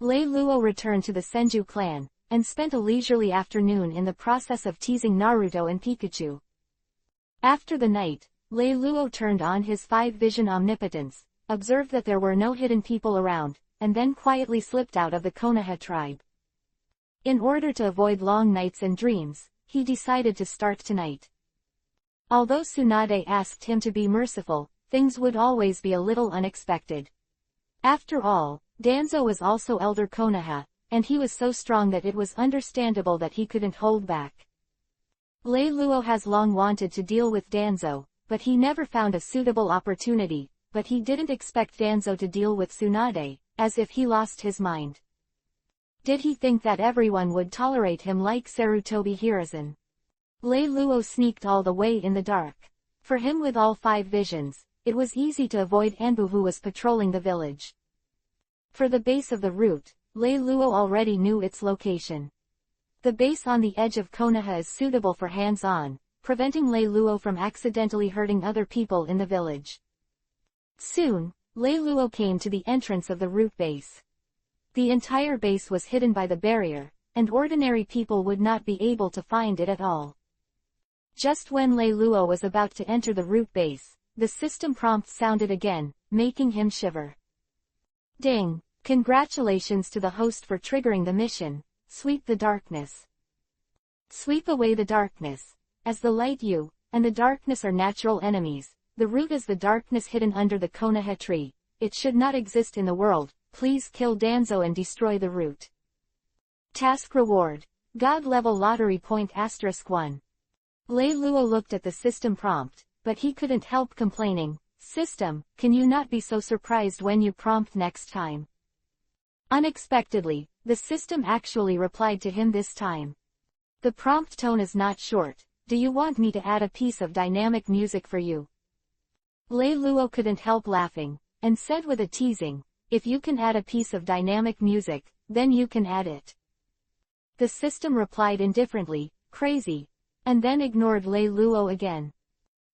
Speaker 1: Lei Luo returned to the Senju clan, and spent a leisurely afternoon in the process of teasing Naruto and Pikachu. After the night, Lei Luo turned on his 5-vision omnipotence, observed that there were no hidden people around, and then quietly slipped out of the Konoha tribe. In order to avoid long nights and dreams, he decided to start tonight. Although Tsunade asked him to be merciful, things would always be a little unexpected. After all, Danzo was also Elder Konoha, and he was so strong that it was understandable that he couldn't hold back. Lei Luo has long wanted to deal with Danzo, but he never found a suitable opportunity, but he didn't expect Danzo to deal with Tsunade, as if he lost his mind. Did he think that everyone would tolerate him like Sarutobi Hiruzen? Lei Luo sneaked all the way in the dark. For him with all 5 visions, it was easy to avoid Anbu who was patrolling the village. For the base of the route, Lei Luo already knew its location. The base on the edge of Konoha is suitable for hands-on, preventing Lei Luo from accidentally hurting other people in the village. Soon, Lei Luo came to the entrance of the route base. The entire base was hidden by the barrier, and ordinary people would not be able to find it at all. Just when Lei Luo was about to enter the route base, the system prompt sounded again, making him shiver. Ding! Congratulations to the host for triggering the mission. Sweep the darkness. Sweep away the darkness. As the light you, and the darkness are natural enemies, the root is the darkness hidden under the Konoha tree. It should not exist in the world. Please kill Danzo and destroy the root. Task reward. God level lottery point *1. Lei Luo looked at the system prompt, but he couldn't help complaining. System, can you not be so surprised when you prompt next time? Unexpectedly, the system actually replied to him this time. The prompt tone is not short. Do you want me to add a piece of dynamic music for you? Lei Luo couldn't help laughing, and said with a teasing, if you can add a piece of dynamic music, then you can add it. The system replied indifferently, crazy, and then ignored Lei Luo again.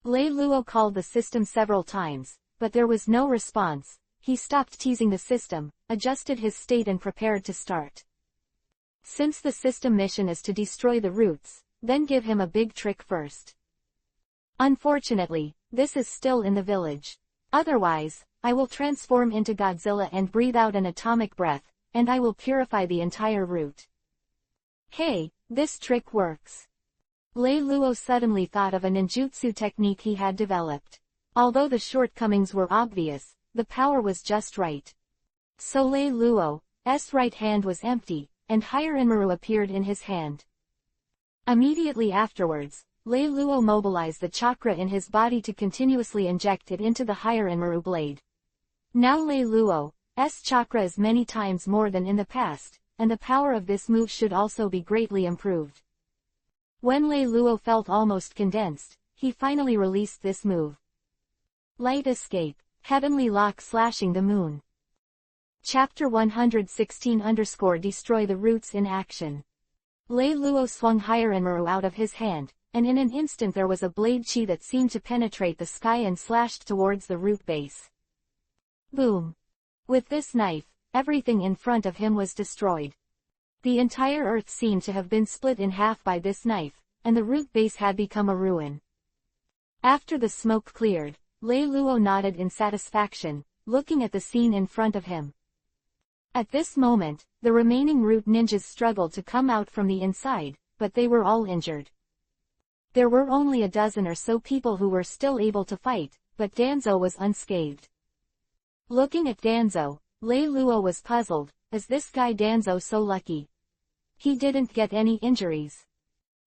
Speaker 1: Lei Luo called the system several times, but there was no response. He stopped teasing the system, adjusted his state and prepared to start. Since the system mission is to destroy the roots, then give him a big trick first. Unfortunately, this is still in the village. Otherwise, I will transform into Godzilla and breathe out an atomic breath, and I will purify the entire root. Hey, this trick works. Lei Luo suddenly thought of a ninjutsu technique he had developed. Although the shortcomings were obvious, the power was just right. So Lei Luo's right hand was empty, and Hiranmaru appeared in his hand. Immediately afterwards, Lei Luo mobilized the chakra in his body to continuously inject it into the Hiranmaru blade. Now Lei Luo's chakra is many times more than in the past, and the power of this move should also be greatly improved. When Lei Luo felt almost condensed, he finally released this move. Light Escape. Heavenly Lock slashing the moon. Chapter 116_Destroy the Roots in action. Lei Luo swung Hiranmaru out of his hand, and in an instant there was a blade chi that seemed to penetrate the sky and slashed towards the root base. Boom! With this knife, everything in front of him was destroyed. The entire earth seemed to have been split in half by this knife, and the root base had become a ruin. After the smoke cleared, Lei Luo nodded in satisfaction, looking at the scene in front of him. At this moment, the remaining root ninjas struggled to come out from the inside, but they were all injured. There were only a dozen or so people who were still able to fight, but Danzo was unscathed. Looking at Danzo, Lei Luo was puzzled. Is this guy Danzo so lucky? He didn't get any injuries.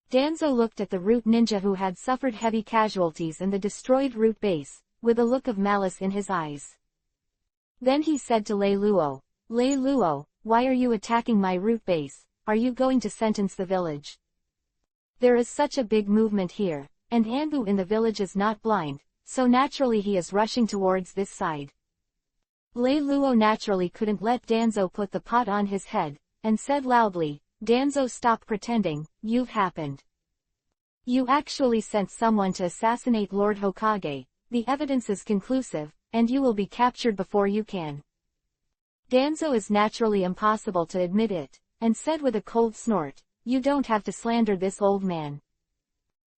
Speaker 1: Danzo looked at the root ninja who had suffered heavy casualties and the destroyed root base, with a look of malice in his eyes. Then he said to Lei Luo, why are you attacking my root base? Are you going to sentence the village? There is such a big movement here, and Anbu in the village is not blind, so naturally he is rushing towards this side. Lei Luo naturally couldn't let Danzo put the pot on his head, and said loudly, Danzo, stop pretending. You've happened. You actually sent someone to assassinate Lord Hokage. The evidence is conclusive, and you will be captured before you can. Danzo is naturally impossible to admit it, and said with a cold snort, you don't have to slander this old man.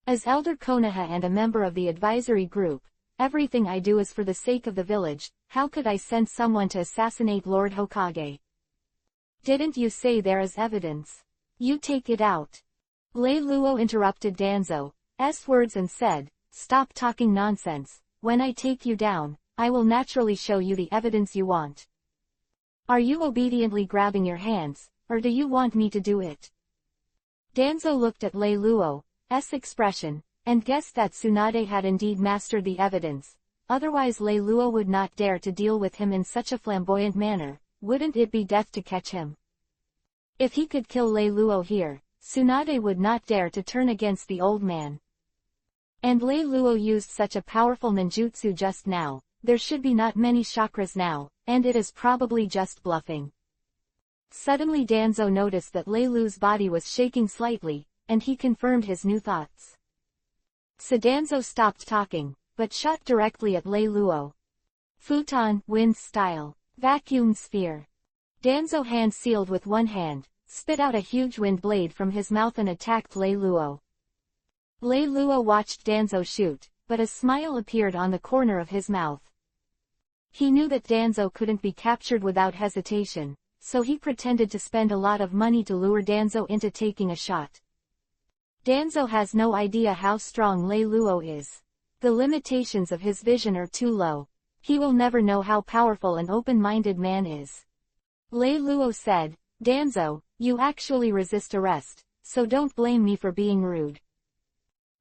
Speaker 1: As Elder Konoha and a member of the advisory group, everything I do is for the sake of the village. How could I send someone to assassinate Lord Hokage? Didn't you say there is evidence? You take it out. Lei Luo interrupted Danzo's words and said, stop talking nonsense. When I take you down, I will naturally show you the evidence you want. Are you obediently grabbing your hands, or do you want me to do it? Danzo looked at Lei Luo's expression, and guessed that Tsunade had indeed mastered the evidence, otherwise Lei Luo would not dare to deal with him in such a flamboyant manner. Wouldn't it be death to catch him? If he could kill Lei Luo here, Tsunade would not dare to turn against the old man. And Lei Luo used such a powerful ninjutsu just now, there should be not many chakras now, and it is probably just bluffing. Suddenly Danzo noticed that Lei Luo's body was shaking slightly, and he confirmed his new thoughts. So Danzo stopped talking, but shot directly at Lei Luo. Futon, wind style. Vacuum sphere. Danzo, hand sealed with one hand, spit out a huge wind blade from his mouth and attacked Lei Luo. Lei Luo watched Danzo shoot, but a smile appeared on the corner of his mouth. He knew that Danzo couldn't be captured without hesitation, so he pretended to spend a lot of money to lure Danzo into taking a shot. Danzo has no idea how strong Lei Luo is. The limitations of his vision are too low. He will never know how powerful an open-minded man is. Lei Luo said, Danzo, you actually resist arrest, so don't blame me for being rude.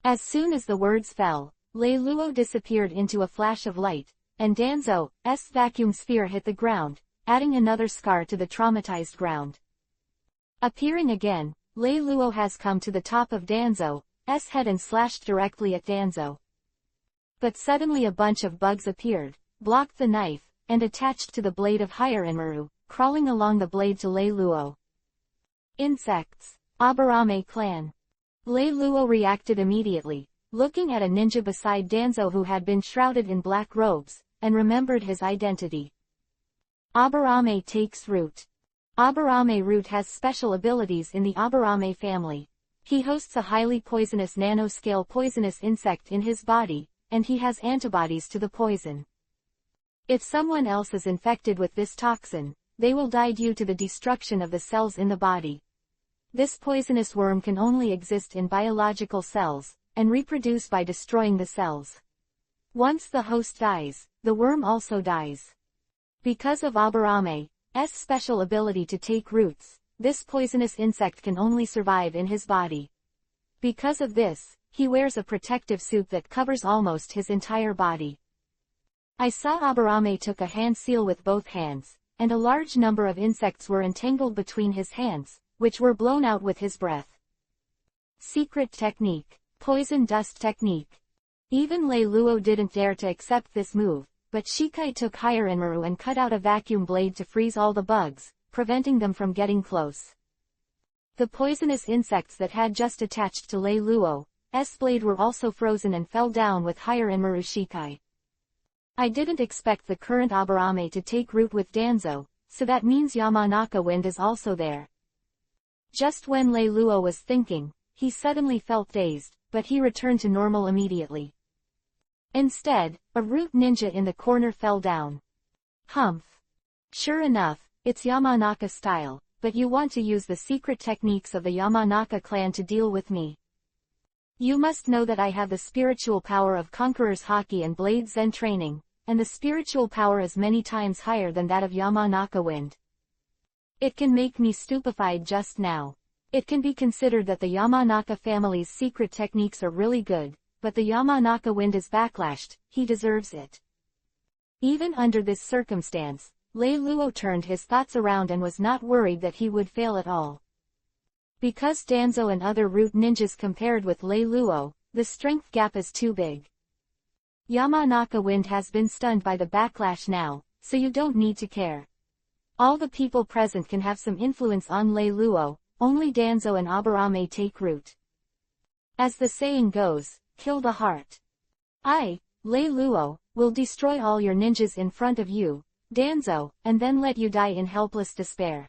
Speaker 1: As soon as the words fell, Lei Luo disappeared into a flash of light, and Danzo's vacuum sphere hit the ground, adding another scar to the traumatized ground. Appearing again, Lei Luo has come to the top of Danzo's head and slashed directly at Danzo. But suddenly a bunch of bugs appeared, blocked the knife, and attached to the blade of Hirenmaru, crawling along the blade to Lei Luo. Insects. Aburame clan. Lei Luo reacted immediately, looking at a ninja beside Danzo who had been shrouded in black robes, and remembered his identity. Aburame takes root. Aburame root has special abilities in the Aburame family. He hosts a highly poisonous nanoscale poisonous insect in his body, and he has antibodies to the poison. If someone else is infected with this toxin, they will die due to the destruction of the cells in the body. This poisonous worm can only exist in biological cells, and reproduce by destroying the cells. Once the host dies, the worm also dies. Because of Aburame's special ability to take roots, this poisonous insect can only survive in his body. Because of this, he wears a protective suit that covers almost his entire body. I saw Aburame took a hand seal with both hands, and a large number of insects were entangled between his hands, which were blown out with his breath. Secret technique. Poison dust technique. Even Lei Luo didn't dare to accept this move, but Shikai took Hirenmaru and cut out a vacuum blade to freeze all the bugs, preventing them from getting close. The poisonous insects that had just attached to Lei Luo's blade were also frozen and fell down with Hirenmaru Shikai. I didn't expect the current Aburame to take root with Danzo, so that means Yamanaka wind is also there. Just when Lei Luo was thinking, he suddenly felt dazed, but he returned to normal immediately. Instead, a root ninja in the corner fell down. Humph. Sure enough, it's Yamanaka style, but you want to use the secret techniques of the Yamanaka clan to deal with me. You must know that I have the spiritual power of Conqueror's Haki and Blade Zen training, and the spiritual power is many times higher than that of Yamanaka wind. It can make me stupefied just now. It can be considered that the Yamanaka family's secret techniques are really good, but the Yamanaka wind is backlashed, he deserves it. Even under this circumstance, Lei Luo turned his thoughts around and was not worried that he would fail at all. Because Danzo and other root ninjas compared with Lei Luo, the strength gap is too big. Yamanaka wind has been stunned by the backlash now, so you don't need to care. All the people present can have some influence on Lei Luo, only Danzo and Aburame take root. As the saying goes, kill the heart. I, Lei Luo, will destroy all your ninjas in front of you, Danzo, and then let you die in helpless despair.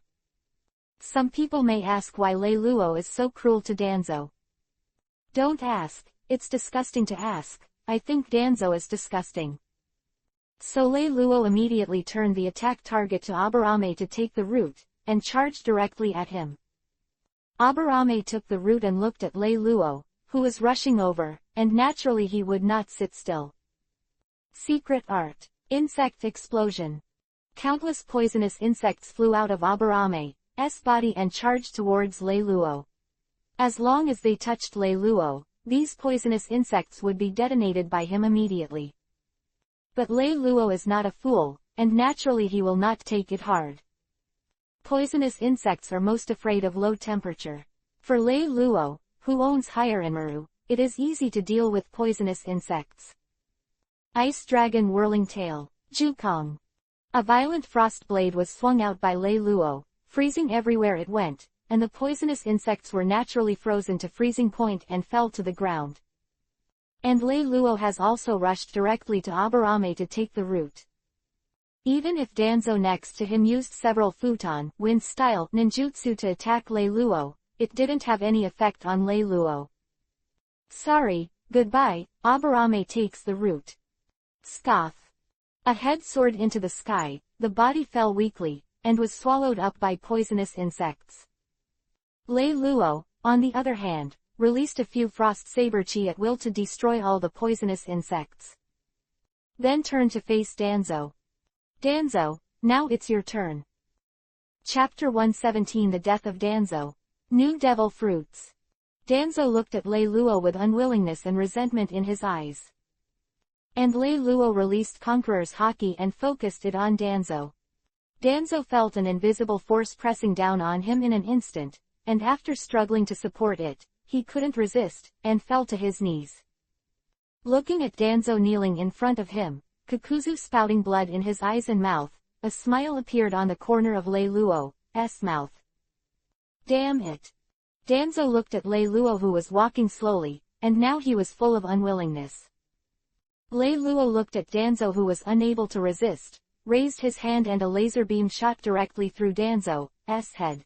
Speaker 1: Some people may ask why Lei Luo is so cruel to Danzo. Don't ask, it's disgusting to ask. I think Danzo is disgusting. So Lei Luo immediately turned the attack target to Aburame to take the root, and charged directly at him. Aburame took the root and looked at Lei Luo, who was rushing over, and naturally he would not sit still. Secret art. Insect explosion. Countless poisonous insects flew out of Aburame's body and charged towards Lei Luo. As long as they touched Lei Luo, these poisonous insects would be detonated by him immediately. But Lei Luo is not a fool, and naturally he will not take it hard. Poisonous insects are most afraid of low temperature. For Lei Luo, who owns Higher-Enmaru, it is easy to deal with poisonous insects. Ice Dragon Whirling Tail, Jukong. A violent frost blade was swung out by Lei Luo, freezing everywhere it went, and the poisonous insects were naturally frozen to freezing point and fell to the ground. And Lei Luo has also rushed directly to Aburame to take the root. Even if Danzo next to him used several futon wind-style ninjutsu to attack Lei Luo, it didn't have any effect on Lei Luo. Sorry, goodbye, Aburame takes the root. Scoff. A head soared into the sky, the body fell weakly, and was swallowed up by poisonous insects. Lei Luo, on the other hand, released a few frost saber chi at will to destroy all the poisonous insects. Then turned to face Danzo. Danzo, now it's your turn. Chapter 117 The Death of Danzo. New Devil Fruits. Danzo looked at Lei Luo with unwillingness and resentment in his eyes. And Lei Luo released Conqueror's Haki and focused it on Danzo. Danzo felt an invisible force pressing down on him in an instant, and after struggling to support it, he couldn't resist, and fell to his knees. Looking at Danzo kneeling in front of him, Kakuzu spouting blood in his eyes and mouth, a smile appeared on the corner of Lei Luo's mouth. Damn it. Danzo looked at Lei Luo who was walking slowly, and now he was full of unwillingness. Lei Luo looked at Danzo who was unable to resist, raised his hand and a laser beam shot directly through Danzo's head.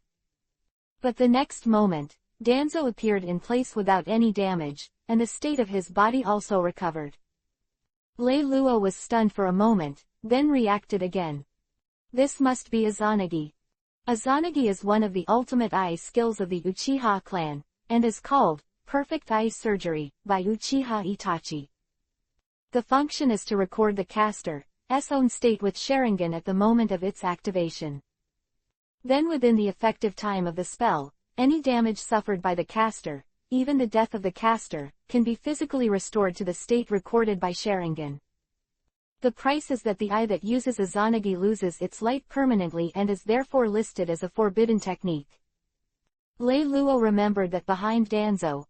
Speaker 1: But the next moment, Danzo appeared in place without any damage, and the state of his body also recovered. Lei Luo was stunned for a moment, then reacted again. This must be Izanagi. Izanagi is one of the ultimate eye skills of the Uchiha clan, and is called Perfect Eye Surgery by Uchiha Itachi. The function is to record the caster's own state with Sharingan at the moment of its activation. Then within the effective time of the spell, any damage suffered by the caster, even the death of the caster, can be physically restored to the state recorded by Sharingan. The price is that the eye that uses Izanagi loses its light permanently and is therefore listed as a forbidden technique. Lei Luo remembered that behind Danzo's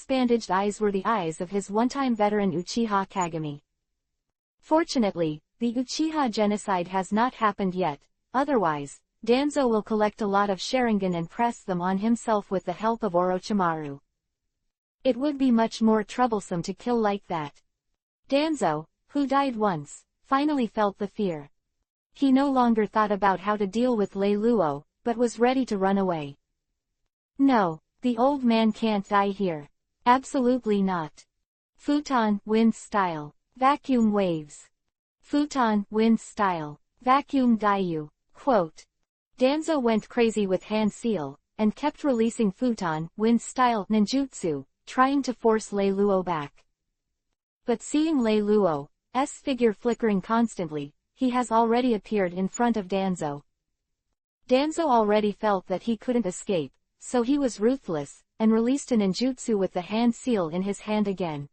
Speaker 1: bandaged eyes were the eyes of his one-time veteran Uchiha Kagami. Fortunately, the Uchiha genocide has not happened yet, otherwise, Danzo will collect a lot of Sharingan and press them on himself with the help of Orochimaru. It would be much more troublesome to kill like that. Danzo, who died once, finally felt the fear. He no longer thought about how to deal with Lei Luo, but was ready to run away. No, the old man can't die here. Absolutely not. Futon, wind style, vacuum waves. Futon, wind style, vacuum Daiyu. Quote. Danzo went crazy with hand seal, and kept releasing futon, wind style ninjutsu, trying to force Lei Luo back. But seeing Lei Luo's figure flickering constantly, he has already appeared in front of Danzo. Danzo already felt that he couldn't escape, so he was ruthless, and released a ninjutsu with the hand seal in his hand again.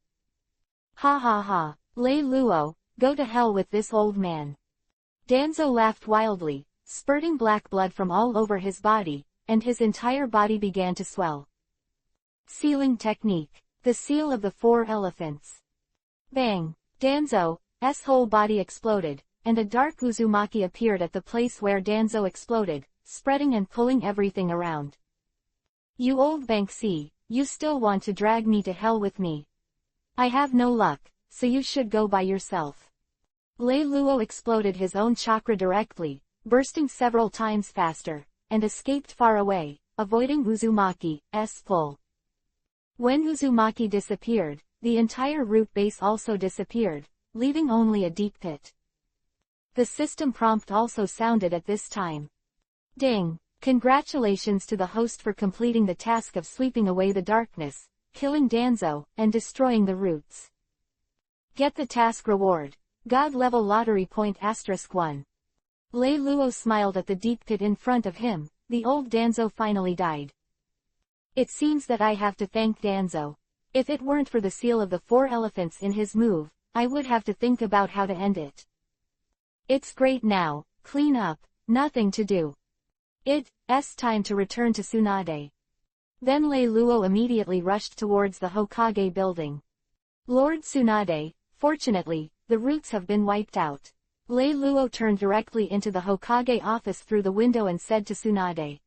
Speaker 1: Ha ha ha, Lei Luo, go to hell with this old man. Danzo laughed wildly, spurting black blood from all over his body, and his entire body began to swell. Sealing technique. The seal of the four elephants. Bang! Danzo's whole body exploded, and a dark Uzumaki appeared at the place where Danzo exploded, spreading and pulling everything around. You old Banksy, you still want to drag me to hell with me? I have no luck, so you should go by yourself. Lei Luo exploded his own chakra directly, bursting several times faster, and escaped far away, avoiding Uzumaki's pull. When Uzumaki disappeared, the entire root base also disappeared, leaving only a deep pit. The system prompt also sounded at this time. Ding! Congratulations to the host for completing the task of sweeping away the darkness, killing Danzo, and destroying the roots. Get the task reward. God level lottery point *1. Lei Luo smiled at the deep pit in front of him, the old Danzo finally died. It seems that I have to thank Danzo. If it weren't for the seal of the 4 elephants in his move, I would have to think about how to end it. It's great now, clean up, nothing to do. It's time to return to Tsunade. Then Lei Luo immediately rushed towards the Hokage building. Lord Tsunade, fortunately, the roots have been wiped out. Lei Luo turned directly into the Hokage office through the window and said to Tsunade.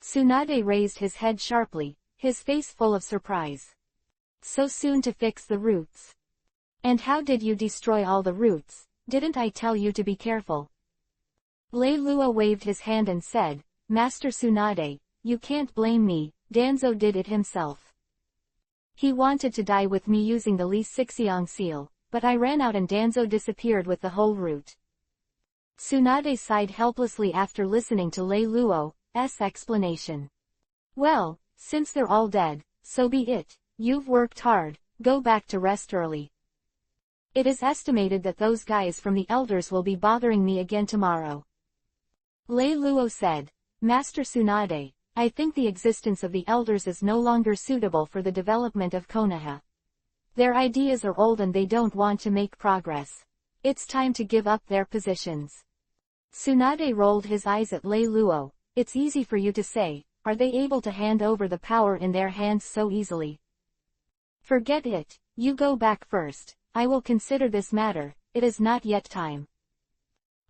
Speaker 1: Tsunade raised his head sharply, his face full of surprise. So soon to fix the roots? And how did you destroy all the roots? Didn't I tell you to be careful? Lei Luo waved his hand and said, Master Tsunade, you can't blame me, Danzo did it himself. He wanted to die with me using the Li Sixiang seal, but I ran out and Danzo disappeared with the whole root. Tsunade sighed helplessly after listening to Lei Luo's explanation. Well, since they're all dead, so be it, you've worked hard, go back to rest early. It is estimated that those guys from the elders will be bothering me again tomorrow. Lei Luo said, Master Tsunade, I think the existence of the elders is no longer suitable for the development of Konoha. Their ideas are old and they don't want to make progress. It's time to give up their positions. Tsunade rolled his eyes at Lei Luo. It's easy for you to say, are they able to hand over the power in their hands so easily? Forget it, you go back first, I will consider this matter, it is not yet time.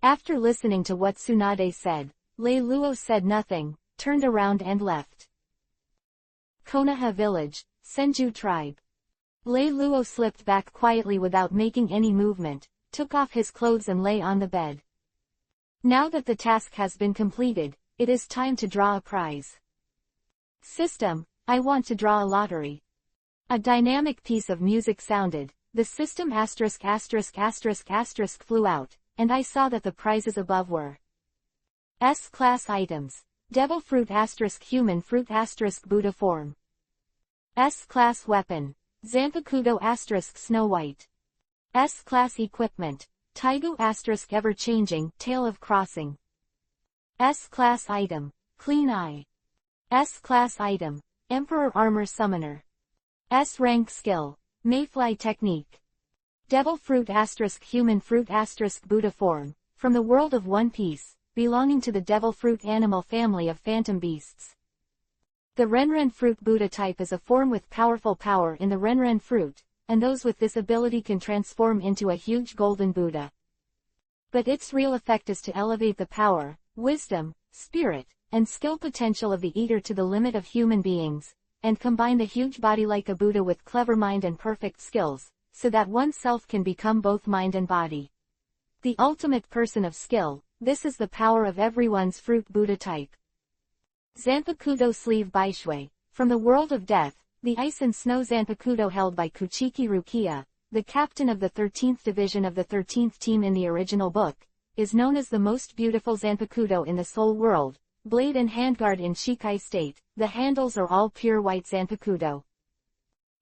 Speaker 1: After listening to what Tsunade said, Lei Luo said nothing, turned around and left. Konoha Village, Senju Tribe. Lei Luo slipped back quietly without making any movement, took off his clothes and lay on the bed. Now that the task has been completed, it is time to draw a prize. System, I want to draw a lottery. A dynamic piece of music sounded, the system ***** flew out, and I saw that the prizes above were S-class items. Devil fruit * human fruit * Buddha form. S-class weapon. Zanpakuto * Snow White. S-class equipment. Taigu * ever-changing Tale of Crossing. S-class item. Clean Eye. S-class item. Emperor Armor Summoner. S-rank skill. Mayfly Technique. Devil fruit * human fruit * Buddha form, from the world of One Piece, belonging to the devil fruit animal family of phantom beasts. The Renren fruit Buddha type is a form with powerful power in the Renren fruit, and those with this ability can transform into a huge golden Buddha. But its real effect is to elevate the power, wisdom, spirit, and skill potential of the eater to the limit of human beings, and combine the huge body like a Buddha with clever mind and perfect skills, so that oneself can become both mind and body. The ultimate person of skill, this is the power of everyone's fruit Buddha type. Zanpakuto Sleeve Baishui, from the world of death, the ice and snow Zanpakuto held by Kuchiki Rukia, the captain of the 13th division of the 13th team in the original book, is known as the most beautiful Zanpakuto in the soul world. Blade and handguard in Shikai state, the handles are all pure white Zanpakuto.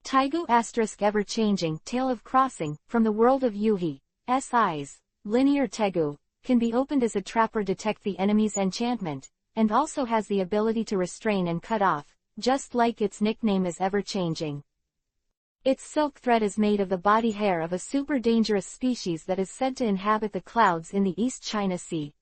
Speaker 1: Taigu * ever-changing Tale of Crossing, from the world of Yuhi, eyes, linear Tegu, can be opened as a trap or detect the enemy's enchantment, and also has the ability to restrain and cut off, just like its nickname is ever-changing. Its silk thread is made of the body hair of a super dangerous species that is said to inhabit the clouds in the East China Sea.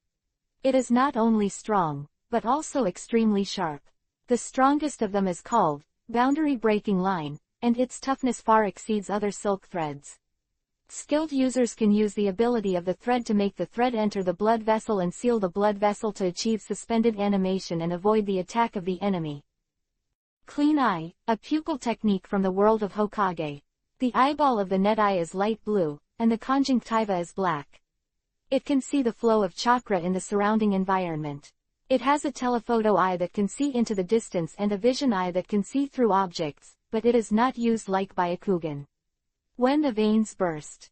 Speaker 1: It is not only strong, but also extremely sharp. The strongest of them is called Boundary Breaking Line, and its toughness far exceeds other silk threads. Skilled users can use the ability of the thread to make the thread enter the blood vessel and seal the blood vessel to achieve suspended animation and avoid the attack of the enemy. Clean Eye, a pupil technique from the world of Hokage. The eyeball of the net eye is light blue, and the conjunctiva is black. It can see the flow of chakra in the surrounding environment. It has a telephoto eye that can see into the distance and a vision eye that can see through objects, but it is not used like Byakugan. When the veins burst.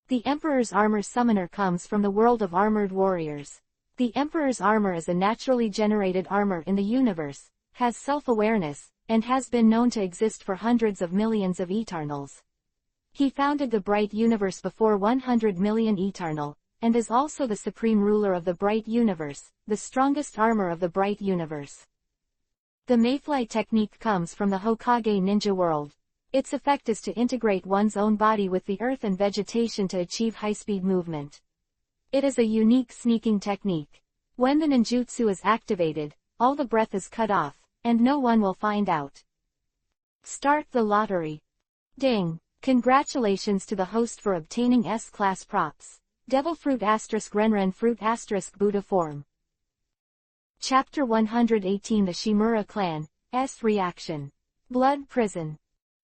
Speaker 1: The Emperor's Armor Summoner comes from the world of armored warriors. The Emperor's armor is a naturally generated armor in the universe, has self-awareness, and has been known to exist for hundreds of millions of Eternals. He founded the bright universe before 100 million Eternal, and is also the supreme ruler of the bright universe, the strongest armor of the bright universe. The Mayfly technique comes from the Hokage ninja world. Its effect is to integrate one's own body with the earth and vegetation to achieve high-speed movement. It is a unique sneaking technique. When the ninjutsu is activated, all the breath is cut off, and no one will find out. Start the lottery. Ding! Congratulations to the host for obtaining S-class props. Devil Fruit ** Renren Fruit * Buddha form. Chapter 118 The Shimura Clan's Reaction. Blood Prison.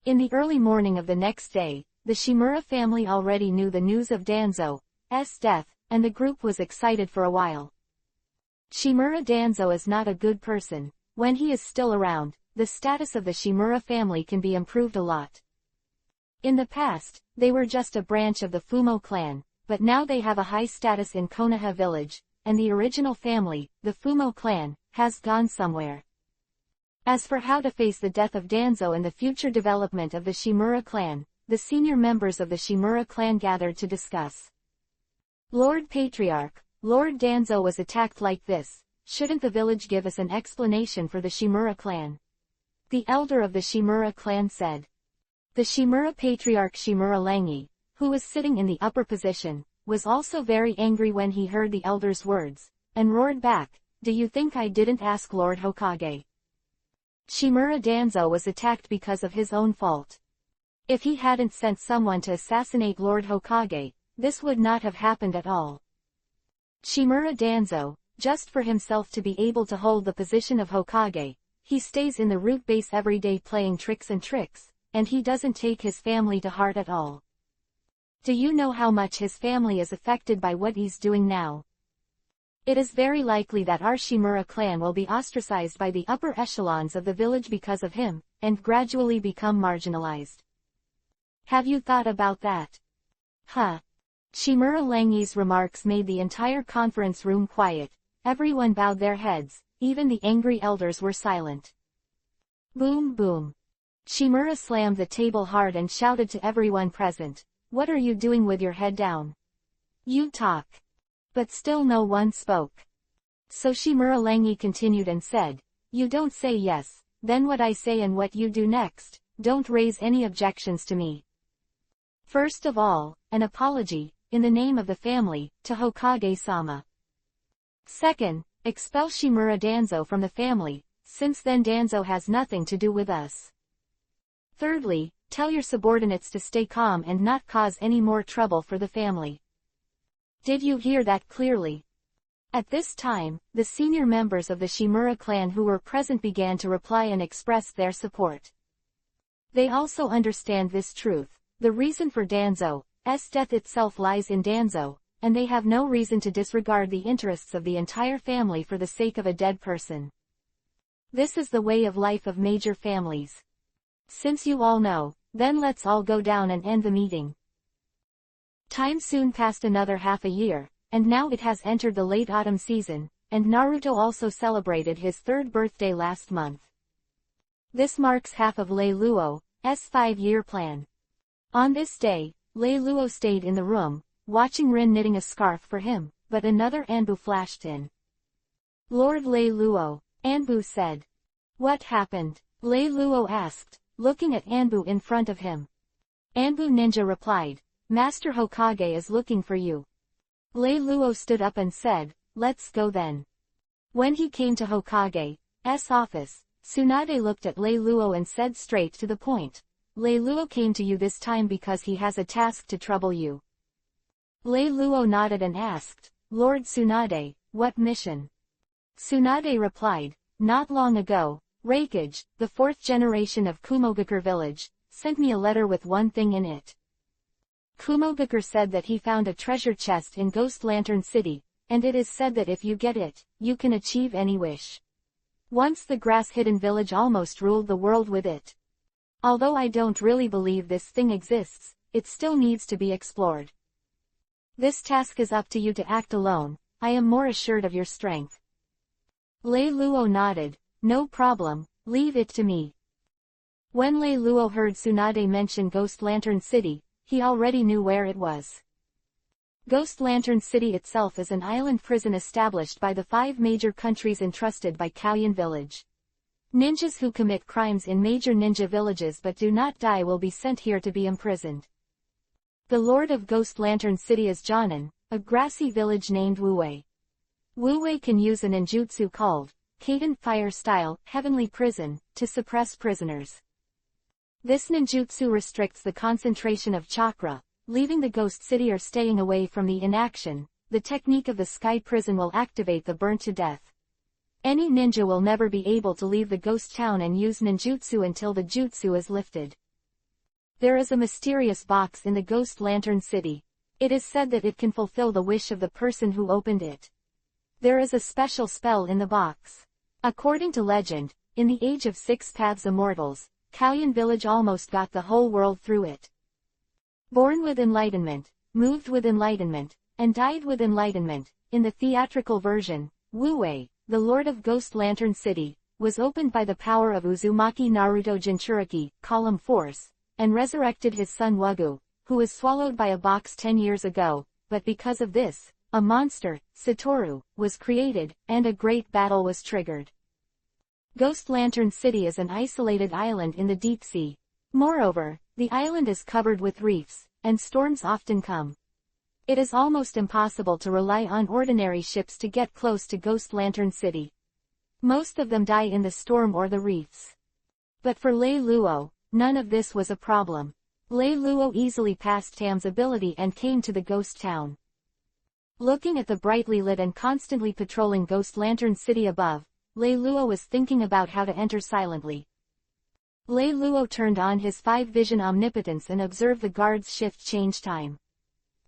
Speaker 1: In the early morning of the next day, the Shimura family already knew the news of Danzo's death, and the group was excited for a while. Shimura Danzo is not a good person. When he is still around, the status of the Shimura family can be improved a lot. In the past, they were just a branch of the Fumo clan, but now they have a high status in Konoha village, and the original family, the Fumo clan, has gone somewhere. As for how to face the death of Danzo and the future development of the Shimura clan, the senior members of the Shimura clan gathered to discuss. Lord Patriarch, Lord Danzo was attacked like this. Shouldn't the village give us an explanation for the Shimura clan? The elder of the Shimura clan said. The Shimura Patriarch Shimura Langi, who was sitting in the upper position, was also very angry when he heard the elder's words, and roared back, "Do you think I didn't ask Lord Hokage?" Shimura Danzo was attacked because of his own fault. If he hadn't sent someone to assassinate Lord Hokage, this would not have happened at all. Shimura Danzo, just for himself to be able to hold the position of Hokage, he stays in the root base every day playing tricks, and he doesn't take his family to heart at all. Do you know how much his family is affected by what he's doing now? It is very likely that our Shimura clan will be ostracized by the upper echelons of the village because of him, and gradually become marginalized. Have you thought about that? Huh? Shimura Langi's remarks made the entire conference room quiet. Everyone bowed their heads, even the angry elders were silent. Boom boom. Shimura slammed the table hard and shouted to everyone present, "What are you doing with your head down? You talk." But still no one spoke. So Shimura Langi continued and said, "You don't say yes, then what I say and what you do next, don't raise any objections to me. First of all, an apology, in the name of the family, to Hokage-sama. Second, expel Shimura Danzo from the family, since then Danzo has nothing to do with us. Thirdly, tell your subordinates to stay calm and not cause any more trouble for the family." Did you hear that clearly? At this time, the senior members of the Shimura clan who were present began to reply and express their support. They also understand this truth. The reason for Danzo's death itself lies in Danzo, and they have no reason to disregard the interests of the entire family for the sake of a dead person. This is the way of life of major families. Since you all know, then let's all go down and end the meeting. Time soon passed another half a year, and now it has entered the late autumn season, and Naruto also celebrated his 3rd birthday last month. This marks half of Lei Luo's 5-year plan. On this day, Lei Luo stayed in the room, watching Rin knitting a scarf for him, but another Anbu flashed in. "Lord Lei Luo," Anbu said. "What happened?" Lei Luo asked, looking at Anbu in front of him. Anbu Ninja replied, "Master Hokage is looking for you." Lei Luo stood up and said, "Let's go then." When he came to Hokage's office, Tsunade looked at Lei Luo and said straight to the point, "Lei Luo came to you this time because he has a task to trouble you." Lei Luo nodded and asked, "Lord Tsunade, what mission?" Tsunade replied, "Not long ago, Raikage, the 4th generation of Kumogakure village, sent me a letter with one thing in it. Kumogakure said that he found a treasure chest in Ghost Lantern City, and it is said that if you get it, you can achieve any wish. Once the grass-hidden village almost ruled the world with it. Although I don't really believe this thing exists, it still needs to be explored. This task is up to you to act alone. I am more assured of your strength." Lei Luo nodded, "No problem, leave it to me." When Lei Luo heard Tsunade mention Ghost Lantern City, he already knew where it was. Ghost Lantern City itself is an island prison established by the 5 major countries entrusted by Kauyan Village. Ninjas who commit crimes in major ninja villages but do not die will be sent here to be imprisoned. The Lord of Ghost Lantern City is Jonan, a grassy village named Wuwei. Wuwei can use a ninjutsu called Kaiden Fire Style Heavenly Prison to suppress prisoners. This ninjutsu restricts the concentration of chakra, leaving the ghost city or staying away from the inaction. The technique of the sky prison will activate the burnt to death. Any ninja will never be able to leave the ghost town and use ninjutsu until the jutsu is lifted. There is a mysterious box in the Ghost Lantern City. It is said that it can fulfill the wish of the person who opened it. There is a special spell in the box. According to legend, in the age of 6 Paths Immortals, Kauyan Village almost got the whole world through it. Born with enlightenment, moved with enlightenment, and died with enlightenment, in the theatrical version, Wuwei, the Lord of Ghost Lantern City, was opened by the power of Uzumaki Naruto Jinchuriki, Column Force, and resurrected his son Wugu, who was swallowed by a box 10 years ago, but because of this, a monster, Satoru, was created, and a great battle was triggered. Ghost Lantern City is an isolated island in the deep sea. Moreover, the island is covered with reefs, and storms often come. It is almost impossible to rely on ordinary ships to get close to Ghost Lantern City. Most of them die in the storm or the reefs. But for Lei Luo, none of this was a problem. Lei Luo easily passed Tam's ability and came to the ghost town. Looking at the brightly lit and constantly patrolling Ghost Lantern City above, Lei Luo was thinking about how to enter silently. Lei Luo turned on his 5-vision omnipotence and observed the guard's shift change time.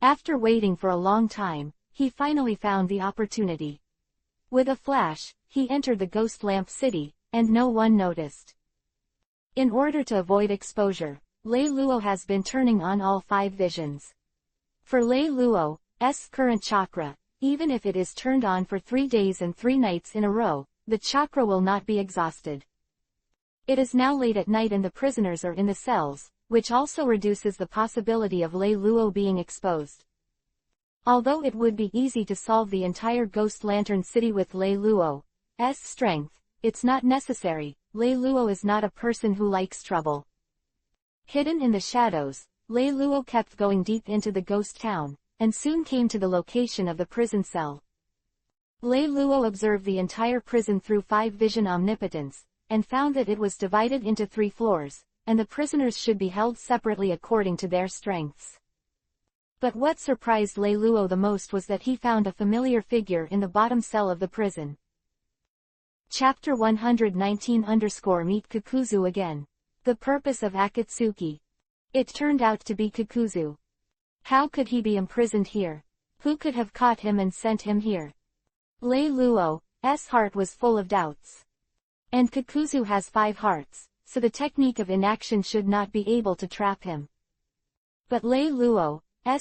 Speaker 1: After waiting for a long time, he finally found the opportunity. With a flash, he entered the Ghost Lamp City, and no one noticed. In order to avoid exposure, Lei Luo has been turning on all 5 visions. For Lei Luo's current chakra, even if it is turned on for 3 days and 3 nights in a row, the chakra will not be exhausted. It is now late at night and the prisoners are in the cells, which also reduces the possibility of Lei Luo being exposed. Although it would be easy to solve the entire Ghost Lantern City with Lei Luo's strength, it's not necessary. Lei Luo is not a person who likes trouble. Hidden in the shadows, Lei Luo kept going deep into the ghost town, and soon came to the location of the prison cell. Lei Luo observed the entire prison through 5-vision omnipotence, and found that it was divided into 3 floors, and the prisoners should be held separately according to their strengths. But what surprised Lei Luo the most was that he found a familiar figure in the bottom cell of the prison. Chapter 119_Meet Kakuzu again. The purpose of Akatsuki. It turned out to be Kakuzu. How could he be imprisoned here? Who could have caught him and sent him here? Lei Luo's heart was full of doubts. And Kakuzu has 5 hearts, so the technique of inaction should not be able to trap him. But Lei Luo's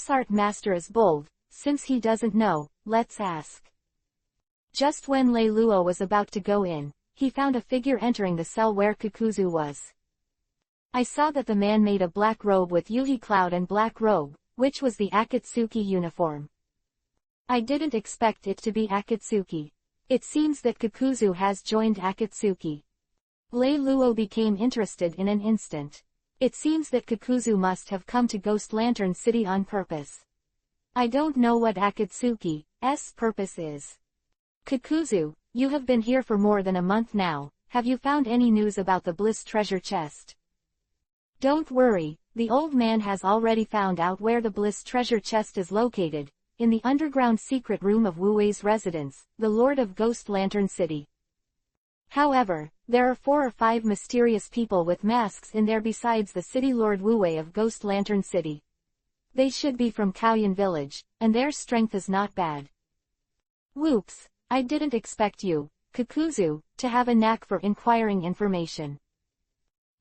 Speaker 1: art master is bold. Since he doesn't know, let's ask. Just when Lei Luo was about to go in, he found a figure entering the cell where Kakuzu was. I saw that the man made a black robe with Yuhi Cloud and black robe, which was the Akatsuki uniform. I didn't expect it to be Akatsuki. It seems that Kakuzu has joined Akatsuki. Lei Luo became interested in an instant. It seems that Kakuzu must have come to Ghost Lantern City on purpose. I don't know what Akatsuki's purpose is. Kakuzu, you have been here for more than a month now. Have you found any news about the Bliss treasure chest? Don't worry, the old man has already found out where the Bliss treasure chest is located, in the underground secret room of Wuwei's residence, the Lord of Ghost Lantern City. However, there are 4 or 5 mysterious people with masks in there besides the city Lord Wuwei of Ghost Lantern City. They should be from Kauyan Village, and their strength is not bad. Whoops, I didn't expect you, Kakuzu, to have a knack for inquiring information.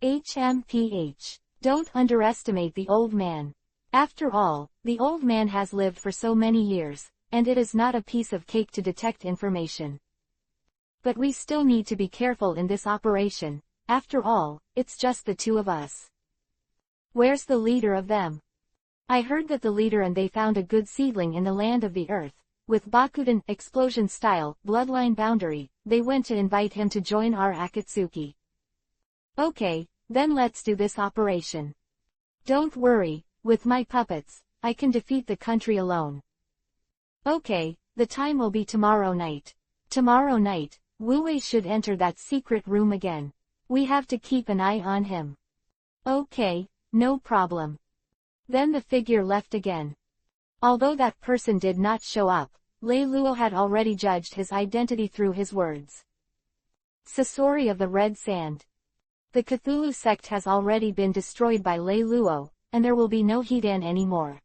Speaker 1: HMPH. Don't underestimate the old man. After all, the old man has lived for so many years, and it is not a piece of cake to detect information. But we still need to be careful in this operation. After all, it's just the 2 of us. Where's the leader of them? I heard that the leader and they found a good seedling in the land of the earth. With Bakuden, explosion style, bloodline boundary, they went to invite him to join our Akatsuki. Okay, then let's do this operation. Don't worry, with my puppets, I can defeat the country alone. Okay, the time will be tomorrow night. Tomorrow night, Wu Wei should enter that secret room again. We have to keep an eye on him. Okay, no problem. Then the figure left again. Although that person did not show up, Lei Luo had already judged his identity through his words. Sasori of the Red Sand. The Cthulhu sect has already been destroyed by Lei Luo, and there will be no Hidan anymore.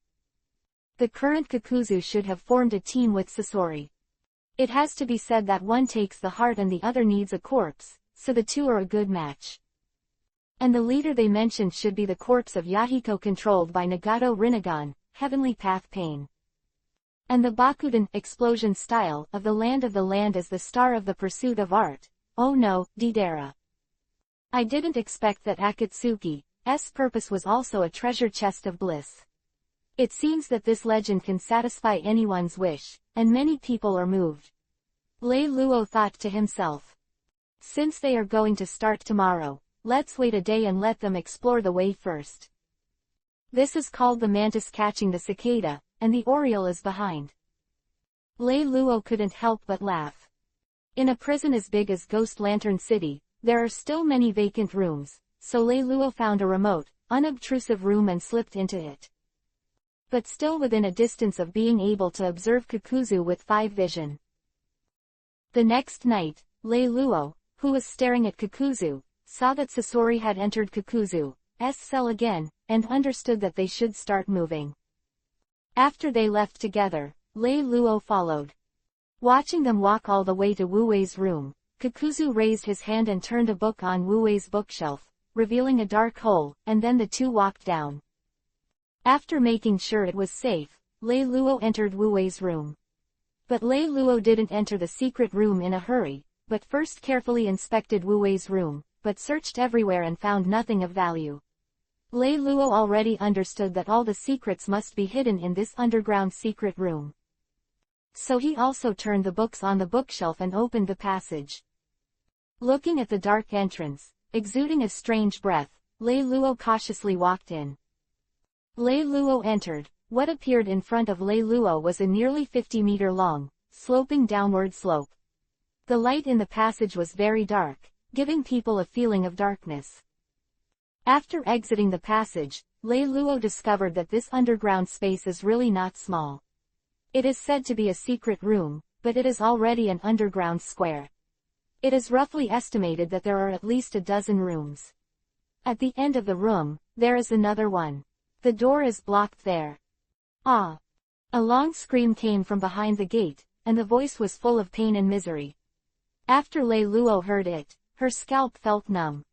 Speaker 1: The current Kakuzu should have formed a team with Sasori. It has to be said that one takes the heart and the other needs a corpse, so the two are a good match. And the leader they mentioned should be the corpse of Yahiko controlled by Nagato Rinnegan, Heavenly Path Pain. And the Bakuden, explosion style, of the land is the star of the pursuit of art. Oh no, Didera. I didn't expect that Akatsuki's purpose was also a treasure chest of bliss. It seems that this legend can satisfy anyone's wish, and many people are moved. Lei Luo thought to himself. Since they are going to start tomorrow, let's wait a day and let them explore the way first. This is called the mantis catching the cicada, and the oriole is behind. Lei Luo couldn't help but laugh. In a prison as big as Ghost Lantern City, there are still many vacant rooms, so Lei Luo found a remote, unobtrusive room and slipped into it. But still within a distance of being able to observe Kakuzu with 5 vision. The next night, Lei Luo, who was staring at Kakuzu, saw that Sasori had entered Kakuzu's cell again, and understood that they should start moving. After they left together, Lei Luo followed. Watching them walk all the way to Wu Wei's room, Kakuzu raised his hand and turned a book on Wu Wei's bookshelf, revealing a dark hole, and then the two walked down. After making sure it was safe, Lei Luo entered Wu Wei's room. But Lei Luo didn't enter the secret room in a hurry, but first carefully inspected Wu Wei's room, but searched everywhere and found nothing of value. Lei Luo already understood that all the secrets must be hidden in this underground secret room. So he also turned the books on the bookshelf and opened the passage. Looking at the dark entrance, exuding a strange breath, Lei Luo cautiously walked in. Lei Luo entered. What appeared in front of Lei Luo was a nearly 50-meter long, sloping downward slope. The light in the passage was very dark, giving people a feeling of darkness. After exiting the passage, Lei Luo discovered that this underground space is really not small. It is said to be a secret room, but it is already an underground square. It is roughly estimated that there are at least a dozen rooms. At the end of the room, there is another one. The door is blocked there. Ah! A long scream came from behind the gate, and the voice was full of pain and misery. After Lei Luo heard it, her scalp felt numb.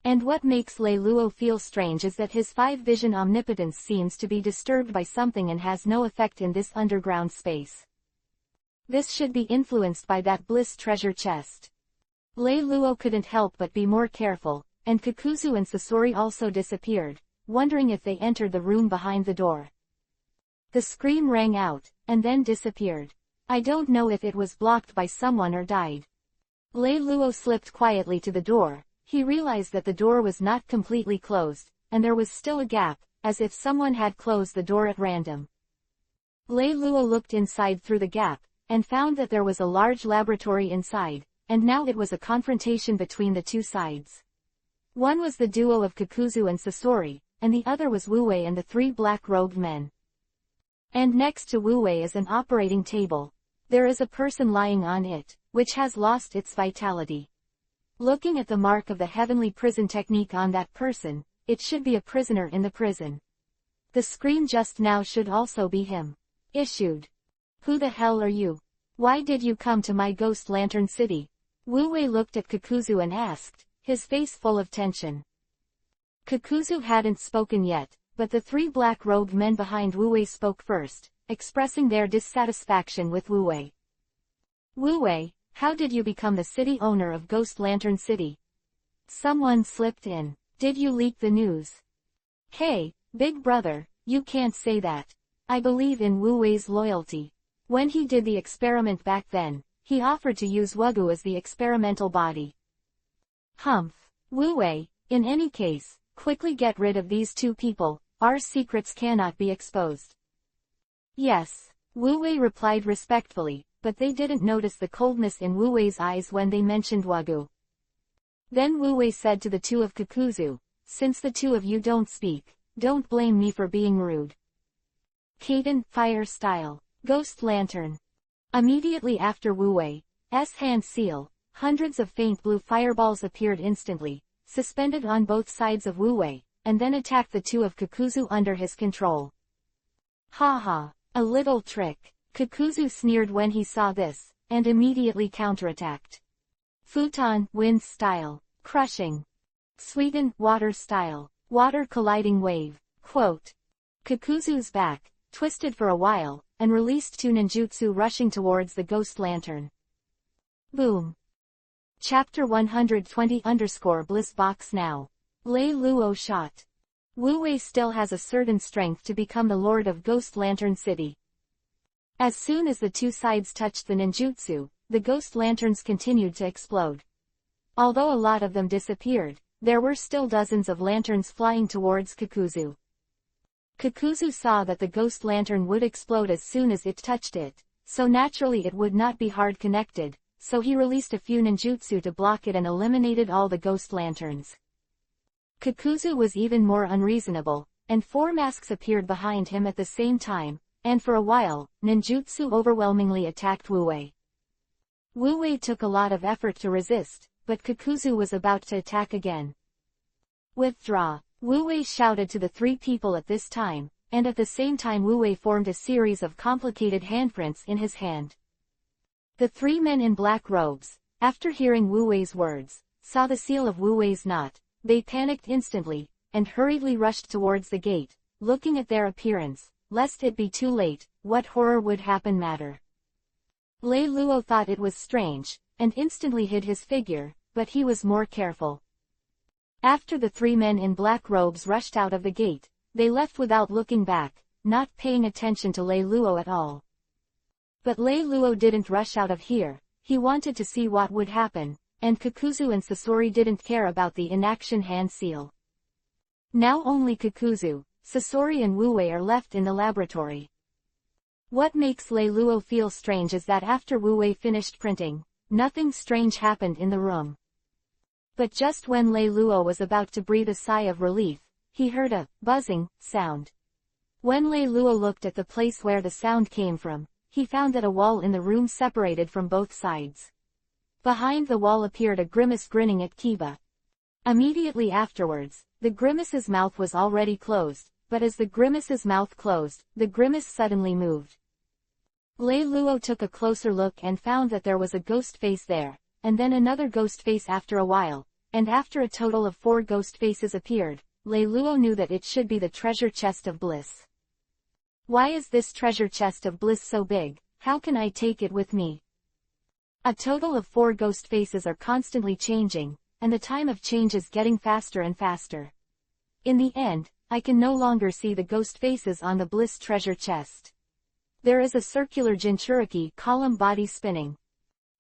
Speaker 1: And what makes Lei Luo feel strange is that his 5-vision omnipotence seems to be disturbed by something and has no effect in this underground space. This should be influenced by that bliss treasure chest. Lei Luo couldn't help but be more careful, and Kakuzu and Sasori also disappeared, wondering if they entered the room behind the door. The scream rang out, and then disappeared. I don't know if it was blocked by someone or died. Lei Luo slipped quietly to the door. He realized that the door was not completely closed, and there was still a gap, as if someone had closed the door at random. Lei Luo looked inside through the gap, and found that there was a large laboratory inside, and now it was a confrontation between the two sides. One was the duo of Kakuzu and Sasori, and the other was Wu Wei and the 3 black-robed men. And next to Wu Wei is an operating table. There is a person lying on it, which has lost its vitality. Looking at the mark of the heavenly prison technique on that person, it should be a prisoner in the prison. The scream just now should also be him. Issued. Who the hell are you? Why did you come to my Ghost Lantern City? Wu Wei looked at Kakuzu and asked, his face full of tension. Kakuzu hadn't spoken yet, but the 3 black-robed men behind Wu Wei spoke first, expressing their dissatisfaction with Wu Wei. Wu Wei, how did you become the city owner of Ghost Lantern City? Someone slipped in. Did you leak the news? Hey, big brother, You can't say that. I believe in Wu Wei's loyalty. When he did the experiment back then, he offered to use Wugu as the experimental body. Humph. Wu Wei, in any case, quickly get rid of these two people, our secrets cannot be exposed. Yes. Wu Wei replied respectfully, but they didn't notice the coldness in Wu Wei's eyes when they mentioned Wugu. Then Wu Wei said to the two of Kakuzu, since the two of you don't speak, don't blame me for being rude. Kaden, fire style. Ghost lantern. Immediately after Wu Wei's hand seal, hundreds of faint blue fireballs appeared instantly, suspended on both sides of Wu Wei, and then attacked the two of Kakuzu under his control. Ha ha. A little trick. Kakuzu sneered when he saw this, and immediately counterattacked. Futon, wind style. Crushing. Suigen, water style. Water colliding wave. Quote. Kakuzu's back twisted for a while, and released two ninjutsu rushing towards the ghost lantern. Boom. Chapter 120-Bliss box now. Lei Luo shot. Wu Wei still has a certain strength to become the lord of Ghost Lantern City. As soon as the two sides touched the ninjutsu, the ghost lanterns continued to explode. Although a lot of them disappeared, there were still dozens of lanterns flying towards Kakuzu. Kakuzu saw that the ghost lantern would explode as soon as it touched it, so naturally it would not be hard connected, so he released a few ninjutsu to block it and eliminated all the ghost lanterns. Kakuzu was even more unreasonable, and four masks appeared behind him at the same time, and for a while, ninjutsu overwhelmingly attacked Wu Wei. Wu Wei took a lot of effort to resist, but Kakuzu was about to attack again. Withdraw. Wu Wei shouted to the three people at this time, and at the same time Wu Wei formed a series of complicated handprints in his hand. The three men in black robes, after hearing Wu Wei's words, saw the seal of Wu Wei's knot. They panicked instantly, and hurriedly rushed towards the gate, looking at their appearance, lest it be too late. What horror would happen matter? Lei Luo thought it was strange, and instantly hid his figure, but he was more careful. After the three men in black robes rushed out of the gate, they left without looking back, not paying attention to Lei Luo at all. But Lei Luo didn't rush out of here, he wanted to see what would happen, and Kakuzu and Sasori didn't care about the inaction hand seal. Now only Kakuzu, Sasori and Wu Wei are left in the laboratory. What makes Lei Luo feel strange is that after Wu Wei finished printing, nothing strange happened in the room. But just when Lei Luo was about to breathe a sigh of relief, he heard a buzzing sound. When Lei Luo looked at the place where the sound came from, he found that a wall in the room separated from both sides. Behind the wall appeared a grimace grinning at Kiba. Immediately afterwards, the grimace's mouth was already closed, but as the grimace's mouth closed, the grimace suddenly moved. Lei Luo took a closer look and found that there was a ghost face there, and then another ghost face after a while, and after a total of 4 ghost faces appeared. Lei Luo knew that it should be the treasure chest of bliss. Why is this treasure chest of bliss so big? How can I take it with me? A total of 4 ghost faces are constantly changing, and the time of change is getting faster and faster. In the end, I can no longer see the ghost faces on the bliss treasure chest. There is a circular Jinchuriki column body spinning.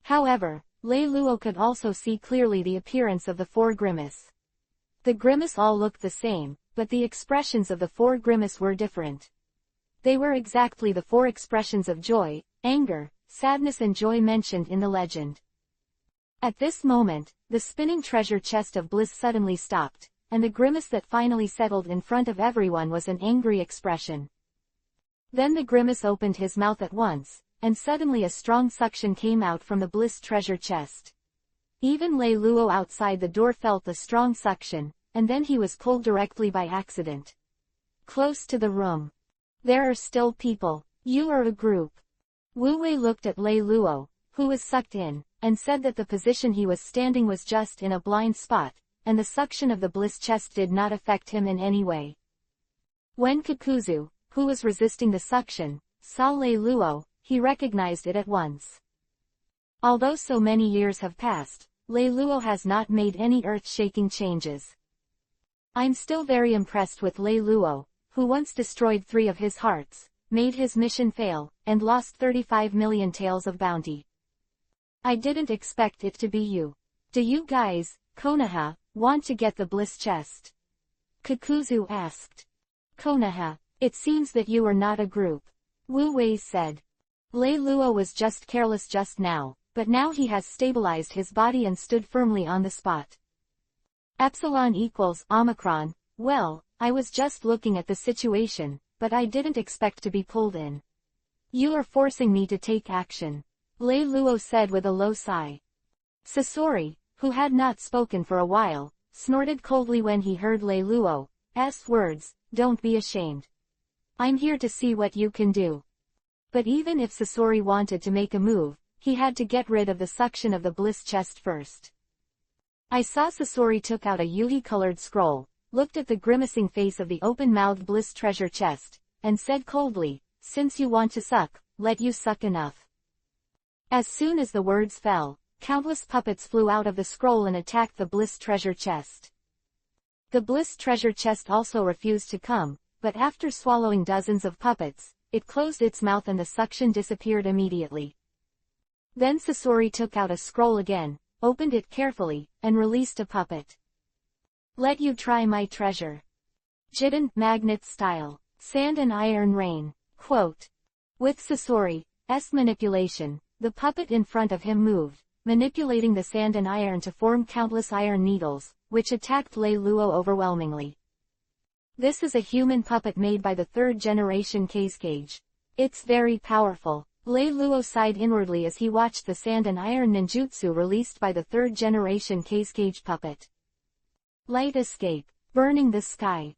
Speaker 1: However, Lei Luo could also see clearly the appearance of the 4 grimace. The grimace all looked the same, but the expressions of the 4 grimace were different. They were exactly the 4 expressions of joy, anger, sadness and joy mentioned in the legend. At this moment, the spinning treasure chest of bliss suddenly stopped, and the grimace that finally settled in front of everyone was an angry expression. Then the grimace opened his mouth at once, and suddenly a strong suction came out from the bliss treasure chest. Even Lei Luo outside the door felt the strong suction, and then he was pulled directly by accident. Close to the room. There are still people. You are a group. Wu Wei looked at Lei Luo, who was sucked in, and said that the position he was standing was just in a blind spot, and the suction of the bliss chest did not affect him in any way. When Kakuzu, who was resisting the suction, saw Lei Luo, he recognized it at once. Although so many years have passed, Lei Luo has not made any earth-shaking changes. I'm still very impressed with Lei Luo, who once destroyed 3 of his hearts, made his mission fail, and lost 35 million taels of bounty. I didn't expect it to be you. Do you guys, Konoha, want to get the bliss chest? Kakuzu asked. Konoha, it seems that you are not a group. Wu Wei said. Lei Luo was just careless just now, but now he has stabilized his body and stood firmly on the spot. Epsilon equals Omicron. Well, I was just looking at the situation, but I didn't expect to be pulled in. You are forcing me to take action, Lei Luo said with a low sigh. Sasori, who had not spoken for a while, snorted coldly when he heard Lei Luo's words, don't be ashamed. I'm here to see what you can do. But even if Sasori wanted to make a move, he had to get rid of the suction of the bliss chest first. I saw Sasori took out a yuhi-colored scroll, looked at the grimacing face of the open-mouthed bliss treasure chest, and said coldly, since you want to suck, let you suck enough. As soon as the words fell, countless puppets flew out of the scroll and attacked the bliss treasure chest. The bliss treasure chest also refused to come, but after swallowing dozens of puppets, it closed its mouth and the suction disappeared immediately. Then Sasori took out a scroll again, opened it carefully, and released a puppet. Let you try my treasure. Jiden, magnet style, sand and iron rain, quote. With Sasori's manipulation, the puppet in front of him moved, manipulating the sand and iron to form countless iron needles, which attacked Lei Luo overwhelmingly. This is a human puppet made by the 3rd generation Cage. It's very powerful. Lei Luo sighed inwardly as he watched the sand and iron ninjutsu released by the 3rd generation Cage puppet. Light escape, burning the sky.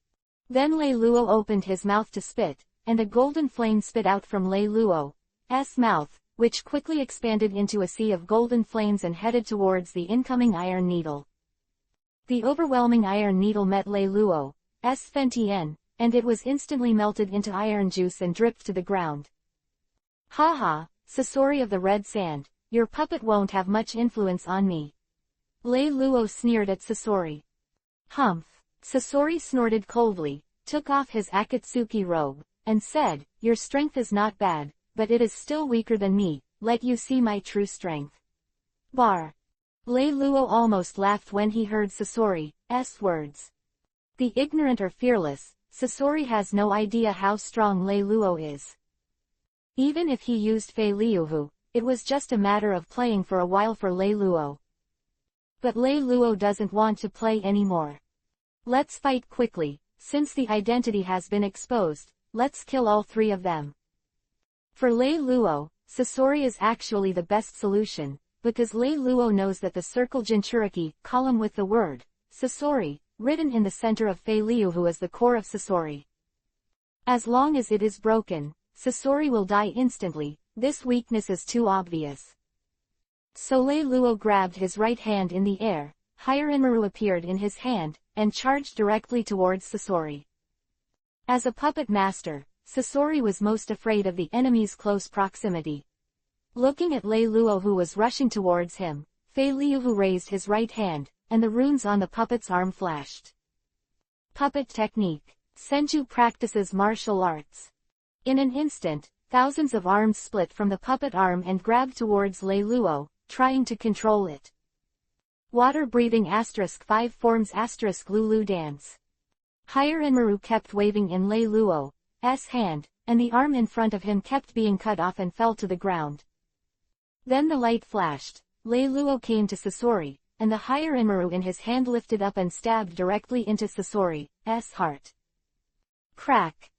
Speaker 1: Then Lei Luo opened his mouth to spit, and a golden flame spit out from Lei Luo's mouth, which quickly expanded into a sea of golden flames and headed towards the incoming iron needle. The overwhelming iron needle met Lei Luo's Fentian, and it was instantly melted into iron juice and dripped to the ground. Haha, Sasori of the red sand, your puppet won't have much influence on me. Lei Luo sneered at Sasori. Humph. Sasori snorted coldly, took off his Akatsuki robe, and said, your strength is not bad, but it is still weaker than me, let you see my true strength. Bar. Lei Luo almost laughed when he heard Sasori's words. The ignorant are fearless, Sasori has no idea how strong Lei Luo is. Even if he used Fei Liuhu, it was just a matter of playing for a while for Lei Luo. But Lei Luo doesn't want to play anymore. Let's fight quickly, since the identity has been exposed, let's kill all 3 of them. For Lei Luo, Sasori is actually the best solution, because Lei Luo knows that the circle Jinchuriki column with the word Sasori written in the center of Fei Liuhu is the core of Sasori. As long as it is broken, Sasori will die instantly, this weakness is too obvious. So Lei Luo grabbed his right hand in the air, Hirinmaru appeared in his hand, and charged directly towards Sasori. As a puppet master, Sasori was most afraid of the enemy's close proximity. Looking at Lei Luo who was rushing towards him, Fei Liuhu raised his right hand, and the runes on the puppet's arm flashed. Puppet technique. Senju practices martial arts. In an instant, thousands of arms split from the puppet arm and grabbed towards Lei Luo, trying to control it. Water-breathing *5 forms *Lulu dance. Hirinmaru kept waving in Lei Luo's hand, and the arm in front of him kept being cut off and fell to the ground. Then the light flashed, Lei Luo came to Sasori, and the Hirinmaru in his hand lifted up and stabbed directly into Sasori's heart. Crack!